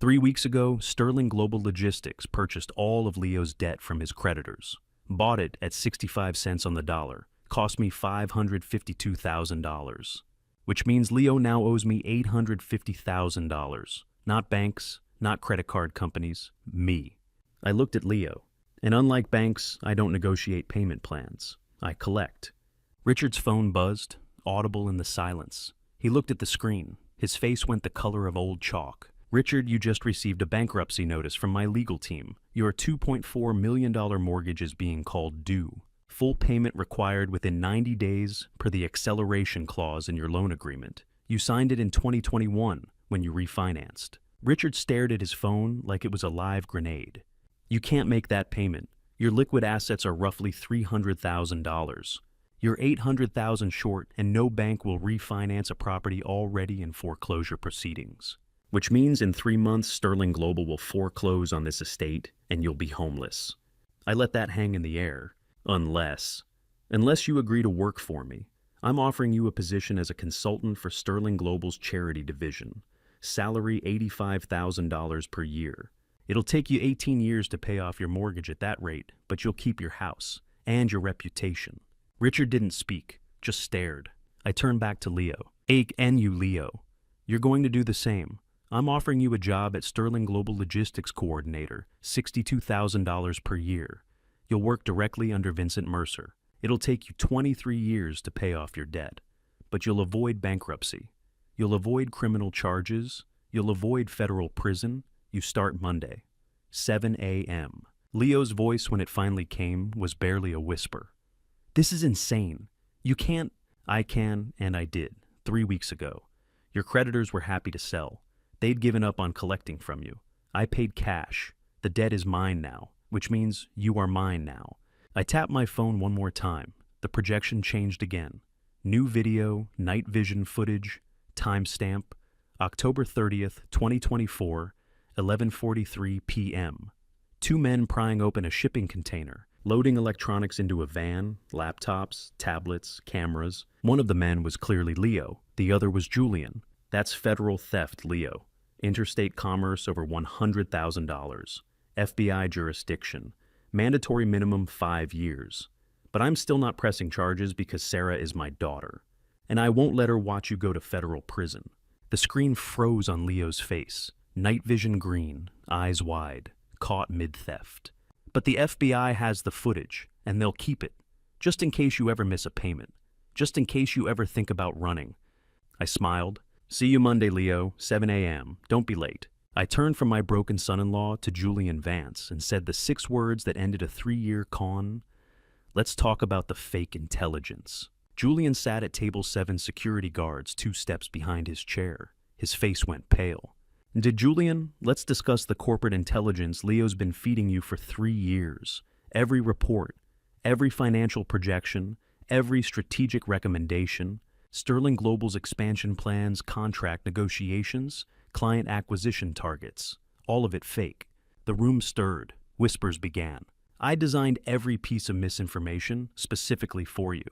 3 weeks ago, Sterling Global Logistics purchased all of Leo's debt from his creditors. Bought it at 65 cents on the dollar. Cost me $552,000. Which means Leo now owes me $850,000. Not banks, not credit card companies, me. I looked at Leo. And unlike banks, I don't negotiate payment plans. I collect. Richard's phone buzzed, audible in the silence. He looked at the screen. His face went the color of old chalk. Richard, you just received a bankruptcy notice from my legal team. Your $2.4 million mortgage is being called due. Full payment required within 90 days per the acceleration clause in your loan agreement. You signed it in 2021 when you refinanced. Richard stared at his phone like it was a live grenade. You can't make that payment. Your liquid assets are roughly $300,000. You're $800,000 short, and no bank will refinance a property already in foreclosure proceedings. Which means in 3 months, Sterling Global will foreclose on this estate, and you'll be homeless. I let that hang in the air. Unless you agree to work for me. I'm offering you a position as a consultant for Sterling Global's charity division. Salary $85,000 per year. It'll take you 18 years to pay off your mortgage at that rate, but you'll keep your house and your reputation. Richard didn't speak, just stared. I turned back to Leo. And you, Leo. You're going to do the same. I'm offering you a job at Sterling Global Logistics Coordinator, $62,000 per year. You'll work directly under Vincent Mercer. It'll take you 23 years to pay off your debt, but you'll avoid bankruptcy. You'll avoid criminal charges. You'll avoid federal prison. You start Monday, 7 a.m. Leo's voice, when it finally came, was barely a whisper. This is insane. You can't. I can, and I did, 3 weeks ago. Your creditors were happy to sell. They'd given up on collecting from you. I paid cash. The debt is mine now, which means you are mine now. I tapped my phone one more time. The projection changed again. New video, night vision footage, timestamp, October 30th, 2024, 11:43 p.m. 2 men prying open a shipping container, loading electronics into a van, laptops, tablets, cameras. One of the men was clearly Leo. The other was Julian. That's federal theft, Leo. Interstate commerce over $100,000. FBI jurisdiction. Mandatory minimum 5 years. But I'm still not pressing charges because Sarah is my daughter. And I won't let her watch you go to federal prison. The screen froze on Leo's face. Night vision green, eyes wide, caught mid-theft. But the FBI has the footage, and they'll keep it. Just in case you ever miss a payment. Just in case you ever think about running. I smiled. See you Monday, Leo, 7 a.m. Don't be late. I turned from my broken son-in-law to Julian Vance and said the 6 words that ended a 3-year con. Let's talk about the fake intelligence. Julian sat at table 7, security guards 2 steps behind his chair. His face went pale. Julian, let's discuss the corporate intelligence Leo's been feeding you for 3 years. Every report, every financial projection, every strategic recommendation, Sterling Global's expansion plans, contract negotiations, client acquisition targets, all of it fake. The room stirred. Whispers began. I designed every piece of misinformation specifically for you.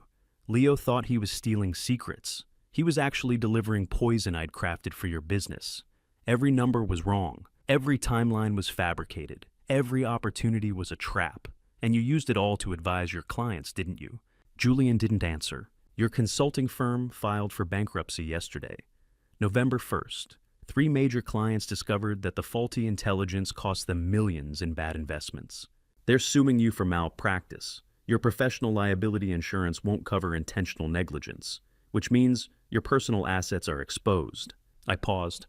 Leo thought he was stealing secrets. He was actually delivering poison I'd crafted for your business. Every number was wrong. Every timeline was fabricated. Every opportunity was a trap. And you used it all to advise your clients, didn't you? Julian didn't answer. Your consulting firm filed for bankruptcy yesterday. November 1st, 3 major clients discovered that the faulty intelligence cost them millions in bad investments. They're suing you for malpractice. Your professional liability insurance won't cover intentional negligence, which means your personal assets are exposed. I paused.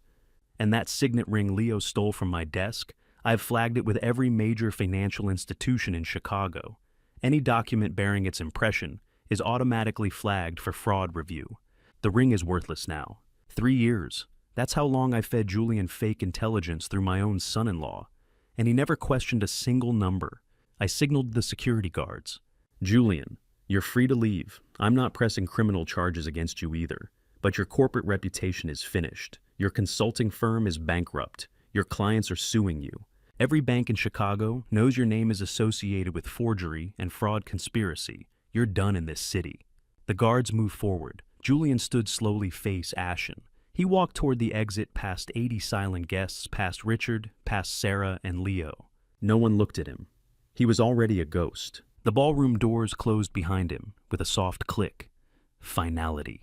And that signet ring Leo stole from my desk, I've flagged it with every major financial institution in Chicago. Any document bearing its impression is automatically flagged for fraud review. The ring is worthless now. 3 years. That's how long I fed Julian fake intelligence through my own son-in-law. And he never questioned a single number. I signaled the security guards. Julian, you're free to leave. I'm not pressing criminal charges against you either. But your corporate reputation is finished. Your consulting firm is bankrupt. Your clients are suing you. Every bank in Chicago knows your name is associated with forgery and fraud conspiracy. You're done in this city. The guards moved forward. Julian stood slowly, face ashen. He walked toward the exit, past 80 silent guests, past Richard, past Sarah and Leo. No one looked at him. He was already a ghost. The ballroom doors closed behind him with a soft click. Finality.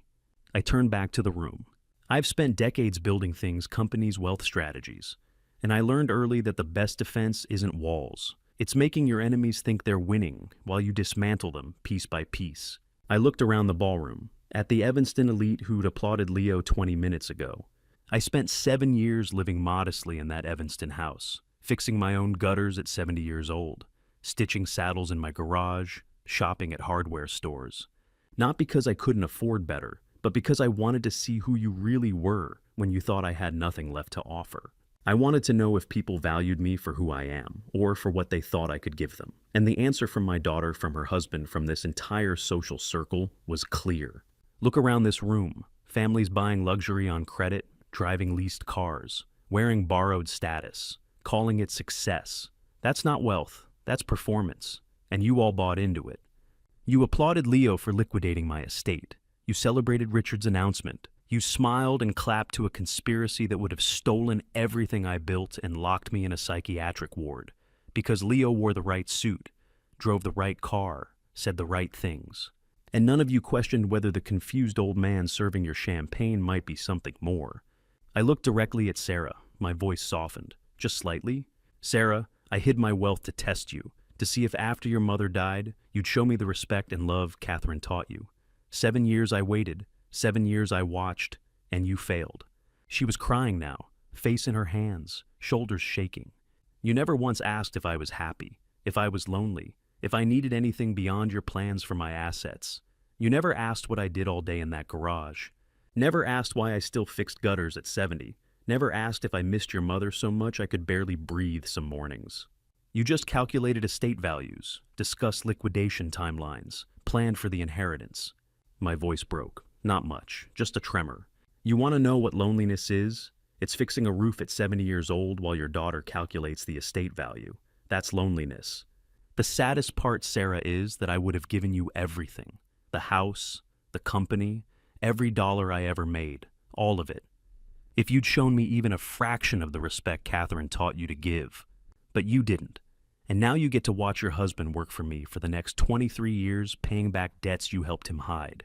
I turned back to the room. I've spent decades building things, companies, wealth strategies. And I learned early that the best defense isn't walls. It's making your enemies think they're winning while you dismantle them piece by piece. I looked around the ballroom, at the Evanston elite who'd applauded Leo 20 minutes ago. I spent 7 years living modestly in that Evanston house, fixing my own gutters at 70 years old, stitching saddles in my garage, shopping at hardware stores. Not because I couldn't afford better, but because I wanted to see who you really were when you thought I had nothing left to offer. I wanted to know if people valued me for who I am, or for what they thought I could give them. And the answer from my daughter, from her husband, from this entire social circle was clear. Look around this room. Families buying luxury on credit, driving leased cars, wearing borrowed status, calling it success. That's not wealth, that's performance. And you all bought into it. You applauded Leo for liquidating my estate. You celebrated Richard's announcement. You smiled and clapped to a conspiracy that would have stolen everything I built and locked me in a psychiatric ward. Because Leo wore the right suit, drove the right car, said the right things. And none of you questioned whether the confused old man serving your champagne might be something more. I looked directly at Sarah. My voice softened, just slightly. Sarah, I hid my wealth to test you, to see if after your mother died, you'd show me the respect and love Catherine taught you. 7 years I waited. 7 years I watched, and you failed. She was crying now, face in her hands, shoulders shaking. You never once asked if I was happy, if I was lonely, if I needed anything beyond your plans for my assets. You never asked what I did all day in that garage. Never asked why I still fixed gutters at 70. Never asked if I missed your mother so much I could barely breathe some mornings. You just calculated estate values, discussed liquidation timelines, planned for the inheritance. My voice broke. Not much, just a tremor. You want to know what loneliness is? It's fixing a roof at 70 years old while your daughter calculates the estate value. That's loneliness. The saddest part, Sarah, is that I would have given you everything. The house, the company, every dollar I ever made, all of it. If you'd shown me even a fraction of the respect Catherine taught you to give. But you didn't. And now you get to watch your husband work for me for the next 23 years, paying back debts you helped him hide.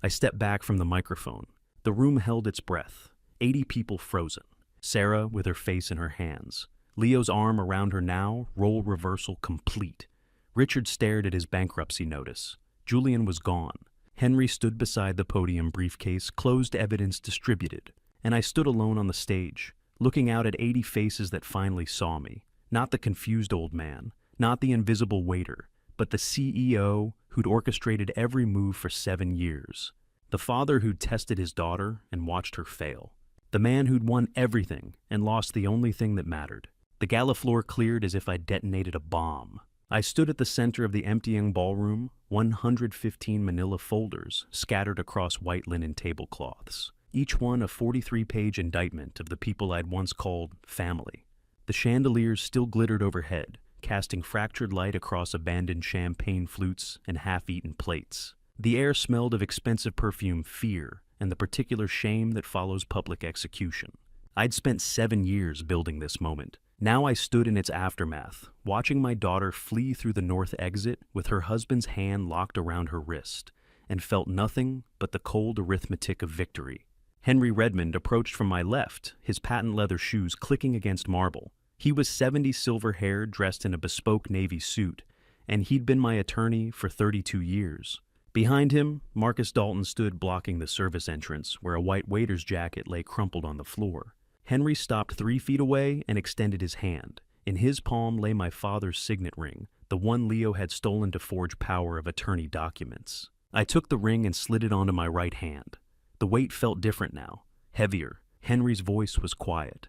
I stepped back from the microphone. The room held its breath. 80 people frozen. Sarah with her face in her hands. Leo's arm around her now, role reversal complete. Richard stared at his bankruptcy notice. Julian was gone. Henry stood beside the podium, briefcase, closed evidence distributed. And I stood alone on the stage, looking out at 80 faces that finally saw me. Not the confused old man, not the invisible waiter, but the CEO who'd orchestrated every move for 7 years. The father who'd tested his daughter and watched her fail. The man who'd won everything and lost the only thing that mattered. The gala floor cleared as if I'd detonated a bomb. I stood at the center of the emptying ballroom, 115 manila folders scattered across white linen tablecloths, each one a 43-page indictment of the people I'd once called family. The chandeliers still glittered overhead, casting fractured light across abandoned champagne flutes and half-eaten plates. The air smelled of expensive perfume, fear, and the particular shame that follows public execution. I'd spent 7 years building this moment. Now I stood in its aftermath, watching my daughter flee through the north exit with her husband's hand locked around her wrist, and felt nothing but the cold arithmetic of victory. Henry Redmond approached from my left, his patent leather shoes clicking against marble. He was 70, silver-haired, dressed in a bespoke navy suit, and he'd been my attorney for 32 years. Behind him, Marcus Dalton stood blocking the service entrance, where a white waiter's jacket lay crumpled on the floor. Henry stopped 3 feet away and extended his hand. In his palm lay my father's signet ring, the one Leo had stolen to forge power of attorney documents. I took the ring and slid it onto my right hand. The weight felt different now, heavier. Henry's voice was quiet.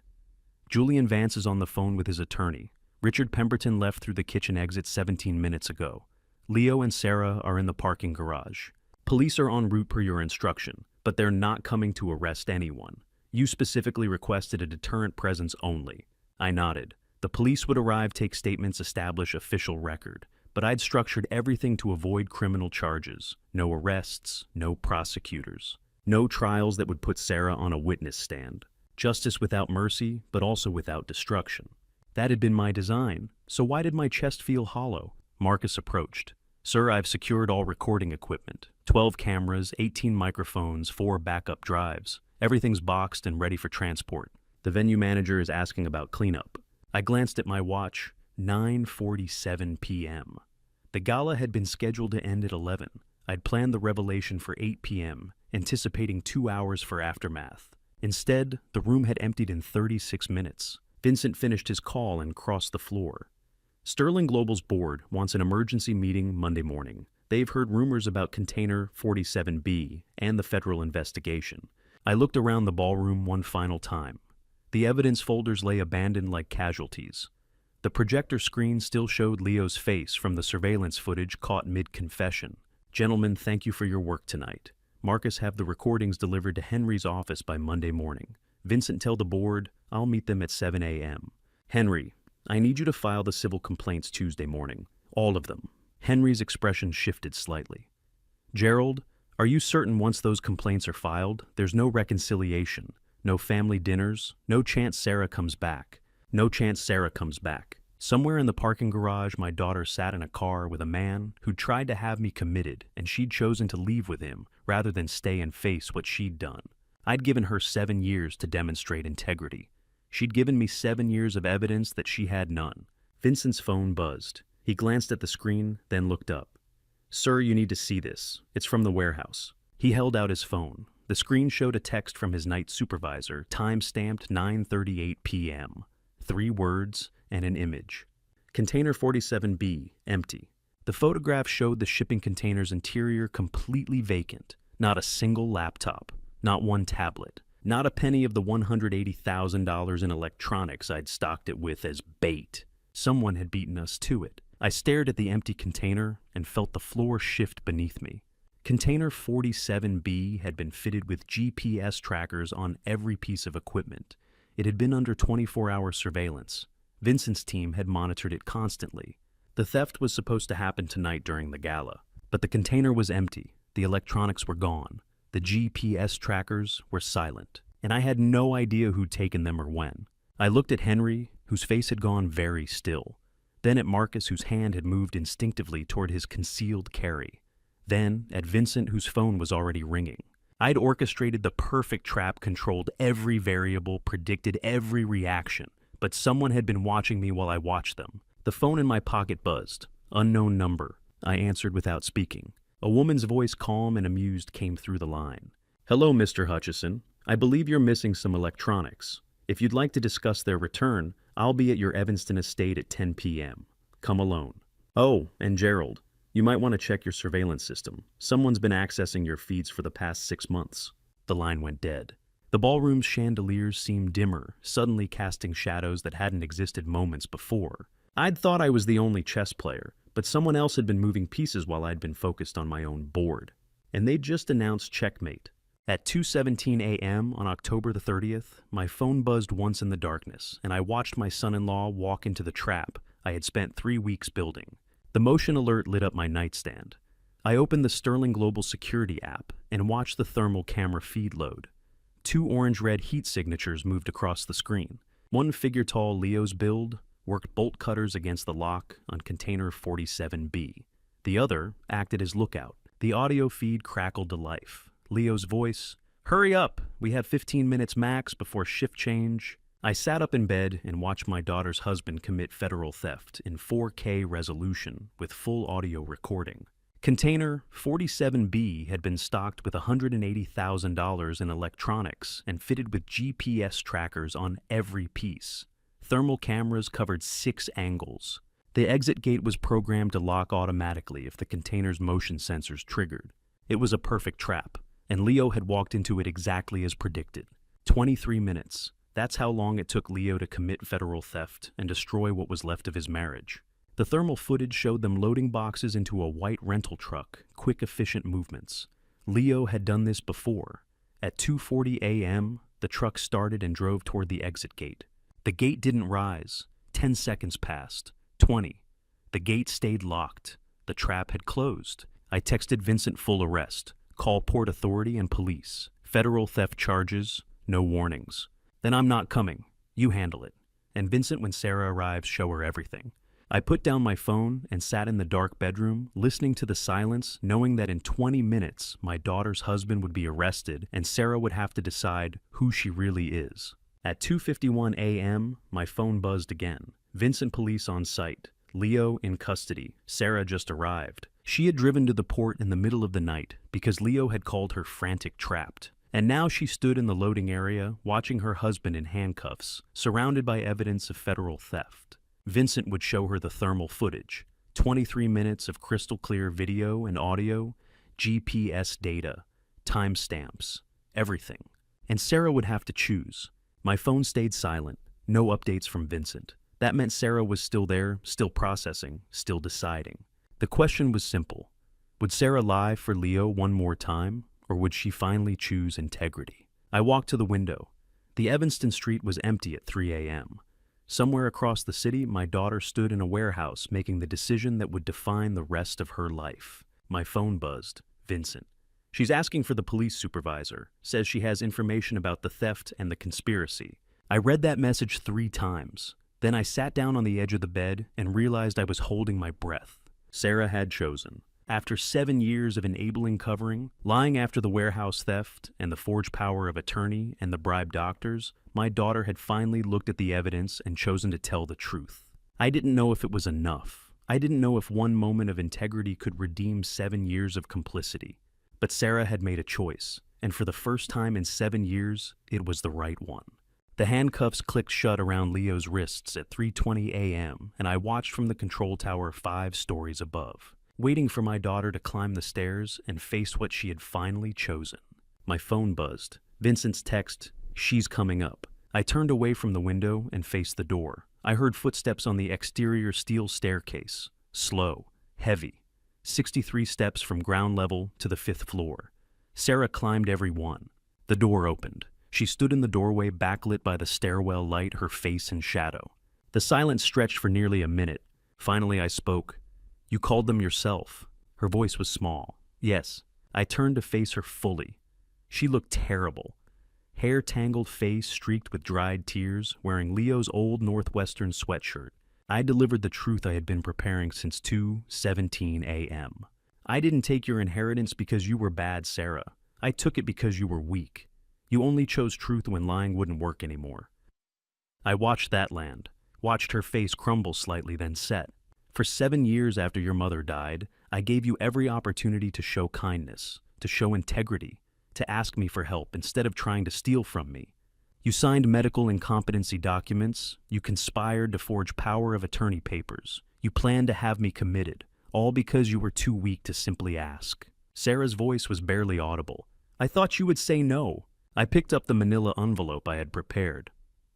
Julian Vance is on the phone with his attorney. Richard Pemberton left through the kitchen exit 17 minutes ago. Leo and Sarah are in the parking garage. Police are en route per your instruction, but they're not coming to arrest anyone. You specifically requested a deterrent presence only. I nodded. The police would arrive, take statements, establish official record. But I'd structured everything to avoid criminal charges. No arrests, no prosecutors. No trials that would put Sarah on a witness stand. Justice without mercy, but also without destruction. That had been my design, so why did my chest feel hollow? Marcus approached. Sir, I've secured all recording equipment. 12 cameras, 18 microphones, 4 backup drives. Everything's boxed and ready for transport. The venue manager is asking about cleanup. I glanced at my watch. 9:47 p.m. The gala had been scheduled to end at 11. I'd planned the revelation for 8 p.m., anticipating 2 hours for aftermath. Instead, the room had emptied in 36 minutes. Vincent finished his call and crossed the floor. Sterling Global's board wants an emergency meeting Monday morning. They've heard rumors about Container 47B and the federal investigation. I looked around the ballroom one final time. The evidence folders lay abandoned like casualties. The projector screen still showed Leo's face from the surveillance footage caught mid-confession. Gentlemen, thank you for your work tonight. Marcus, have the recordings delivered to Henry's office by Monday morning. Vincent, tell the board I'll meet them at 7 a.m. Henry, I need you to file the civil complaints Tuesday morning. All of them. Henry's expression shifted slightly. Gerald, are you certain once those complaints are filed, there's no reconciliation, no family dinners, no chance Sarah comes back? No chance Sarah comes back. Somewhere in the parking garage, my daughter sat in a car with a man who tried to have me committed, and she'd chosen to leave with him rather than stay and face what she'd done. I'd given her 7 years to demonstrate integrity. She'd given me 7 years of evidence that she had none. Vincent's phone buzzed. He glanced at the screen, then looked up. Sir, you need to see this. It's from the warehouse. He held out his phone. The screen showed a text from his night supervisor, time-stamped 9:38 p.m. 3 words and an image. Container 47B, empty. The photograph showed the shipping container's interior completely vacant. Not a single laptop, not one tablet, not a penny of the $180,000 in electronics I'd stocked it with as bait. Someone had beaten us to it. I stared at the empty container and felt the floor shift beneath me. Container 47B had been fitted with GPS trackers on every piece of equipment. It had been under 24-hour surveillance. Vincent's team had monitored it constantly. The theft was supposed to happen tonight during the gala, but the container was empty. The electronics were gone. The GPS trackers were silent, and I had no idea who'd taken them or when. I looked at Henry, whose face had gone very still. Then at Marcus, whose hand had moved instinctively toward his concealed carry. Then at Vincent, whose phone was already ringing. I'd orchestrated the perfect trap, controlled every variable, predicted every reaction, but someone had been watching me while I watched them. The phone in my pocket buzzed. Unknown number. I answered without speaking. A woman's voice, calm and amused, came through the line. Hello, Mr. Hutchison. I believe you're missing some electronics. If you'd like to discuss their return, I'll be at your Evanston estate at 10 p.m. Come alone. Oh, and Gerald, you might want to check your surveillance system. Someone's been accessing your feeds for the past 6 months. The line went dead. The ballroom's chandeliers seemed dimmer, suddenly casting shadows that hadn't existed moments before. I'd thought I was the only chess player, but someone else had been moving pieces while I'd been focused on my own board. And they'd just announced checkmate. At 2:17 a.m. on October the 30th, my phone buzzed once in the darkness, and I watched my son-in-law walk into the trap I had spent 3 weeks building. The motion alert lit up my nightstand. I opened the Sterling Global Security app and watched the thermal camera feed load. 2 orange-red heat signatures moved across the screen. One figure-tall Leo's build worked bolt cutters against the lock on Container 47B. The other acted as lookout. The audio feed crackled to life. Leo's voice, "Hurry up! We have 15 minutes max before shift change." I sat up in bed and watched my daughter's husband commit federal theft in 4K resolution with full audio recording. Container 47B had been stocked with $180,000 in electronics and fitted with GPS trackers on every piece. Thermal cameras covered 6 angles. The exit gate was programmed to lock automatically if the container's motion sensors triggered. It was a perfect trap, and Leo had walked into it exactly as predicted. 23 minutes. That's how long it took Leo to commit federal theft and destroy what was left of his marriage. The thermal footage showed them loading boxes into a white rental truck, quick, efficient movements. Leo had done this before. At 2:40 a.m., the The truck started and drove toward the exit gate. The gate didn't rise. 10 seconds passed. 20. The gate stayed locked. The trap had closed. I texted Vincent full arrest. Call Port Authority and police. Federal theft charges. No warnings. Then I'm not coming. You handle it. And Vincent, when Sarah arrives, show her everything. I put down my phone and sat in the dark bedroom, listening to the silence, knowing that in 20 minutes, my daughter's husband would be arrested and Sarah would have to decide who she really is. At 2:51 a.m., my phone buzzed again. Vincent police on site. Leo in custody. Sarah just arrived. She had driven to the port in the middle of the night because Leo had called her frantic trapped. And now she stood in the loading area, watching her husband in handcuffs, surrounded by evidence of federal theft. Vincent would show her the thermal footage, 23 minutes of crystal clear video and audio, GPS data, timestamps, everything. And Sarah would have to choose. My phone stayed silent, no updates from Vincent. That meant Sarah was still there, still processing, still deciding. The question was simple. Would Sarah lie for Leo one more time, or would she finally choose integrity? I walked to the window. The Evanston street was empty at 3 a.m. Somewhere across the city, my daughter stood in a warehouse making the decision that would define the rest of her life. My phone buzzed. Vincent. She's asking for the police supervisor, says she has information about the theft and the conspiracy. I read that message 3 times. Then I sat down on the edge of the bed and realized I was holding my breath. Sarah had chosen. After 7 years of enabling covering, lying after the warehouse theft and the forged power of attorney and the bribed doctors, my daughter had finally looked at the evidence and chosen to tell the truth. I didn't know if it was enough. I didn't know if one moment of integrity could redeem 7 years of complicity. But Sarah had made a choice, and for the first time in 7 years, it was the right one. The handcuffs clicked shut around Leo's wrists at 3:20 a.m., and I watched from the control tower 5 stories above, waiting for my daughter to climb the stairs and face what she had finally chosen. My phone buzzed. Vincent's text, "She's coming up." I turned away from the window and faced the door. I heard footsteps on the exterior steel staircase. Slow, heavy. 63 steps from ground level to the 5th floor. Sarah climbed every one. The door opened. She stood in the doorway backlit by the stairwell light, her face in shadow. The silence stretched for nearly a minute. Finally I spoke. "You called them yourself." Her voice was small. "Yes." I turned to face her fully. She looked terrible. Hair-tangled face streaked with dried tears, wearing Leo's old Northwestern sweatshirt. I delivered the truth I had been preparing since 2:17 a.m. "I didn't take your inheritance because you were bad, Sarah. I took it because you were weak. You only chose truth when lying wouldn't work anymore." I watched that land, watched her face crumble slightly, then set. "For 7 years after your mother died, I gave you every opportunity to show kindness, to show integrity, to ask me for help instead of trying to steal from me. You signed medical incompetency documents, you conspired to forge power of attorney papers, you planned to have me committed, all because you were too weak to simply ask." Sarah's voice was barely audible. "I thought you would say no." I picked up the manila envelope I had prepared.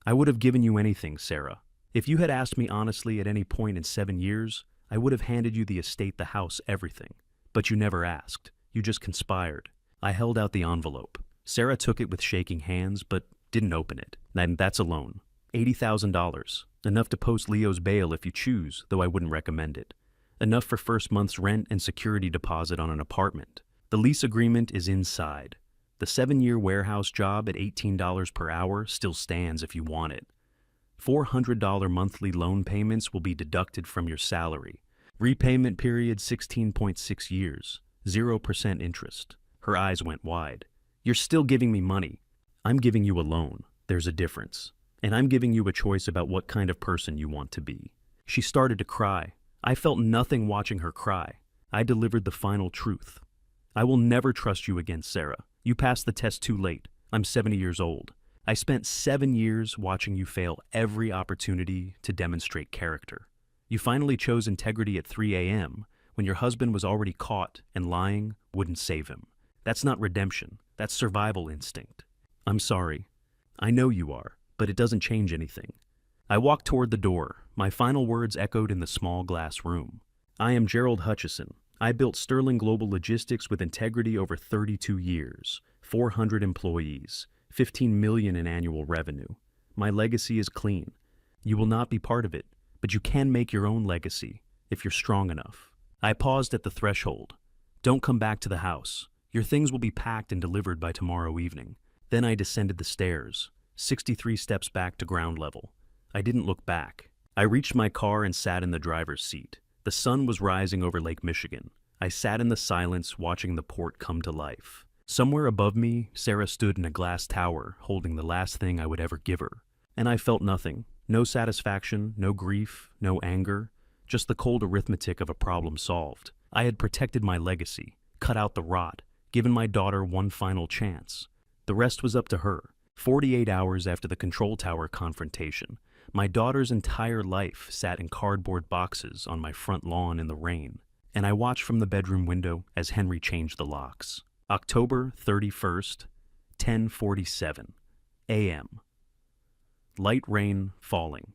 "I would have given you anything, Sarah. If you had asked me honestly at any point in 7 years, I would have handed you the estate, the house, everything. But you never asked. You just conspired." I held out the envelope. Sarah took it with shaking hands, but didn't open it. And that's a loan. $80,000. Enough to post Leo's bail if you choose, though I wouldn't recommend it. Enough for first month's rent and security deposit on an apartment. The lease agreement is inside. The 7-year warehouse job at $18 per hour still stands if you want it. $400 monthly loan payments will be deducted from your salary. Repayment period 16.6 years. 0% interest. Her eyes went wide. "You're still giving me money." "I'm giving you a loan. There's a difference. And I'm giving you a choice about what kind of person you want to be." She started to cry. I felt nothing watching her cry. I delivered the final truth. "I will never trust you again, Sarah. You passed the test too late. I'm 70 years old. I spent 7 years watching you fail every opportunity to demonstrate character. You finally chose integrity at 3 a.m. when your husband was already caught and lying wouldn't save him. That's not redemption. That's survival instinct. I'm sorry. I know you are, but it doesn't change anything." I walked toward the door. My final words echoed in the small glass room. "I am Gerald Hutchison. I built Sterling Global Logistics with integrity over 32 years, 400 employees, 15 million in annual revenue. My legacy is clean. You will not be part of it, but you can make your own legacy if you're strong enough. I paused at the threshold. Don't come back to the house. Your things will be packed and delivered by tomorrow evening. Then I descended the stairs, 63 steps back to ground level. I didn't look back. I reached my car and sat in the driver's seat. The sun was rising over Lake Michigan. I sat in the silence, watching the port come to life. Somewhere above me, Sarah stood in a glass tower, holding the last thing I would ever give her. And I felt nothing. No satisfaction, no grief, no anger, just the cold arithmetic of a problem solved. I had protected my legacy, cut out the rot, given my daughter one final chance. The rest was up to her. 48 hours after the control tower confrontation, my daughter's entire life sat in cardboard boxes on my front lawn in the rain, and I watched from the bedroom window as Henry changed the locks. October 31st, 10:47 a.m. Light rain falling.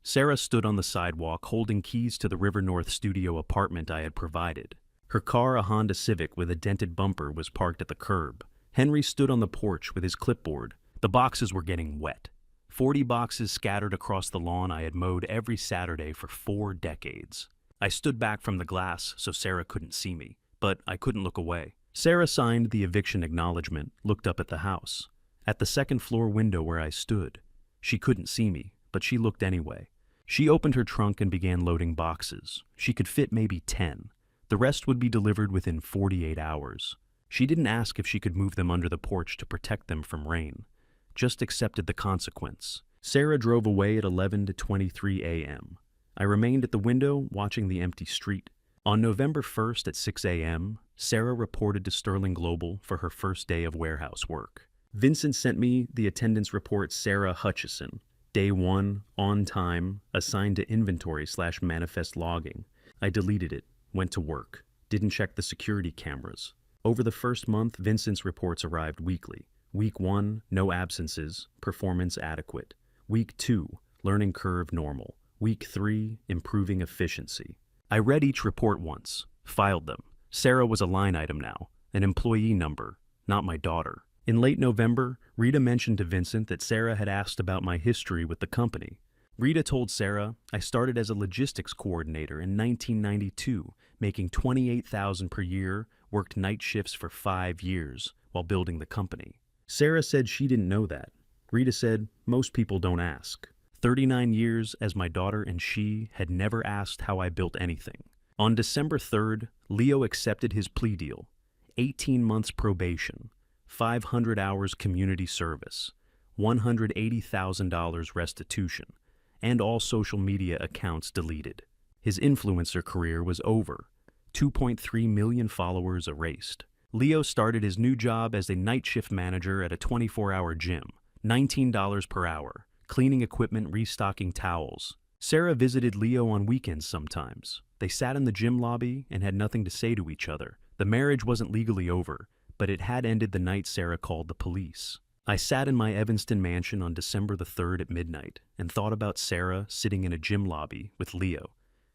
Sarah stood on the sidewalk holding keys to the River North studio apartment I had provided. Her car, a Honda Civic with a dented bumper, was parked at the curb. Henry stood on the porch with his clipboard. The boxes were getting wet. 40 boxes scattered across the lawn I had mowed every Saturday for 4 decades. I stood back from the glass so Sarah couldn't see me, but I couldn't look away. Sarah signed the eviction acknowledgement, looked up at the house. At the second-floor window where I stood. She couldn't see me, but she looked anyway. She opened her trunk and began loading boxes. She could fit maybe 10. The rest would be delivered within 48 hours. She didn't ask if she could move them under the porch to protect them from rain. Just accepted the consequence. Sarah drove away at 11:23 a.m. I remained at the window watching the empty street. On November 1st at 6 a.m., Sarah reported to Sterling Global for her first day of warehouse work. Vincent sent me the attendance report. Sarah Hutchison. Day 1, on time, assigned to inventory/manifest logging. I deleted it, went to work, didn't check the security cameras. Over the first month, Vincent's reports arrived weekly. Week 1, no absences, performance adequate. Week 2, learning curve normal. Week 3, improving efficiency. I read each report once, filed them. Sarah was a line item now, an employee number, not my daughter. In late November, Rita mentioned to Vincent that Sarah had asked about my history with the company. Rita told Sarah, I started as a logistics coordinator in 1992, making $28,000 per year, worked night shifts for 5 years while building the company. Sarah said she didn't know that. Rita said, most people don't ask. 39 years as my daughter and she had never asked how I built anything. On December 3rd, Leo accepted his plea deal. 18 months probation, 500 hours community service, $180,000 restitution, and all social media accounts deleted. His influencer career was over. 2.3 million followers erased. Leo started his new job as a night shift manager at a 24-hour gym, $19 per hour, cleaning equipment, restocking towels. Sarah visited Leo on weekends sometimes. They sat in the gym lobby and had nothing to say to each other. The marriage wasn't legally over, but it had ended the night Sarah called the police. I sat in my Evanston mansion on December the 3rd at midnight and thought about Sarah sitting in a gym lobby with Leo,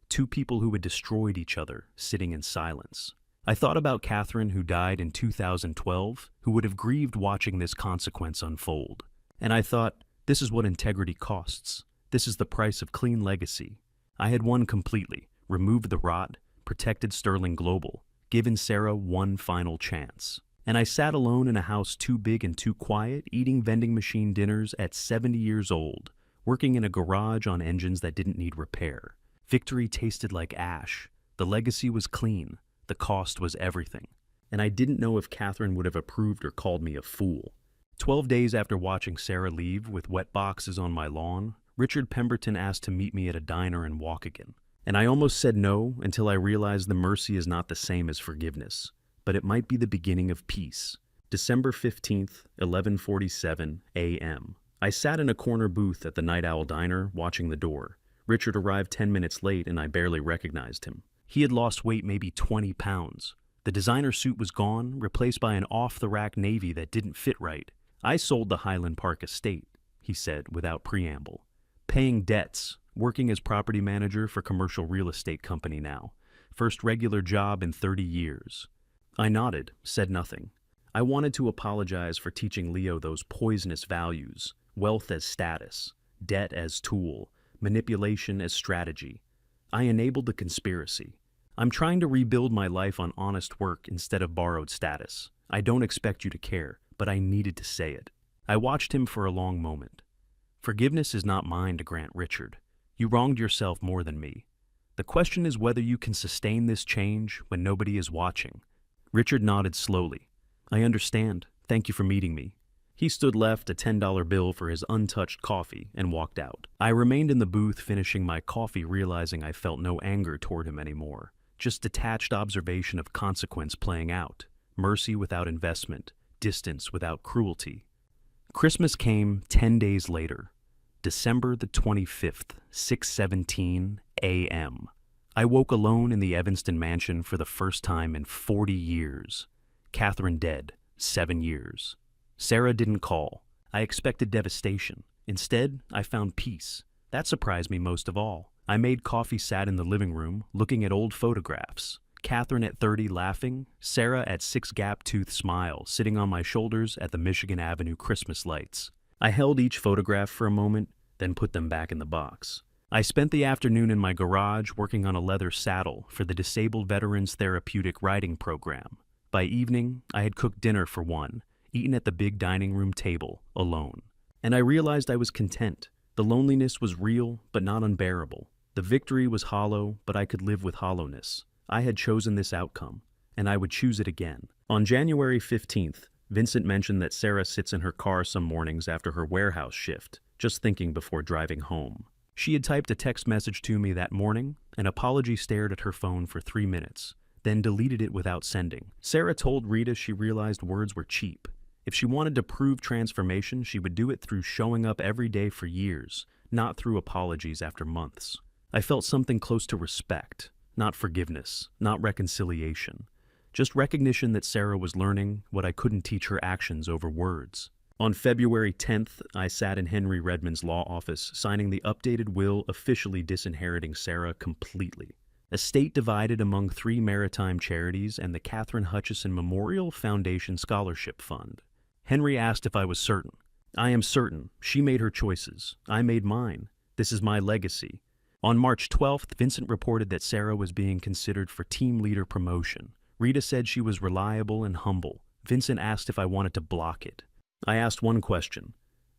2 people who had destroyed each other, sitting in silence. I thought about Catherine, who died in 2012, who would have grieved watching this consequence unfold. And I thought, this is what integrity costs. This is the price of clean legacy. I had won completely, removed the rot, protected Sterling Global, given Sarah one final chance. And I sat alone in a house too big and too quiet, eating vending machine dinners at 70 years old, working in a garage on engines that didn't need repair. Victory tasted like ash. The legacy was clean. The cost was everything. And I didn't know if Catherine would have approved or called me a fool. 12 days after watching Sarah leave with wet boxes on my lawn, Richard Pemberton asked to meet me at a diner in Waukegan. And I almost said no until I realized the mercy is not the same as forgiveness, but it might be the beginning of peace. December 15th, 11:47 a.m. I sat in a corner booth at the Night Owl Diner watching the door. Richard arrived 10 minutes late and I barely recognized him. He had lost weight maybe 20 pounds. The designer suit was gone, replaced by an off-the-rack navy that didn't fit right. I sold the Highland Park estate, he said without preamble. Paying debts, working as property manager for commercial real estate company now. First regular job in 30 years. I nodded, said nothing. I wanted to apologize for teaching Leo those poisonous values: wealth as status, debt as tool, manipulation as strategy. I enabled the conspiracy. I'm trying to rebuild my life on honest work instead of borrowed status. I don't expect you to care, but I needed to say it. I watched him for a long moment. Forgiveness is not mine to grant, Richard. You wronged yourself more than me. The question is whether you can sustain this change when nobody is watching. Richard nodded slowly. I understand. Thank you for meeting me. He stood, left a $10 bill for his untouched coffee, and walked out. I remained in the booth finishing my coffee, realizing I felt no anger toward him anymore. Just detached observation of consequence playing out. Mercy without investment. Distance without cruelty. Christmas came 10 days later. December the 25th, 6:17 a.m. I woke alone in the Evanston mansion for the first time in 40 years. Catherine dead, 7 years. Sarah didn't call. I expected devastation. Instead, I found peace. That surprised me most of all. I made coffee, sat in the living room, looking at old photographs. Catherine at 30 laughing, Sarah at 6 gap-toothed smile, sitting on my shoulders at the Michigan Avenue Christmas lights. I held each photograph for a moment, then put them back in the box. I spent the afternoon in my garage working on a leather saddle for the Disabled Veterans Therapeutic Riding Program. By evening, I had cooked dinner for one, eaten at the big dining room table, alone. And I realized I was content. The loneliness was real, but not unbearable. The victory was hollow, but I could live with hollowness. I had chosen this outcome, and I would choose it again. On January 15th, Vincent mentioned that Sarah sits in her car some mornings after her warehouse shift, just thinking before driving home. She had typed a text message to me that morning, an apology, stared at her phone for 3 minutes, then deleted it without sending. Sarah told Rita she realized words were cheap. If she wanted to prove transformation, she would do it through showing up every day for years, not through apologies after months. I felt something close to respect, not forgiveness, not reconciliation. Just recognition that Sarah was learning what I couldn't teach her: actions over words. On February 10th, I sat in Henry Redmond's law office, signing the updated will officially disinheriting Sarah completely. Estate divided among 3 maritime charities and the Catherine Hutchison Memorial Foundation Scholarship Fund. Henry asked if I was certain. I am certain. She made her choices. I made mine. This is my legacy. On March 12th, Vincent reported that Sarah was being considered for team leader promotion. Rita said she was reliable and humble. Vincent asked if I wanted to block it. I asked one question: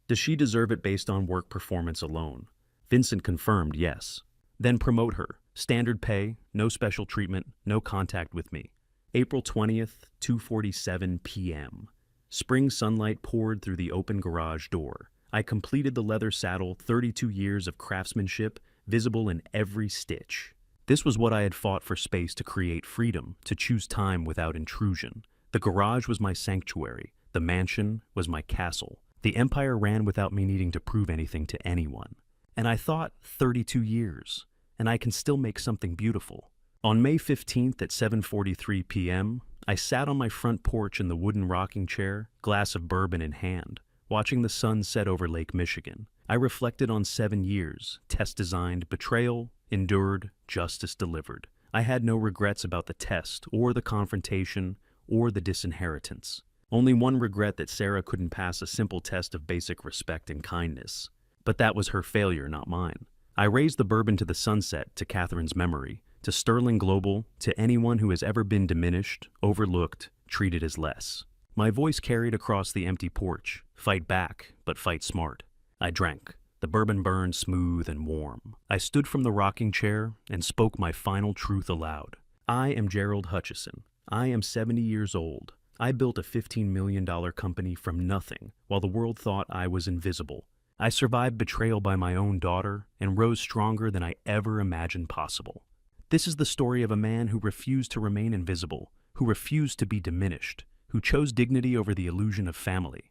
does she deserve it based on work performance alone? Vincent confirmed yes. Then promote her. Standard pay, no special treatment, no contact with me. April 20th, 2:47 p.m. Spring sunlight poured through the open garage door. I completed the leather saddle, 32 years of craftsmanship, visible in every stitch. This was what I had fought for: space to create freedom, to choose time without intrusion. The garage was my sanctuary. The mansion was my castle. The empire ran without me needing to prove anything to anyone. And I thought, 32 years, and I can still make something beautiful. On May 15th at 7:43 p.m., I sat on my front porch in the wooden rocking chair, glass of bourbon in hand, watching the sun set over Lake Michigan. I reflected on 7 years, test designed, betrayal endured, justice delivered. I had no regrets about the test, or the confrontation, or the disinheritance. Only one regret: that Sarah couldn't pass a simple test of basic respect and kindness. But that was her failure, not mine. I raised the bourbon to the sunset, to Catherine's memory, to Sterling Global, to anyone who has ever been diminished, overlooked, treated as less. My voice carried across the empty porch: fight back, but fight smart. I drank. The bourbon burned smooth and warm. I stood from the rocking chair and spoke my final truth aloud. I am Gerald Hutchison. I am 70 years old. I built a $15 million company from nothing while the world thought I was invisible. I survived betrayal by my own daughter and rose stronger than I ever imagined possible. This is the story of a man who refused to remain invisible, who refused to be diminished, who chose dignity over the illusion of family.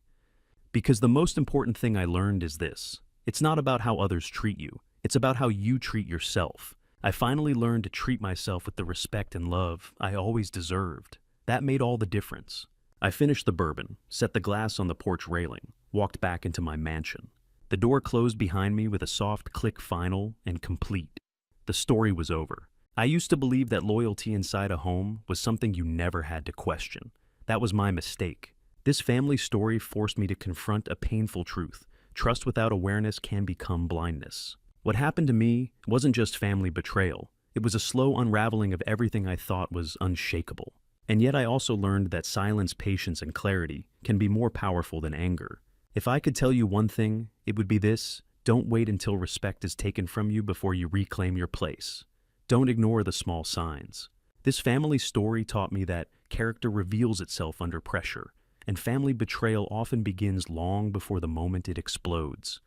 Because the most important thing I learned is this: it's not about how others treat you, it's about how you treat yourself. I finally learned to treat myself with the respect and love I always deserved. That made all the difference. I finished the bourbon, set the glass on the porch railing, walked back into my mansion. The door closed behind me with a soft click, final and complete. The story was over. I used to believe that loyalty inside a home was something you never had to question. That was my mistake. This family story forced me to confront a painful truth. Trust without awareness can become blindness. What happened to me wasn't just family betrayal. It was a slow unraveling of everything I thought was unshakable. And yet I also learned that silence, patience, and clarity can be more powerful than anger. If I could tell you one thing, it would be this: don't wait until respect is taken from you before you reclaim your place. Don't ignore the small signs. This family story taught me that character reveals itself under pressure, and family betrayal often begins long before the moment it explodes.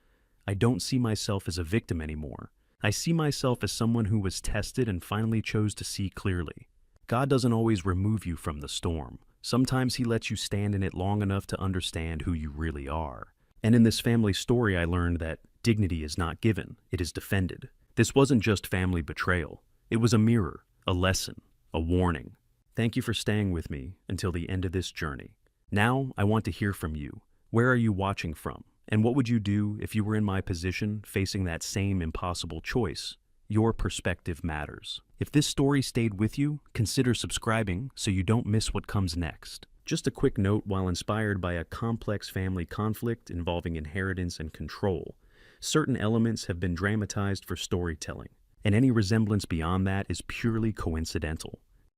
I don't see myself as a victim anymore. I see myself as someone who was tested and finally chose to see clearly. God doesn't always remove you from the storm. Sometimes He lets you stand in it long enough to understand who you really are. And in this family story, I learned that dignity is not given, it is defended. This wasn't just family betrayal. It was a mirror, a lesson, a warning. Thank you for staying with me until the end of this journey. Now, I want to hear from you. Where are you watching from? And what would you do if you were in my position, facing that same impossible choice? Your perspective matters. If this story stayed with you, consider subscribing so you don't miss what comes next. Just a quick note: while inspired by a complex family conflict involving inheritance and control, certain elements have been dramatized for storytelling, and any resemblance beyond that is purely coincidental.